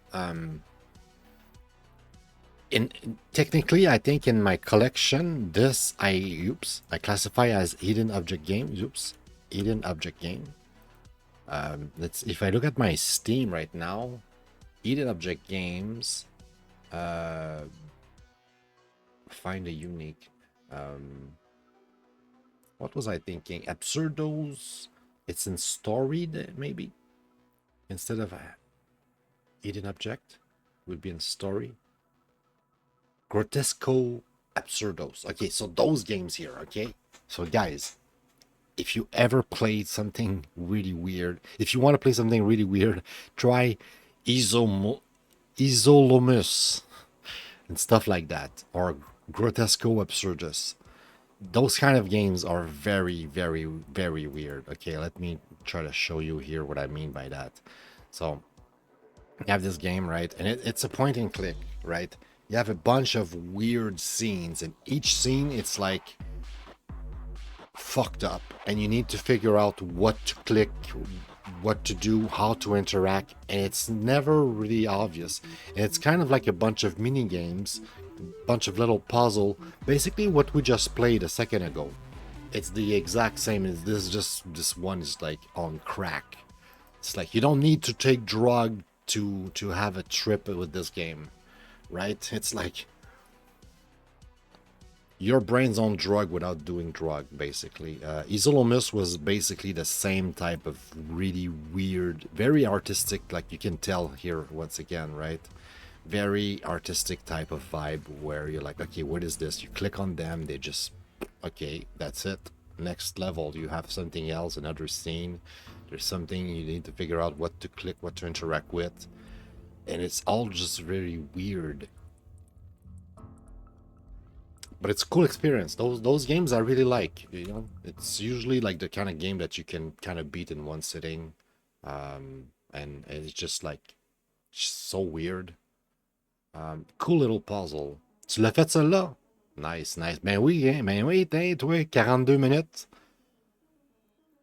Technically, I think in my collection, this I classify as hidden object game. Oops, hidden object game. Let's if I look at my Steam right now, hidden object games. Uh, find a unique. Um, what was I thinking? Absurdos. It's in story maybe instead of a hidden object would be in story. Grotesco Absurdos. Okay, so those games here. Okay, so guys, if you ever played something really weird, if you want to play something really weird, try Isolomus and stuff like that, or Grotesco Absurdus. Those kind of games are very, very, very weird. Okay, let me try to show you here what I mean by that. So you have this game, right? And it's a point and click, right? You have a bunch of weird scenes, and each scene it's like fucked up, and you need to figure out what to click, what to do, how to interact, and it's never really obvious. And it's kind of like a bunch of mini games, bunch of little puzzle, basically what we just played a second ago. It's the exact same as this, just this one is like on crack. It's like you don't need to take drug to have a trip with this game, right? It's like your brain's on drug without doing drug, basically. Isolomus was basically the same type of really weird, very artistic, like you can tell here once again, right? Very artistic type of vibe where you're like, okay, what is this? You click on them, they just, okay, that's it. Next level, you have something else, another scene. There's something you need to figure out what to click, what to interact with. And it's all just very weird, but it's a cool experience. Those games I really like. You know, it's usually like the kind of game that you can kind of beat in one sitting, and it's just like so weird. Cool little puzzle. Tu l'as fait celle-là? Nice, nice. Ben oui, hein, ben oui, t'es, toi, 42 minutes.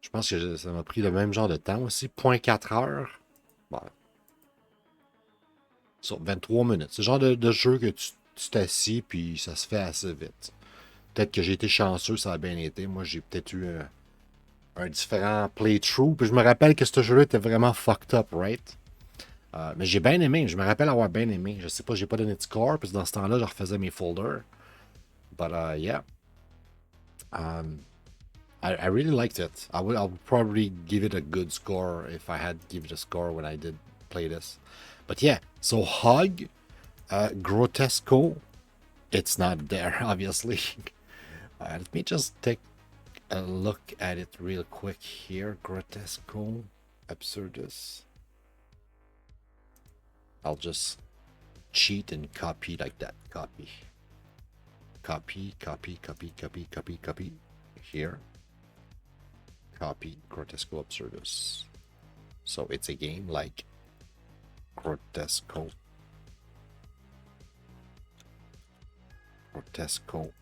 Je pense que ça m'a pris le même genre de temps aussi, 0.4 heures. Bon, sur 23 minutes. C'est le genre de jeu que tu t'assis puis ça se fait assez vite. Peut-être que j'ai été chanceux, ça a bien été. Moi, j'ai peut-être eu un différent playthrough. Puis je me rappelle que ce jeu-là était vraiment fucked up, right? Mais j'ai bien aimé. Je me rappelle avoir bien aimé. Je sais pas, j'ai pas donné de score, parce que dans ce temps-là, je refaisais mes folders. But yeah. I really liked it. I'll probably give it a good score if I had give it a score when I did play this. But yeah, so Hog, Grotesco, it's not there, obviously. Let me just take a look at it real quick here. Grotesco, Absurdus. I'll just cheat and copy like that. Copy. Copy, copy, copy, copy, copy, copy. Here. Copy Grotesco Absurdus. So it's a game like Grotesco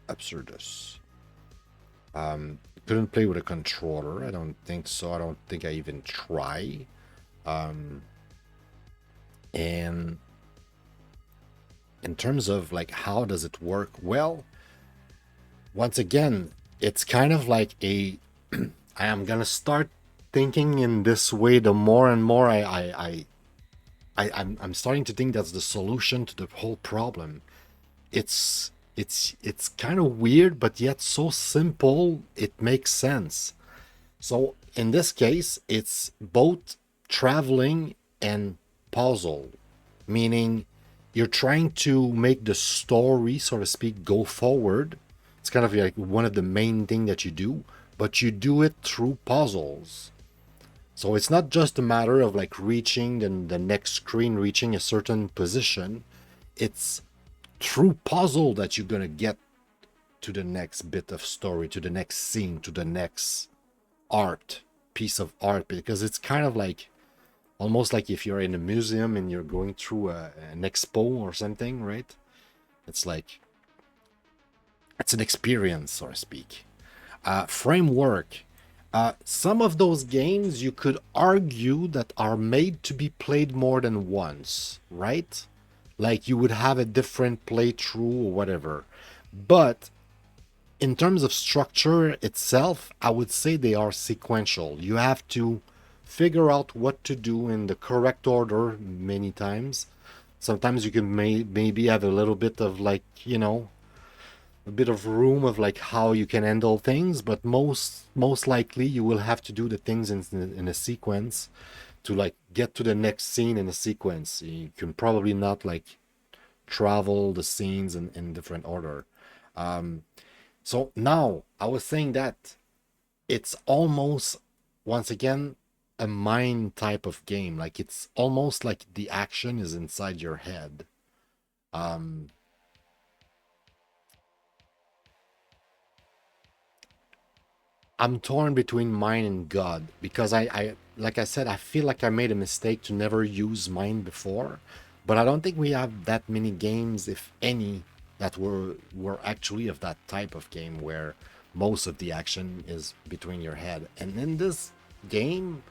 Absurdus. Couldn't play with a controller. I don't think so. I don't think I even try. And in terms of like how does it work? Well, once again, it's kind of like a I am gonna start thinking in this way the more and more I'm starting to think that's the solution to the whole problem. It's kind of weird, but yet so simple it makes sense. So in this case, it's both traveling and puzzle, meaning you're trying to make the story, so to speak, go forward. It's kind of like one of the main thing that you do, but you do it through puzzles. So it's not just a matter of like reaching the next screen, reaching a certain position. It's through puzzle that you're gonna get to the next bit of story, to the next scene, to the next piece of art, because it's kind of like almost like if you're in a museum and you're going through an expo or something, right? It's like it's an experience, so to speak. Framework. Some of those games you could argue that are made to be played more than once, right? Like you would have a different playthrough or whatever. But in terms of structure itself, I would say they are sequential. You have to figure out what to do in the correct order many times. Sometimes you can maybe have a little bit of like, a bit of room of like how you can handle things, but most likely you will have to do the things in a sequence to like get to the next scene in a sequence. You can probably not like travel the scenes in different order. So now I was saying that it's almost once again a mind type of game. Like it's almost like the action is inside your head. Um, I'm torn between mine and God because I like I said, I feel like I made a mistake to never use mine before, but I don't think we have that many games, if any, that were actually of that type of game where most of the action is between your head. And in this game,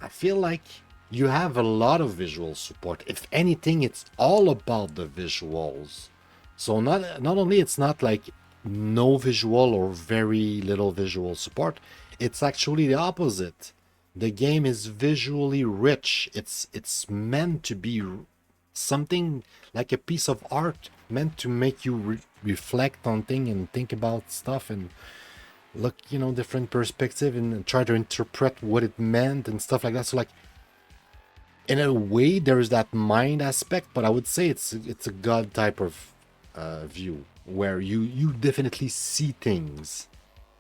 I feel like you have a lot of visual support. If anything, it's all about the visuals. So not only it's not like no visual or very little visual support, it's actually the opposite. The game is visually rich. It's meant to be something like a piece of art, meant to make you reflect on things and think about stuff and look, different perspective and try to interpret what it meant and stuff like that. So like in a way there's that mind aspect, but I would say it's a God type of view where you definitely see things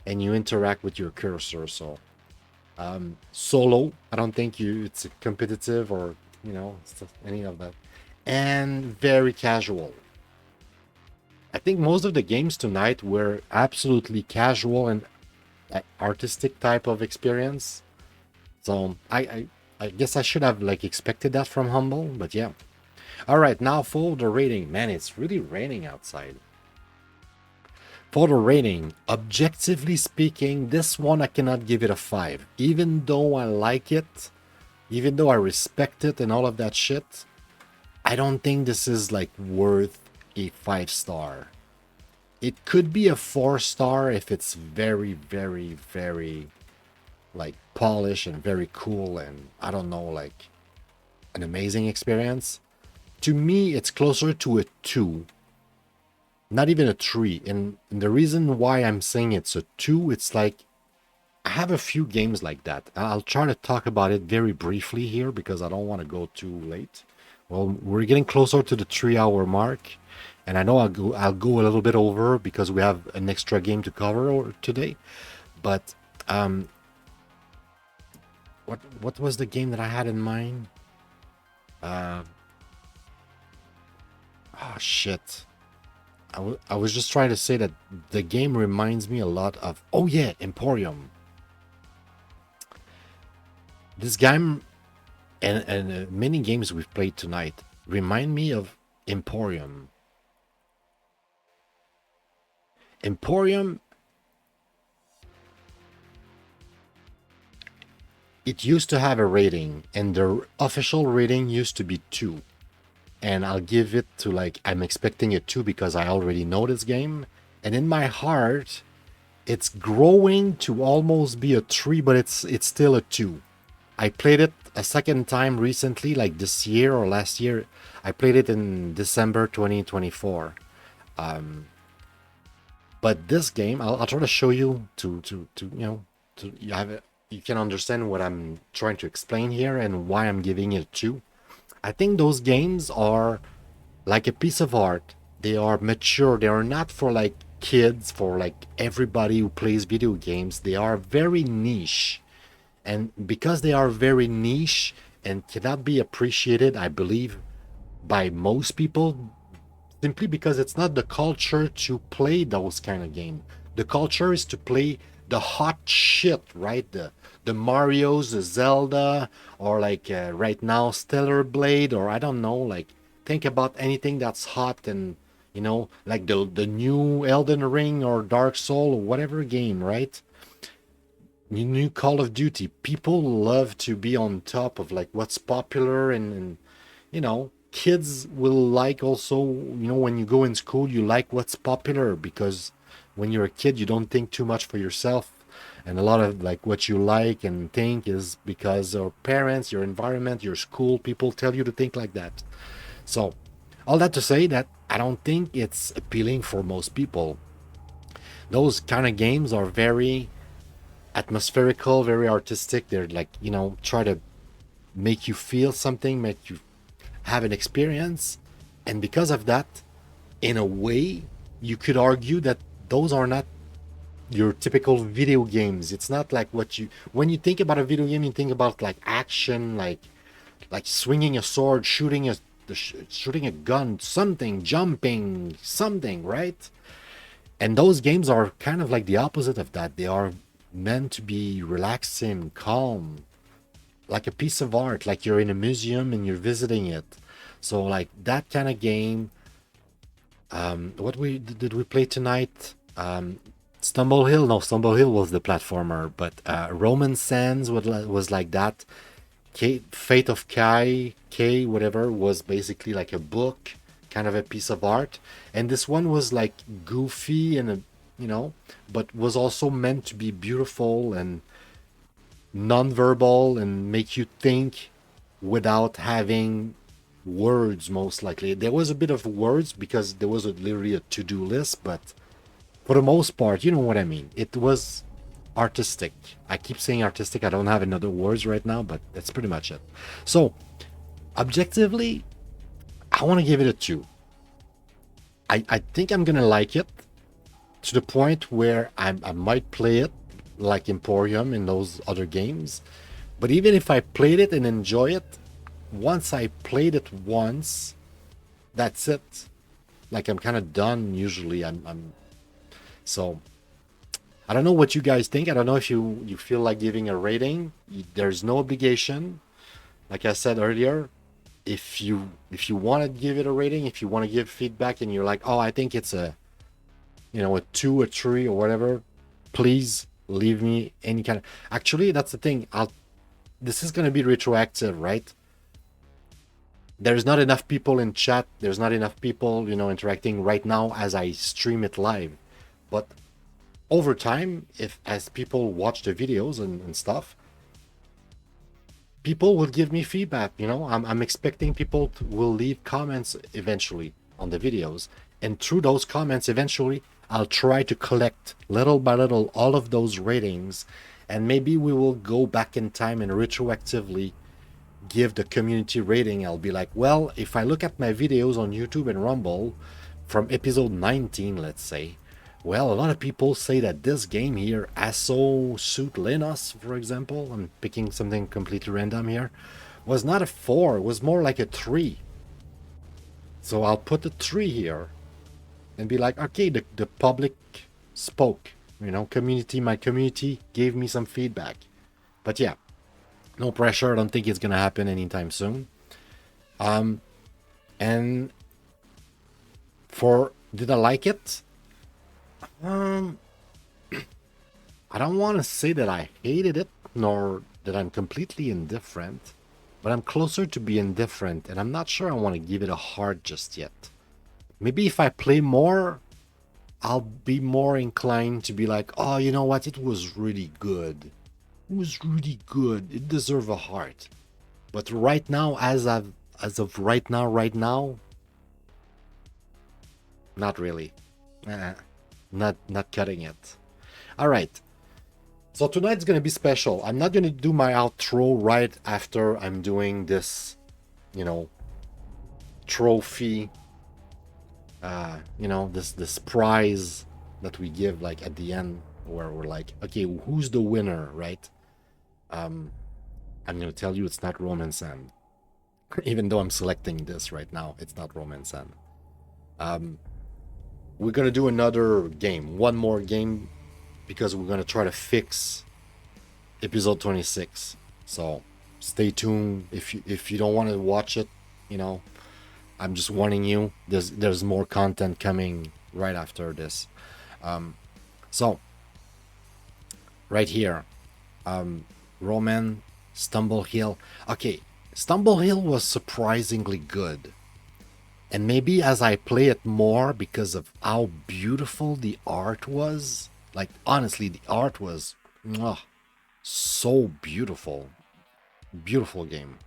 and you interact with your cursor. So solo, I don't think it's competitive or any of that, and very casual. I think most of the games tonight were absolutely casual and artistic type of experience. So I guess I should have like expected that from Humble, but yeah. All right, now for the rating. Man, it's really raining outside. For the rating, objectively speaking, this one I cannot give it a 5. Even though I like it, even though I respect it and all of that shit, I don't think this is like worth a 5 star. It could be a 4 star if it's very, very, very like polished and very cool and I don't know, like an amazing experience. To me, it's closer to a 2, not even a 3. And the reason why I'm saying it's a 2, it's like I have a few games like that. I'll try to talk about it very briefly here because I don't want to go too late. Well, we're getting closer to the 3 hour mark, and I know I'll go a little bit over because we have an extra game to cover today. But what was the game that I had in mind? Uh, oh shit. I was just trying to say that the game reminds me a lot of, oh yeah, Emporium. This game and many games we've played tonight remind me of Emporium. Emporium, it used to have a rating, and the official rating used to be 2. And I'll give it to like, I'm expecting a 2 because I already know this game. And in my heart, it's growing to almost be a 3, but it's still a 2. I played it a second time recently, like this year or last year. I played it in December 2024. But this game, I'll try to show you to you have it, you can understand what I'm trying to explain here and why I'm giving it 2. I think those games are like a piece of art. They are mature. They are not for like kids, for like everybody who plays video games. They are very niche. And because they are very niche and cannot be appreciated, I believe, by most people, simply because it's not the culture to play those kind of game. The culture is to play the hot shit, right? The Mario's, the Zelda, or like right now Stellar Blade, or I don't know. Like think about anything that's hot and like the new Elden Ring or Dark Soul or whatever game, right? New Call of Duty. People love to be on top of like what's popular and kids will like also, when you go in school, you like what's popular because when you're a kid, you don't think too much for yourself. And a lot of like what you like and think is because your parents, your environment, your school, people tell you to think like that. So, all that to say that I don't think it's appealing for most people. Those kind of games are very atmospherical, very artistic. They're like, try to make you feel something, make you have an experience. And because of that, in a way, you could argue that those are not your typical video games. It's not like when you think about a video game, you think about like action, like swinging a sword, shooting a gun, something, jumping, something, right? And those games are kind of like the opposite of that. They are meant to be relaxing, calm, like a piece of art, like you're in a museum and you're visiting it. So like that kind of game. What we did we play tonight? Stumblehill? No, Stumblehill was the platformer, but Roman Sands was like that. Fate of K, whatever, was basically like a book, kind of a piece of art. And this one was like goofy and but was also meant to be beautiful and non-verbal and make you think without having words. Most likely there was a bit of words because there was literally a to-do list, but for the most part, you know what I mean, it was artistic. I keep saying artistic, I don't have another words right now, but that's pretty much it. So objectively, I want to give it a 2. I think I'm gonna like it to the point where I might play it like Emporium in those other games. But even if I played it and enjoy it, once I played it once, that's it. Like I'm kind of done usually. I'm so I don't know what you guys think. I don't know if you feel like giving a rating. There's no obligation. Like I said earlier, if you want to give it a rating, if you want to give feedback and you're like, "Oh, I think it's a 2 or 3 or whatever," please leave me any kind of. Actually, that's the thing. This is going to be retroactive, right? There's not enough people in chat. There's not enough people, interacting right now as I stream it live. But over time, as people watch the videos and stuff, people will give me feedback. I'm expecting people will leave comments eventually on the videos, and through those comments, eventually, I'll try to collect little by little all of those ratings, and maybe we will go back in time and retroactively give the community rating. I'll be like, well, if I look at my videos on YouTube and Rumble from episode 19, let's say, well, a lot of people say that this game here, Asso Suit Lenos, for example, I'm picking something completely random here, was not a 4, it was more like a 3. So I'll put a 3 here and be like, okay, the public spoke, my community gave me some feedback. But yeah, no pressure. I don't think it's gonna happen anytime soon. And did I like it? I don't want to say that I hated it, nor that I'm completely indifferent, but I'm closer to be indifferent, and I'm not sure I want to give it a heart just yet. Maybe if I play more, I'll be more inclined to be like, oh, you know what? It was really good. It was really good. It deserves a heart. But right now, as of right now, not really. Not cutting it. All right. So tonight's gonna be special. I'm not gonna do my outro right after I'm doing this, trophy. This prize that we give like at the end, where we're like, okay, who's the winner, right? I'm gonna tell you it's not Roman Sand. Even though I'm selecting this right now, it's not Roman Sand. We're gonna do another game, one more game because we're gonna try to fix episode 26. So stay tuned. If you don't want to watch it, you know, I'm just warning you. There's more content coming right after this. So right here, Roman Stumblehill. Okay, Stumblehill was surprisingly good. And maybe as I play it more because of how beautiful the art was, like honestly, the art was so beautiful. Beautiful game.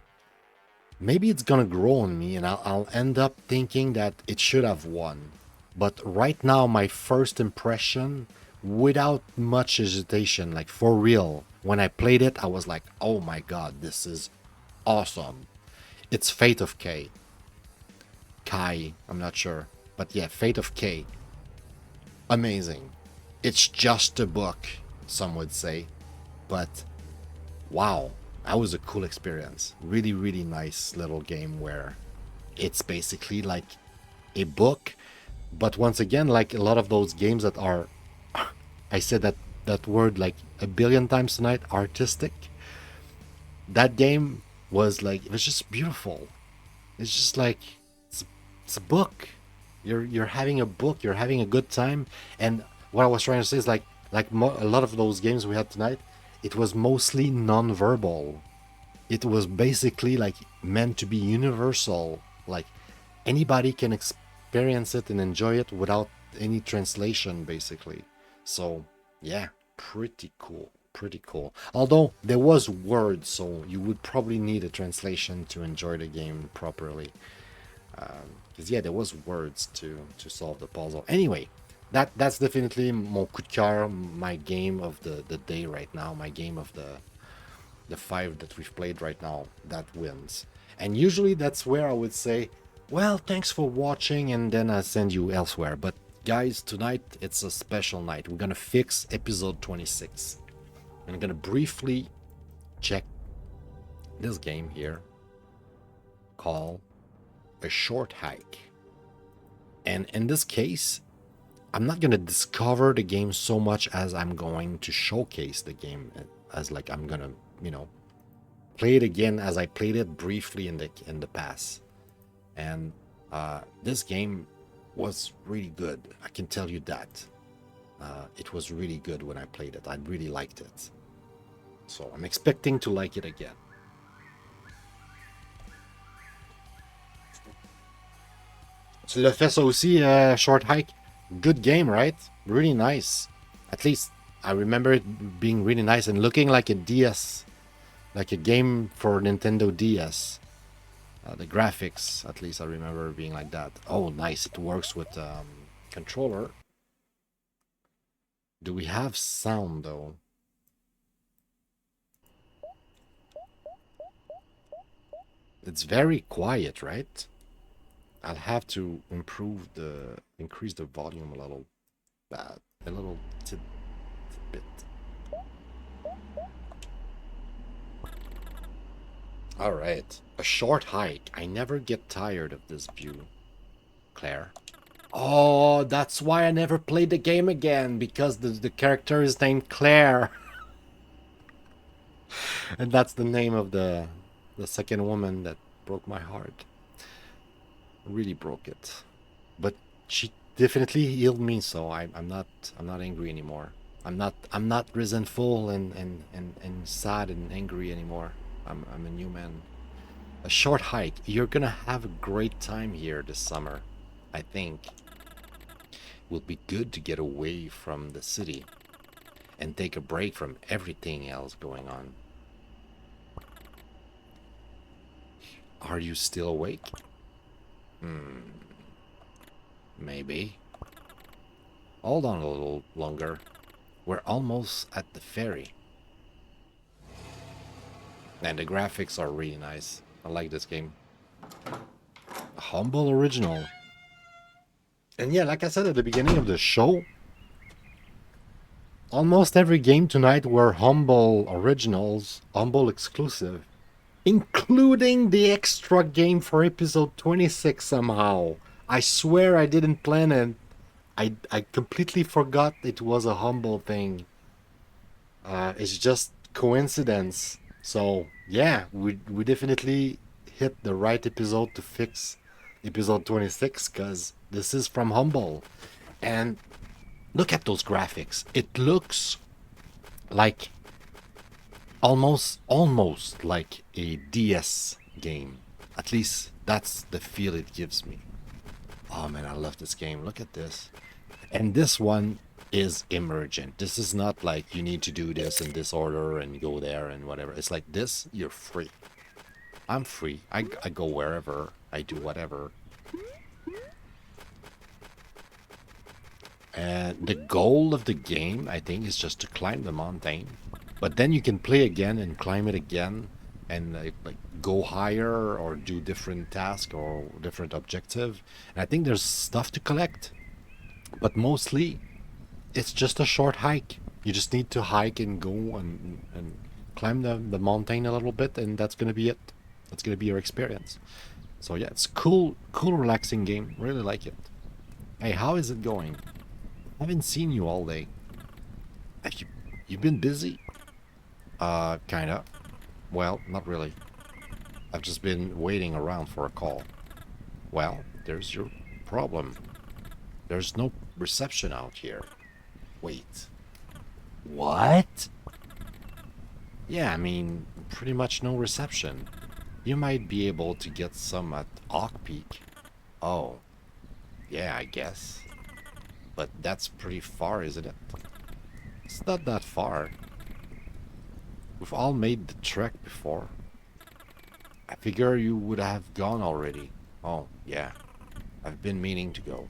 Maybe it's gonna grow on me and I'll end up thinking that it should have won. But right now, my first impression, without much hesitation, like for real, when I played it, I was like, oh my god, this is awesome. It's Fate of K. Kai, I'm not sure. But yeah, Fate of K. Amazing. It's just a book, some would say. But wow, that was a cool experience. Really, really nice little game where it's basically like a book. But once again, like a lot of those games that are, I said that word like a billion times tonight, artistic. That game was like, it was just beautiful. It's just like, it's a book. You're having a book. You're having a good time. And what I was trying to say is like a lot of those games we had tonight, it was mostly non-verbal. It was basically like meant to be universal. Like anybody can experience it and enjoy it without any translation, basically. So yeah, pretty cool. Pretty cool. Although there was words, so you would probably need a translation to enjoy the game properly. Because yeah, there was words to solve the puzzle. Anyway, that's definitely mon coup de cœur, my game of the day right now, my game of the 5 that we've played right now, that wins. And usually that's where I would say, well, thanks for watching, and then I send you elsewhere. But guys, tonight it's a special night. We're gonna fix episode 26. I'm gonna briefly check this game here called A Short Hike. And in this case, I'm not going to discover the game so much as I'm going to showcase the game, as like I'm going to, play it again as I played it briefly in the past. And this game was really good. I can tell you that. It was really good when I played it. I really liked it. So I'm expecting to like it again. Tu l'as fait ça aussi, Short Hike. Good game, right? Really nice. At least I remember it being really nice and looking like a DS. Like a game for Nintendo DS. The graphics, at least I remember being like that. Oh, nice. It works with controller. Do we have sound, though? It's very quiet, right? I'll have to increase the volume a little bit. All right, A Short Hike. I never get tired of this view, Claire. Oh, that's why I never played the game again, because the character is named Claire. And that's the name of the second woman that broke my heart. Really broke it. But she definitely healed me, so I'm not angry anymore. I'm not resentful and sad and angry anymore. I'm a new man. A Short Hike. You're gonna have a great time here this summer, I think. It will be good to get away from the city and take a break from everything else going on. Are you still awake? Maybe. Hold on a little longer. We're almost at the ferry. And the graphics are really nice. I like this game. A humble original. And yeah, like I said at the beginning of the show, almost every game tonight were humble originals, humble exclusive, including the extra game for episode 26 somehow. I swear I didn't plan it. I completely forgot it was a humble thing. It's just coincidence. So yeah, we definitely hit the right episode to fix episode 26 because this is from Humble. And look at those graphics. It looks like almost like a DS game. At least that's the feel it gives me. Oh man, I love this game. Look at this. And this one is emergent. This is not like you need to do this in this order and go there and whatever. It's like this, you're free. I'm free. I go wherever. I do whatever. And the goal of the game, I think, is just to climb the mountain. But then you can play again and climb it again and like go higher or do different tasks or different objective. And I think there's stuff to collect. But mostly, it's just a short hike. You just need to hike and go and climb the mountain a little bit, and that's gonna be it. That's gonna be your experience. So yeah, it's cool, relaxing game. Really like it. Hey, how is it going? I haven't seen you all day. Have you been busy? Kinda. Well, not really. I've just been waiting around for a call. Well, there's your problem. There's no reception out here. Wait. What? Yeah, I mean, pretty much no reception. You might be able to get some at Oak Peak. Oh, yeah, I guess. But that's pretty far, isn't it? It's not that far. We've all made the trek before. I figure you would have gone already. Oh, yeah. I've been meaning to go,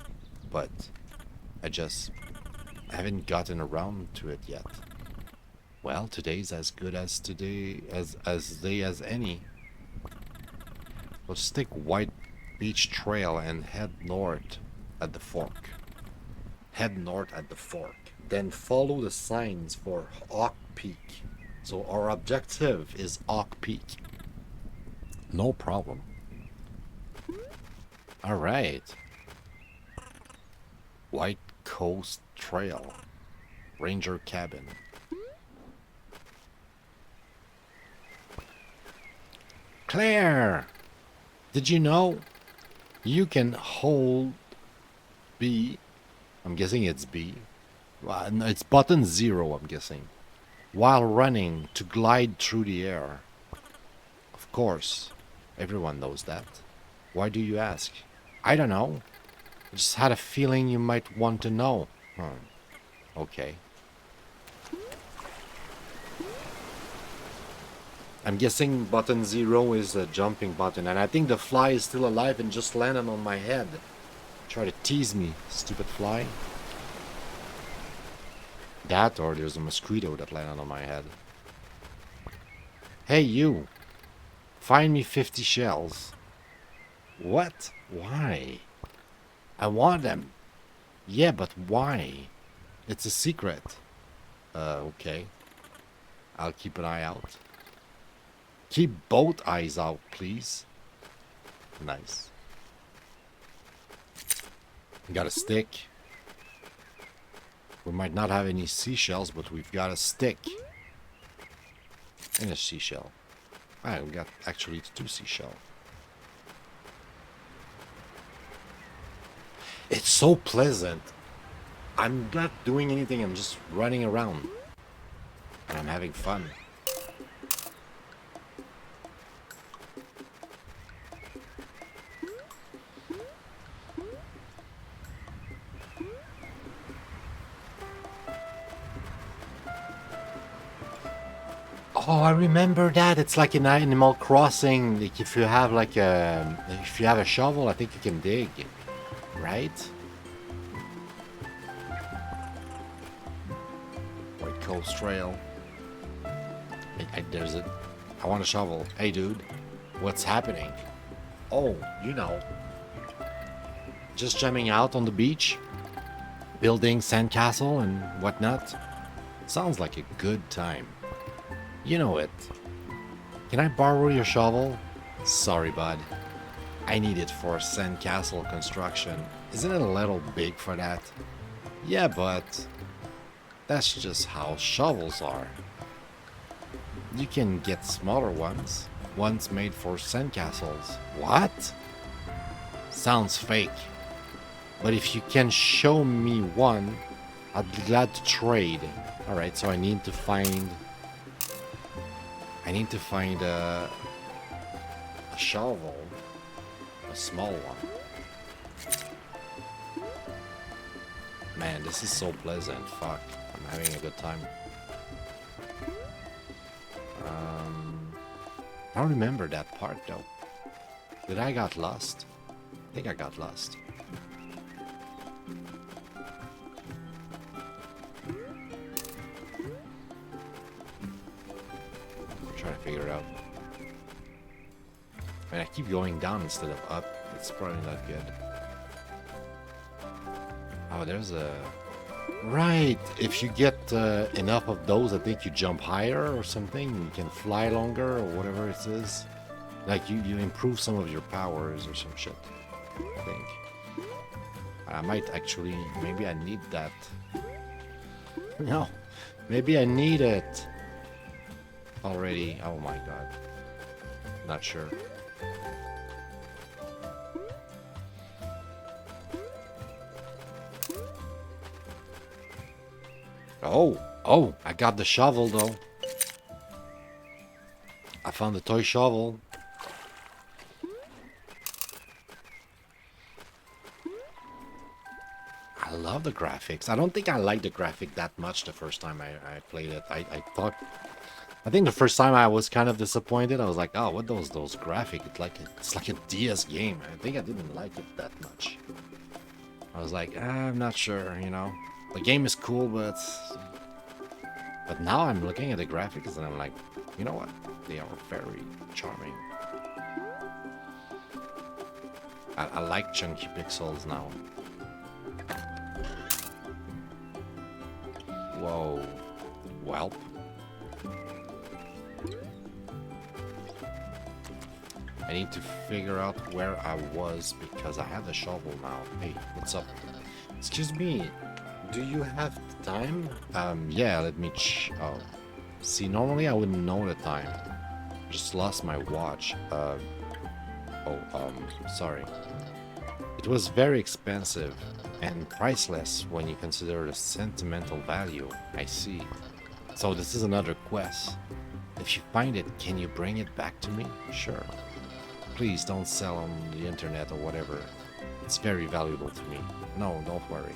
but I haven't gotten around to it yet. Well, today's as good as today as day as any. Let's take White Beach Trail and head north at the fork. Head north at the fork. Then follow the signs for Oak Peak. So our objective is Oak Peak. No problem. Alright. White Coast Trail. Ranger Cabin. Claire! Did you know you can hold B? I'm guessing it's B. Well, no, it's button 0, I'm guessing. While running to glide through the air. Of course, everyone knows that. Why do you ask? I don't know. I just had a feeling you might want to know. Okay. I'm guessing button 0 is a jumping button, and I think the fly is still alive and just landed on my head. Try to tease me, stupid fly. That, or there's a mosquito that landed on my head. Hey, you. Find me 50 shells. What? Why? I want them. Yeah, but why? It's a secret. Okay. I'll keep an eye out. Keep both eyes out, please. Nice. Got a stick. We might not have any seashells, but we've got a stick. And a seashell. Alright, we got actually 2 seashells. It's so pleasant. I'm not doing anything, I'm just running around. And I'm having fun. Oh, I remember that. It's like in Animal Crossing. Like if you have a shovel, I think you can dig, right? White Coast Trail. There's a. I want a shovel. Hey, dude, what's happening? Oh, you know, just jamming out on the beach, building sandcastle and whatnot. Sounds like a good time. You know it. Can I borrow your shovel? Sorry, bud. I need it for sandcastle construction. Isn't it a little big for that? Yeah, but that's just how shovels are. You can get smaller ones made for sandcastles. What? Sounds fake. But if you can show me one, I'd be glad to trade. Alright, so I need to find a shovel. A small one. Man, this is so pleasant. Fuck. I'm having a good time. I don't remember that part though. Did I got lost? I think I got lost. I'm trying to figure it out. Man, I keep going down instead of up. It's probably not good. Oh, there's a... Right! If you get enough of those, I think you jump higher or something. You can fly longer or whatever it is. Like, you improve some of your powers or some shit. I think. I might actually... Maybe I need that. No. Maybe I need it. Already. Oh my god. Not sure. Oh, I got the shovel though. I found the toy shovel. I love the graphics. I don't think I liked the graphic that much the first time I played it. I think the first time I was kind of disappointed. I was like, oh, what those graphics? It's like a DS game. I think I didn't like it that much. I was like, I'm not sure, you know. The game is cool, but now I'm looking at the graphics and I'm like, you know what? They are very charming. I like chunky pixels now. Whoa. Welp. I need to figure out where I was because I have the shovel now. Hey, what's up? Excuse me. Do you have time? Yeah, let me oh. See, normally I wouldn't know the time. Just lost my watch. Sorry. It was very expensive and priceless when you consider the sentimental value. I see. So this is another quest. If you find it, can you bring it back to me? Sure. Please don't sell on the internet or whatever. It's very valuable to me. No, don't worry.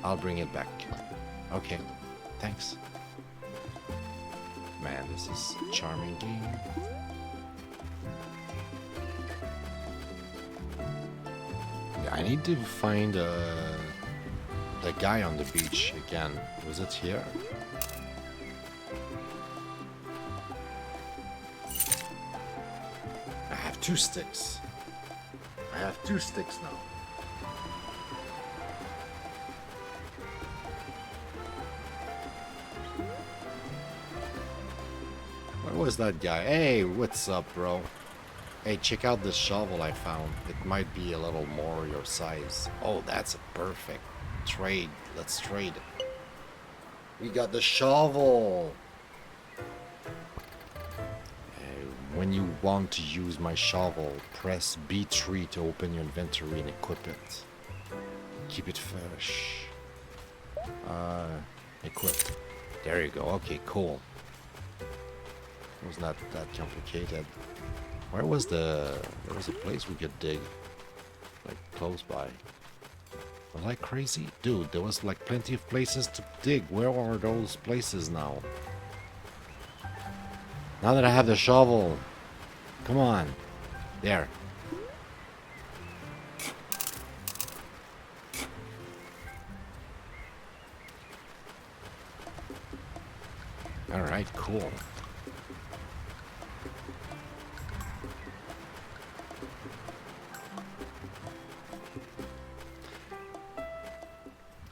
I'll bring it back. Okay, thanks. Man, this is a charming game. Yeah, I need to find the guy on the beach again. Was it here? I have 2 sticks. I have 2 sticks now. Where was that guy? Hey, what's up, bro? Hey, check out this shovel I found. It might be a little more your size. Oh, that's a perfect trade. Let's trade. We got the shovel. When you want to use my shovel, press B3 to open your inventory and equip it. Keep it fresh. Equipped. There you go. Okay, cool. It was not that complicated. Where was there was a place we could dig, like close by. Was I crazy? Dude, there was like plenty of places to dig. Where are those places now? Now that I have the shovel. Come on. There. Alright, cool.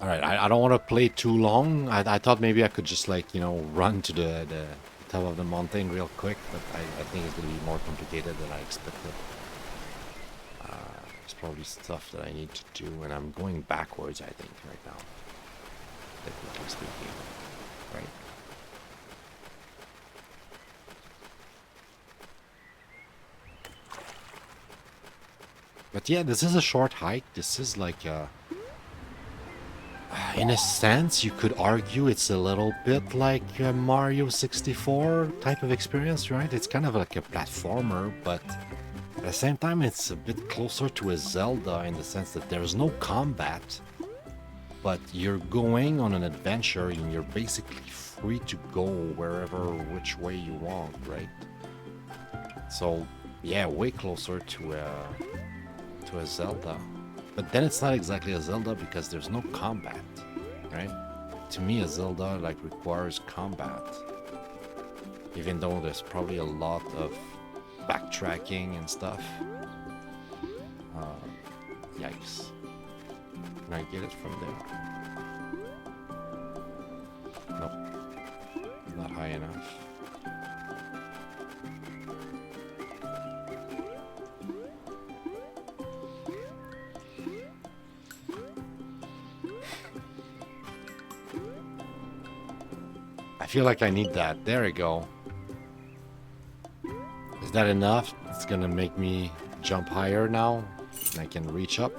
Alright, I don't want to play too long. I thought maybe I could just like, you know, run to the top of the mountain real quick, but I think it's going to be more complicated than I expected. There's probably stuff that I need to do, and I'm going backwards, I think, right now. technically speaking, right? But yeah, this is a short hike. This is like in a sense, you could argue it's a little bit like a Mario 64 type of experience, right? It's kind of like a platformer, but at the same time, it's a bit closer to a Zelda in the sense that there's no combat, but you're going on an adventure and you're basically free to go wherever, which way you want, right? So, yeah, way closer to a Zelda. But then it's not exactly a Zelda because there's no combat, right? To me, a Zelda like requires combat, even though there's probably a lot of backtracking and stuff. Yikes. Can I get it from there? Nope. Not high enough. I feel like I need that. There we go. Is that enough? It's gonna make me jump higher now. And I can reach up.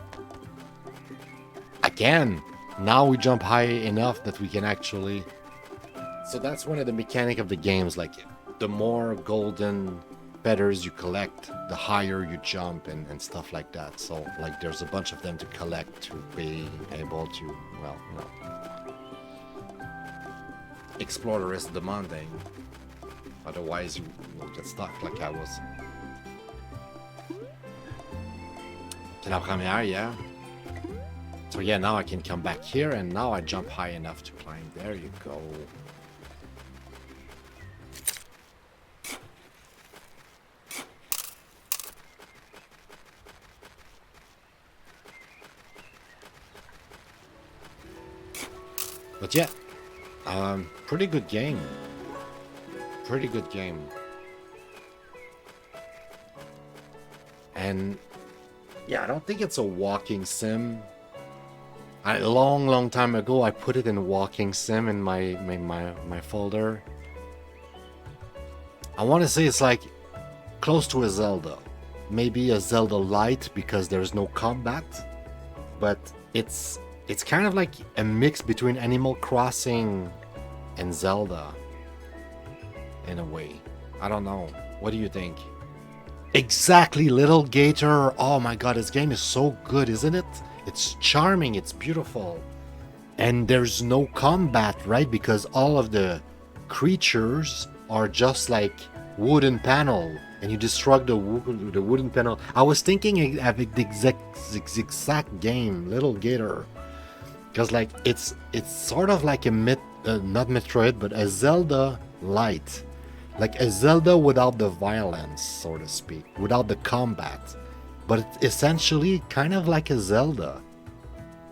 Again! Now we jump high enough that we can actually... So that's one of the mechanic of the games. Like, the more golden feathers you collect, the higher you jump and stuff like that. So, like, there's a bunch of them to collect to be able to, well, you know, explore the rest of the mountain. Otherwise, you will get stuck like I was. C'est la première, yeah. So yeah, now I can come back here, and now I jump high enough to climb. There you go. But yeah, pretty good game. Pretty good game. And yeah, I don't think it's a walking sim. A long time ago, I put it in walking sim in my folder. I want to say it's like close to a Zelda. Maybe a Zelda Light because there's no combat. But it's kind of like a mix between Animal Crossing and Zelda. In a way. I don't know. What do you think? Exactly, Little Gator. Oh my god, this game is so good, isn't it? It's charming, it's beautiful. And there's no combat, right? Because all of the creatures are just like wooden panel. And you destroy the wooden panel. I was thinking of the exact game, Little Gator. Because like, it's sort of like a not Metroid, but a Zelda Light. Like a Zelda without the violence, so to speak, without the combat. But it's essentially kind of like a Zelda.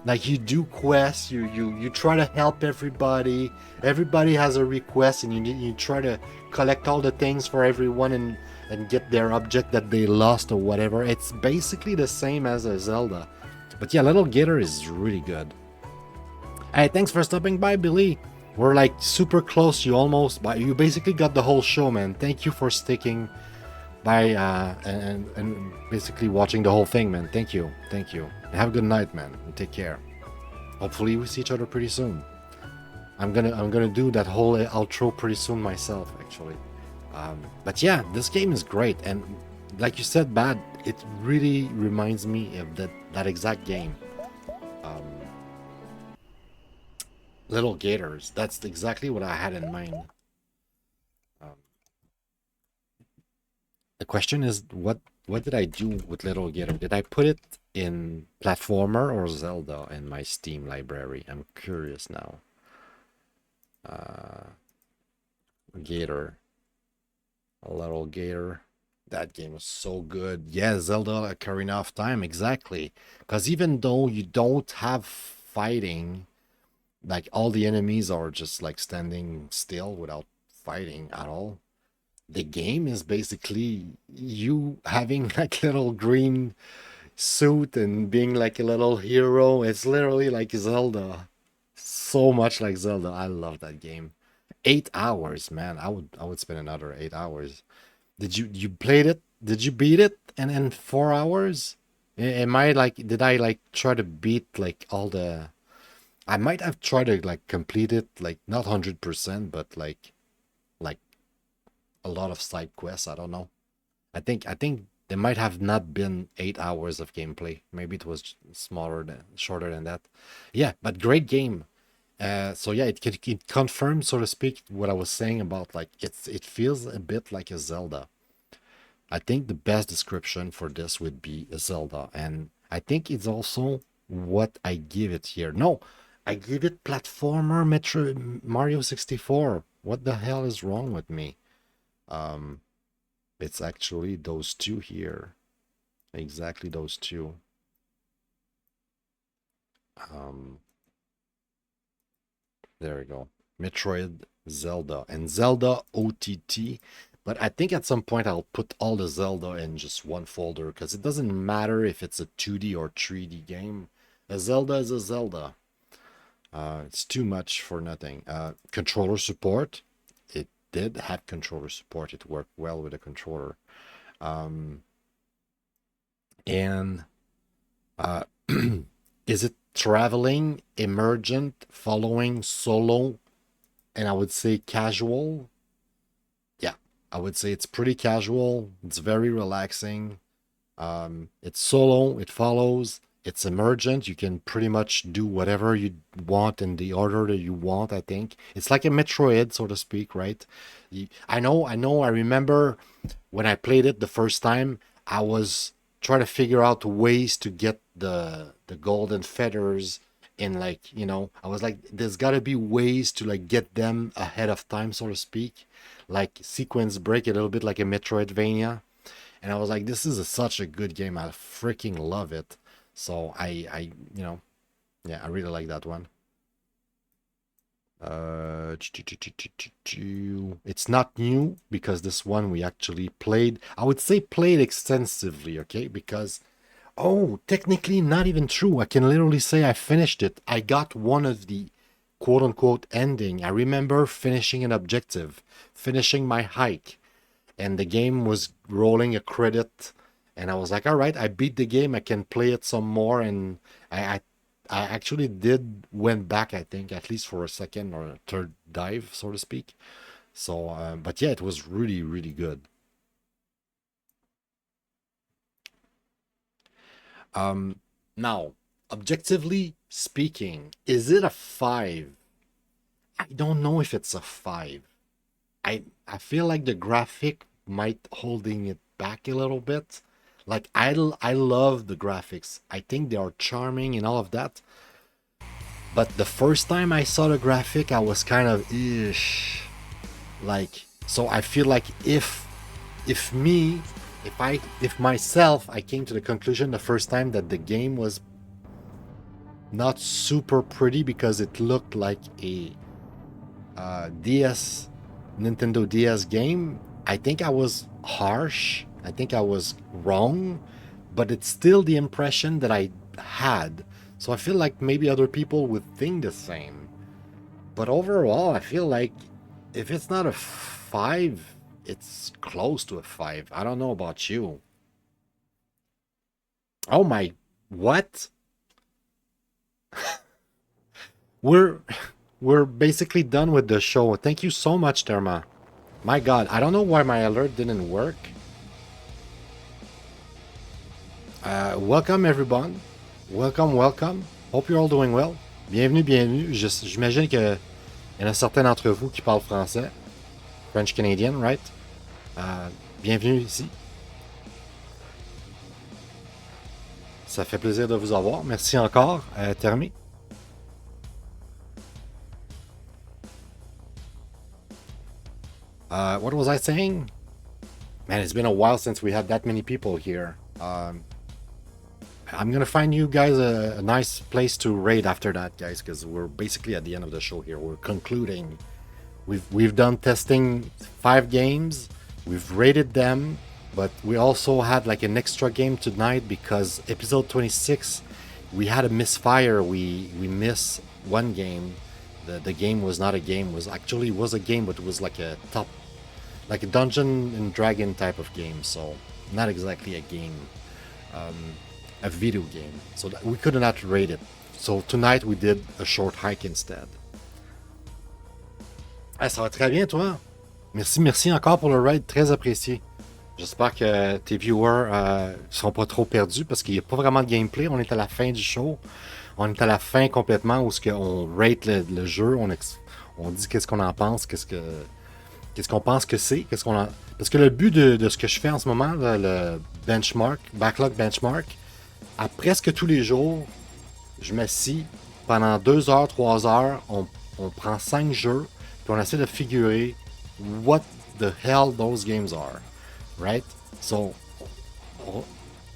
Like you do quests, you try to help everybody. Everybody has a request, and you try to collect all the things for everyone and get their object that they lost or whatever. It's basically the same as a Zelda. But yeah, Little Gator is really good. Hey, thanks for stopping by, Billy. We're like super close. You basically got the whole show, man. Thank you for sticking by and basically watching the whole thing, man. Thank you. Have a good night, man. And take care. Hopefully we see each other pretty soon. I'm gonna do that whole outro pretty soon myself, actually. But yeah, this game is great, and like you said, Bad, it really reminds me of that exact game. Little Gators. That's exactly what I had in mind. The question is, what did I do with Little Gator? Did I put it in platformer or Zelda in my Steam library? I'm curious now. Gator. A Little Gator. That game was so good. Yeah, Zelda Ocarina of Time, exactly. Because even though you don't have fighting, like all the enemies are just like standing still without fighting at all. The game is basically you having like little green suit and being like a little hero. It's literally like Zelda. so much like Zelda. I love that game. 8 hours, man. I would spend another 8 hours. Did you played it? Did you beat it in 4 hours? Am I like did I like try to beat like all the I might have tried to like complete it like not 100%, but like a lot of side quests. I don't know. I think there might have not been 8 hours of gameplay. Maybe it was smaller than shorter than that. Yeah, but great game. So yeah, it confirms, so to speak, what I was saying about like it feels a bit like a Zelda. I think the best description for this would be a Zelda, and I think it's also what I give it here. No, I give it platformer Metro Mario 64. What the hell is wrong with me? Um, it's actually those two here. Exactly those two. Um, there we go. Metroid, Zelda, and Zelda OTT. But I think at some point I'll put all the Zelda in just one folder because it doesn't matter if it's a 2D or 3D game. A Zelda is a Zelda. It's too much for nothing. Controller support. It did have controller support. It worked well with a controller. Um, and uh, is it traveling, emergent, following, solo, and I would say casual? Yeah, I would say it's pretty casual. It's very relaxing. It's solo, it follows, it's emergent. You can pretty much do whatever you want in the order that you want, I think. It's like a Metroid, so to speak, right? I remember when I played it the first time, I was trying to figure out ways to get the golden feathers in like, I was like, there's gotta be ways to like get them ahead of time, so to speak. Like sequence break a little bit like a Metroidvania, and I was like, this is such a good game. I freaking love it. So yeah, I really like that one. It's not new because this one we actually played. I would say played extensively, okay? Because, oh, technically not even true. I can literally say I finished it. I got one of the quote unquote ending. I remember finishing an objective, finishing my hike, and the game was rolling a credit, and I was like, all right, I beat the game, I can play it some more. And I I actually did went back, I think, at least for a second or a third dive, so to speak. So but yeah, it was really really good. um Now, objectively speaking, is it a 5? I don't know if it's a 5. I feel like the graphic might holding it back a little bit. Like I love the graphics. I think they are charming and all of that. But the first time I saw the graphic, I was kind of ish. Like, so I feel like if me if myself I came to the conclusion the first time that the game was not super pretty because it looked like a DS Nintendo DS game, I think I was harsh. I think I was wrong, but it's still the impression that I had. So I feel like maybe other people would think the same. But overall, I feel like if it's not a 5, it's close to a 5. I don't know about you. Oh my, what? We're we're basically done with the show. Thank you so much, Therma. My God, I don't know why my alert didn't work. Welcome everyone. Welcome, welcome. Hope you're all doing well. Bienvenue, bienvenue. J'imagine qu'il y en a certains d'entre vous qui parlent français. French Canadian, right? Bienvenue ici. Ça fait plaisir de vous avoir. Merci encore, Thermi. What was I saying? Man, it's been a while since we had that many people here. I'm gonna find you guys a nice place to raid after that, guys, because we're basically at the end of the show here. We're concluding. We've done testing 5 games. We've rated them, but we also had like an extra game tonight because episode 26 we had a misfire. We missed one game, the game was not a game. Was actually was a game, but it was like a Dungeon and Dragon type of game. So not exactly a game, a video game. So that we could not rate it. So tonight we did a short hike instead. Ah, ça va très bien, toi? Merci encore pour le raid, très apprécié. J'espère que tes viewers seront pas trop perdus parce qu'il n'y a pas vraiment de gameplay. On est à la fin du show. On est à la fin complètement où on rate le jeu. On dit qu'est-ce qu'on en pense, qu'est-ce qu'on pense que c'est, Parce que le but de ce que je fais en ce moment, le Backlog Benchmark, à presque tous les jours, je m'assis pendant 2 heures, 3 heures, on prend 5 jeux, puis on essaie de figurer what the hell those games are. Right? So,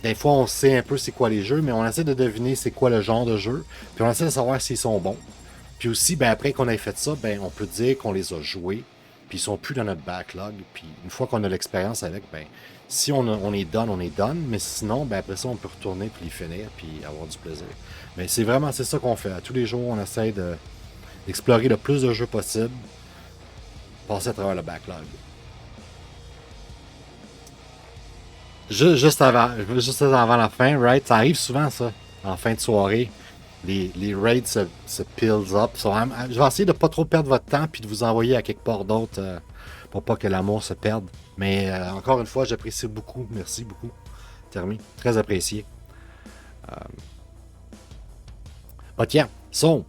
des fois, on sait un peu c'est quoi les jeux, mais on essaie de deviner c'est quoi le genre de jeu, puis on essaie de savoir s'ils sont bons. Puis aussi, ben, après qu'on ait fait ça, ben, on peut dire qu'on les a joués, puis ils sont plus dans notre backlog, puis une fois qu'on a l'expérience avec, ben, si on est done, mais sinon, ben, après ça, on peut retourner puis les finir, puis avoir du plaisir. Mais c'est ça qu'on fait. À tous les jours, on essaie d'explorer le plus de jeux possible, passer à travers le backlog. Juste avant la fin, right? Ça arrive souvent, ça, en fin de soirée. Les raids se pills up. So, je vais essayer de pas trop perdre votre temps puis de vous envoyer à quelque part d'autre pour pas que l'amour se perde. Mais encore une fois, j'apprécie beaucoup. Merci beaucoup, Termi. Très apprécié. But yeah, so,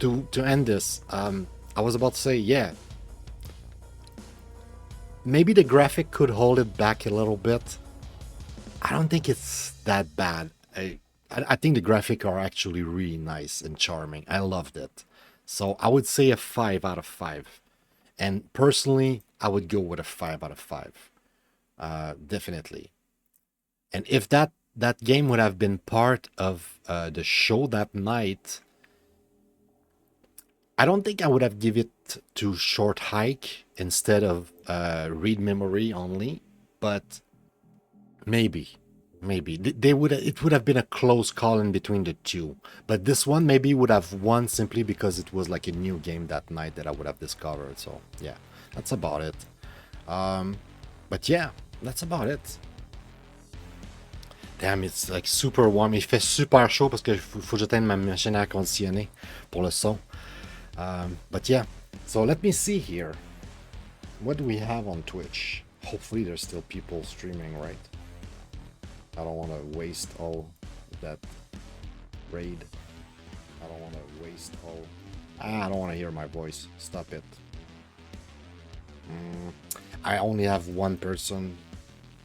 to end this, I was about to say, yeah, maybe the graphic could hold it back a little bit. I don't think it's that bad. I think the graphics are actually really nice and charming. I loved it. So I would say a 5 out of 5. And personally, I would go with a 5 out of 5. Definitely. And if that game would have been part of the show that night, I don't think I would have given it to Short Hike instead of Read Memory only, but maybe it would have been a close call in between the two. But this one maybe would have won simply because it was like a new game that night that I would have discovered. So yeah, that's about it. But yeah, that's about it. Damn, it's like super warm. Il fait super chaud parce que faut que j'éteigne ma machine à air conditionné pour le son. But yeah, so let me see here. What do we have on Twitch? Hopefully there's still people streaming, right? I don't want to waste all that raid. I don't want to waste all... I don't want to hear my voice. Stop it. I only have one person.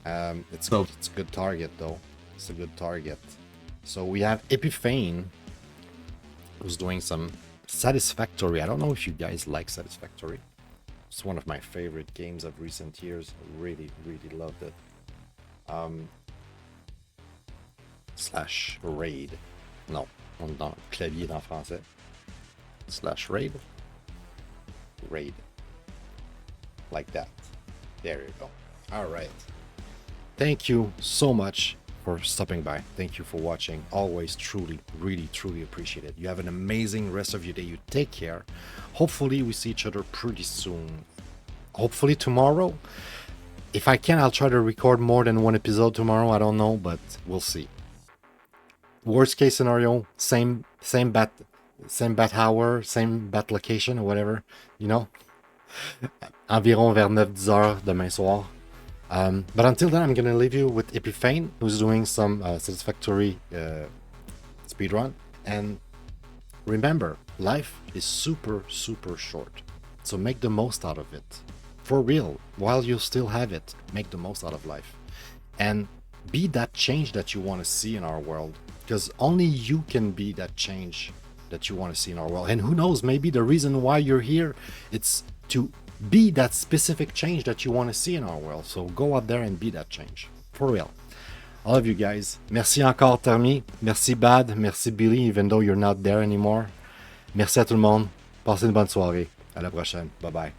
It's a good target, though. It's a good target. So we have Epiphane, who's doing some Satisfactory. I don't know if you guys like Satisfactory. It's one of my favorite games of recent years. I really loved it. Slash raid. Non, on est dans clavier en français. Slash raid. Raid. Like that. There you go. All right. Thank you so much for stopping by. Thank you for watching. Always truly appreciate it. You have an amazing rest of your day. You take care. Hopefully we see each other pretty soon. Hopefully tomorrow. If I can, I'll try to record more than one episode tomorrow. I don't know, but we'll see. Worst case scenario, same bat hour, same bat location or whatever, you know. Environ vers 9-10 heures demain soir. But until then, I'm gonna leave you with Epiphane, who's doing some Satisfactory speedrun. And remember, life is super short, so make the most out of it. For real, while you still have it, make the most out of life. And be that change that you want to see in our world, because only you can be that change that you want to see in our world. And who knows, maybe the reason why you're here, it's to be that specific change that you want to see in our world. So go out there and be that change. For real. All of you guys. Merci encore, Termi. Merci, Bad. Merci, Billy, even though you're not there anymore. Merci à tout le monde. Passez une bonne soirée. À la prochaine. Bye bye.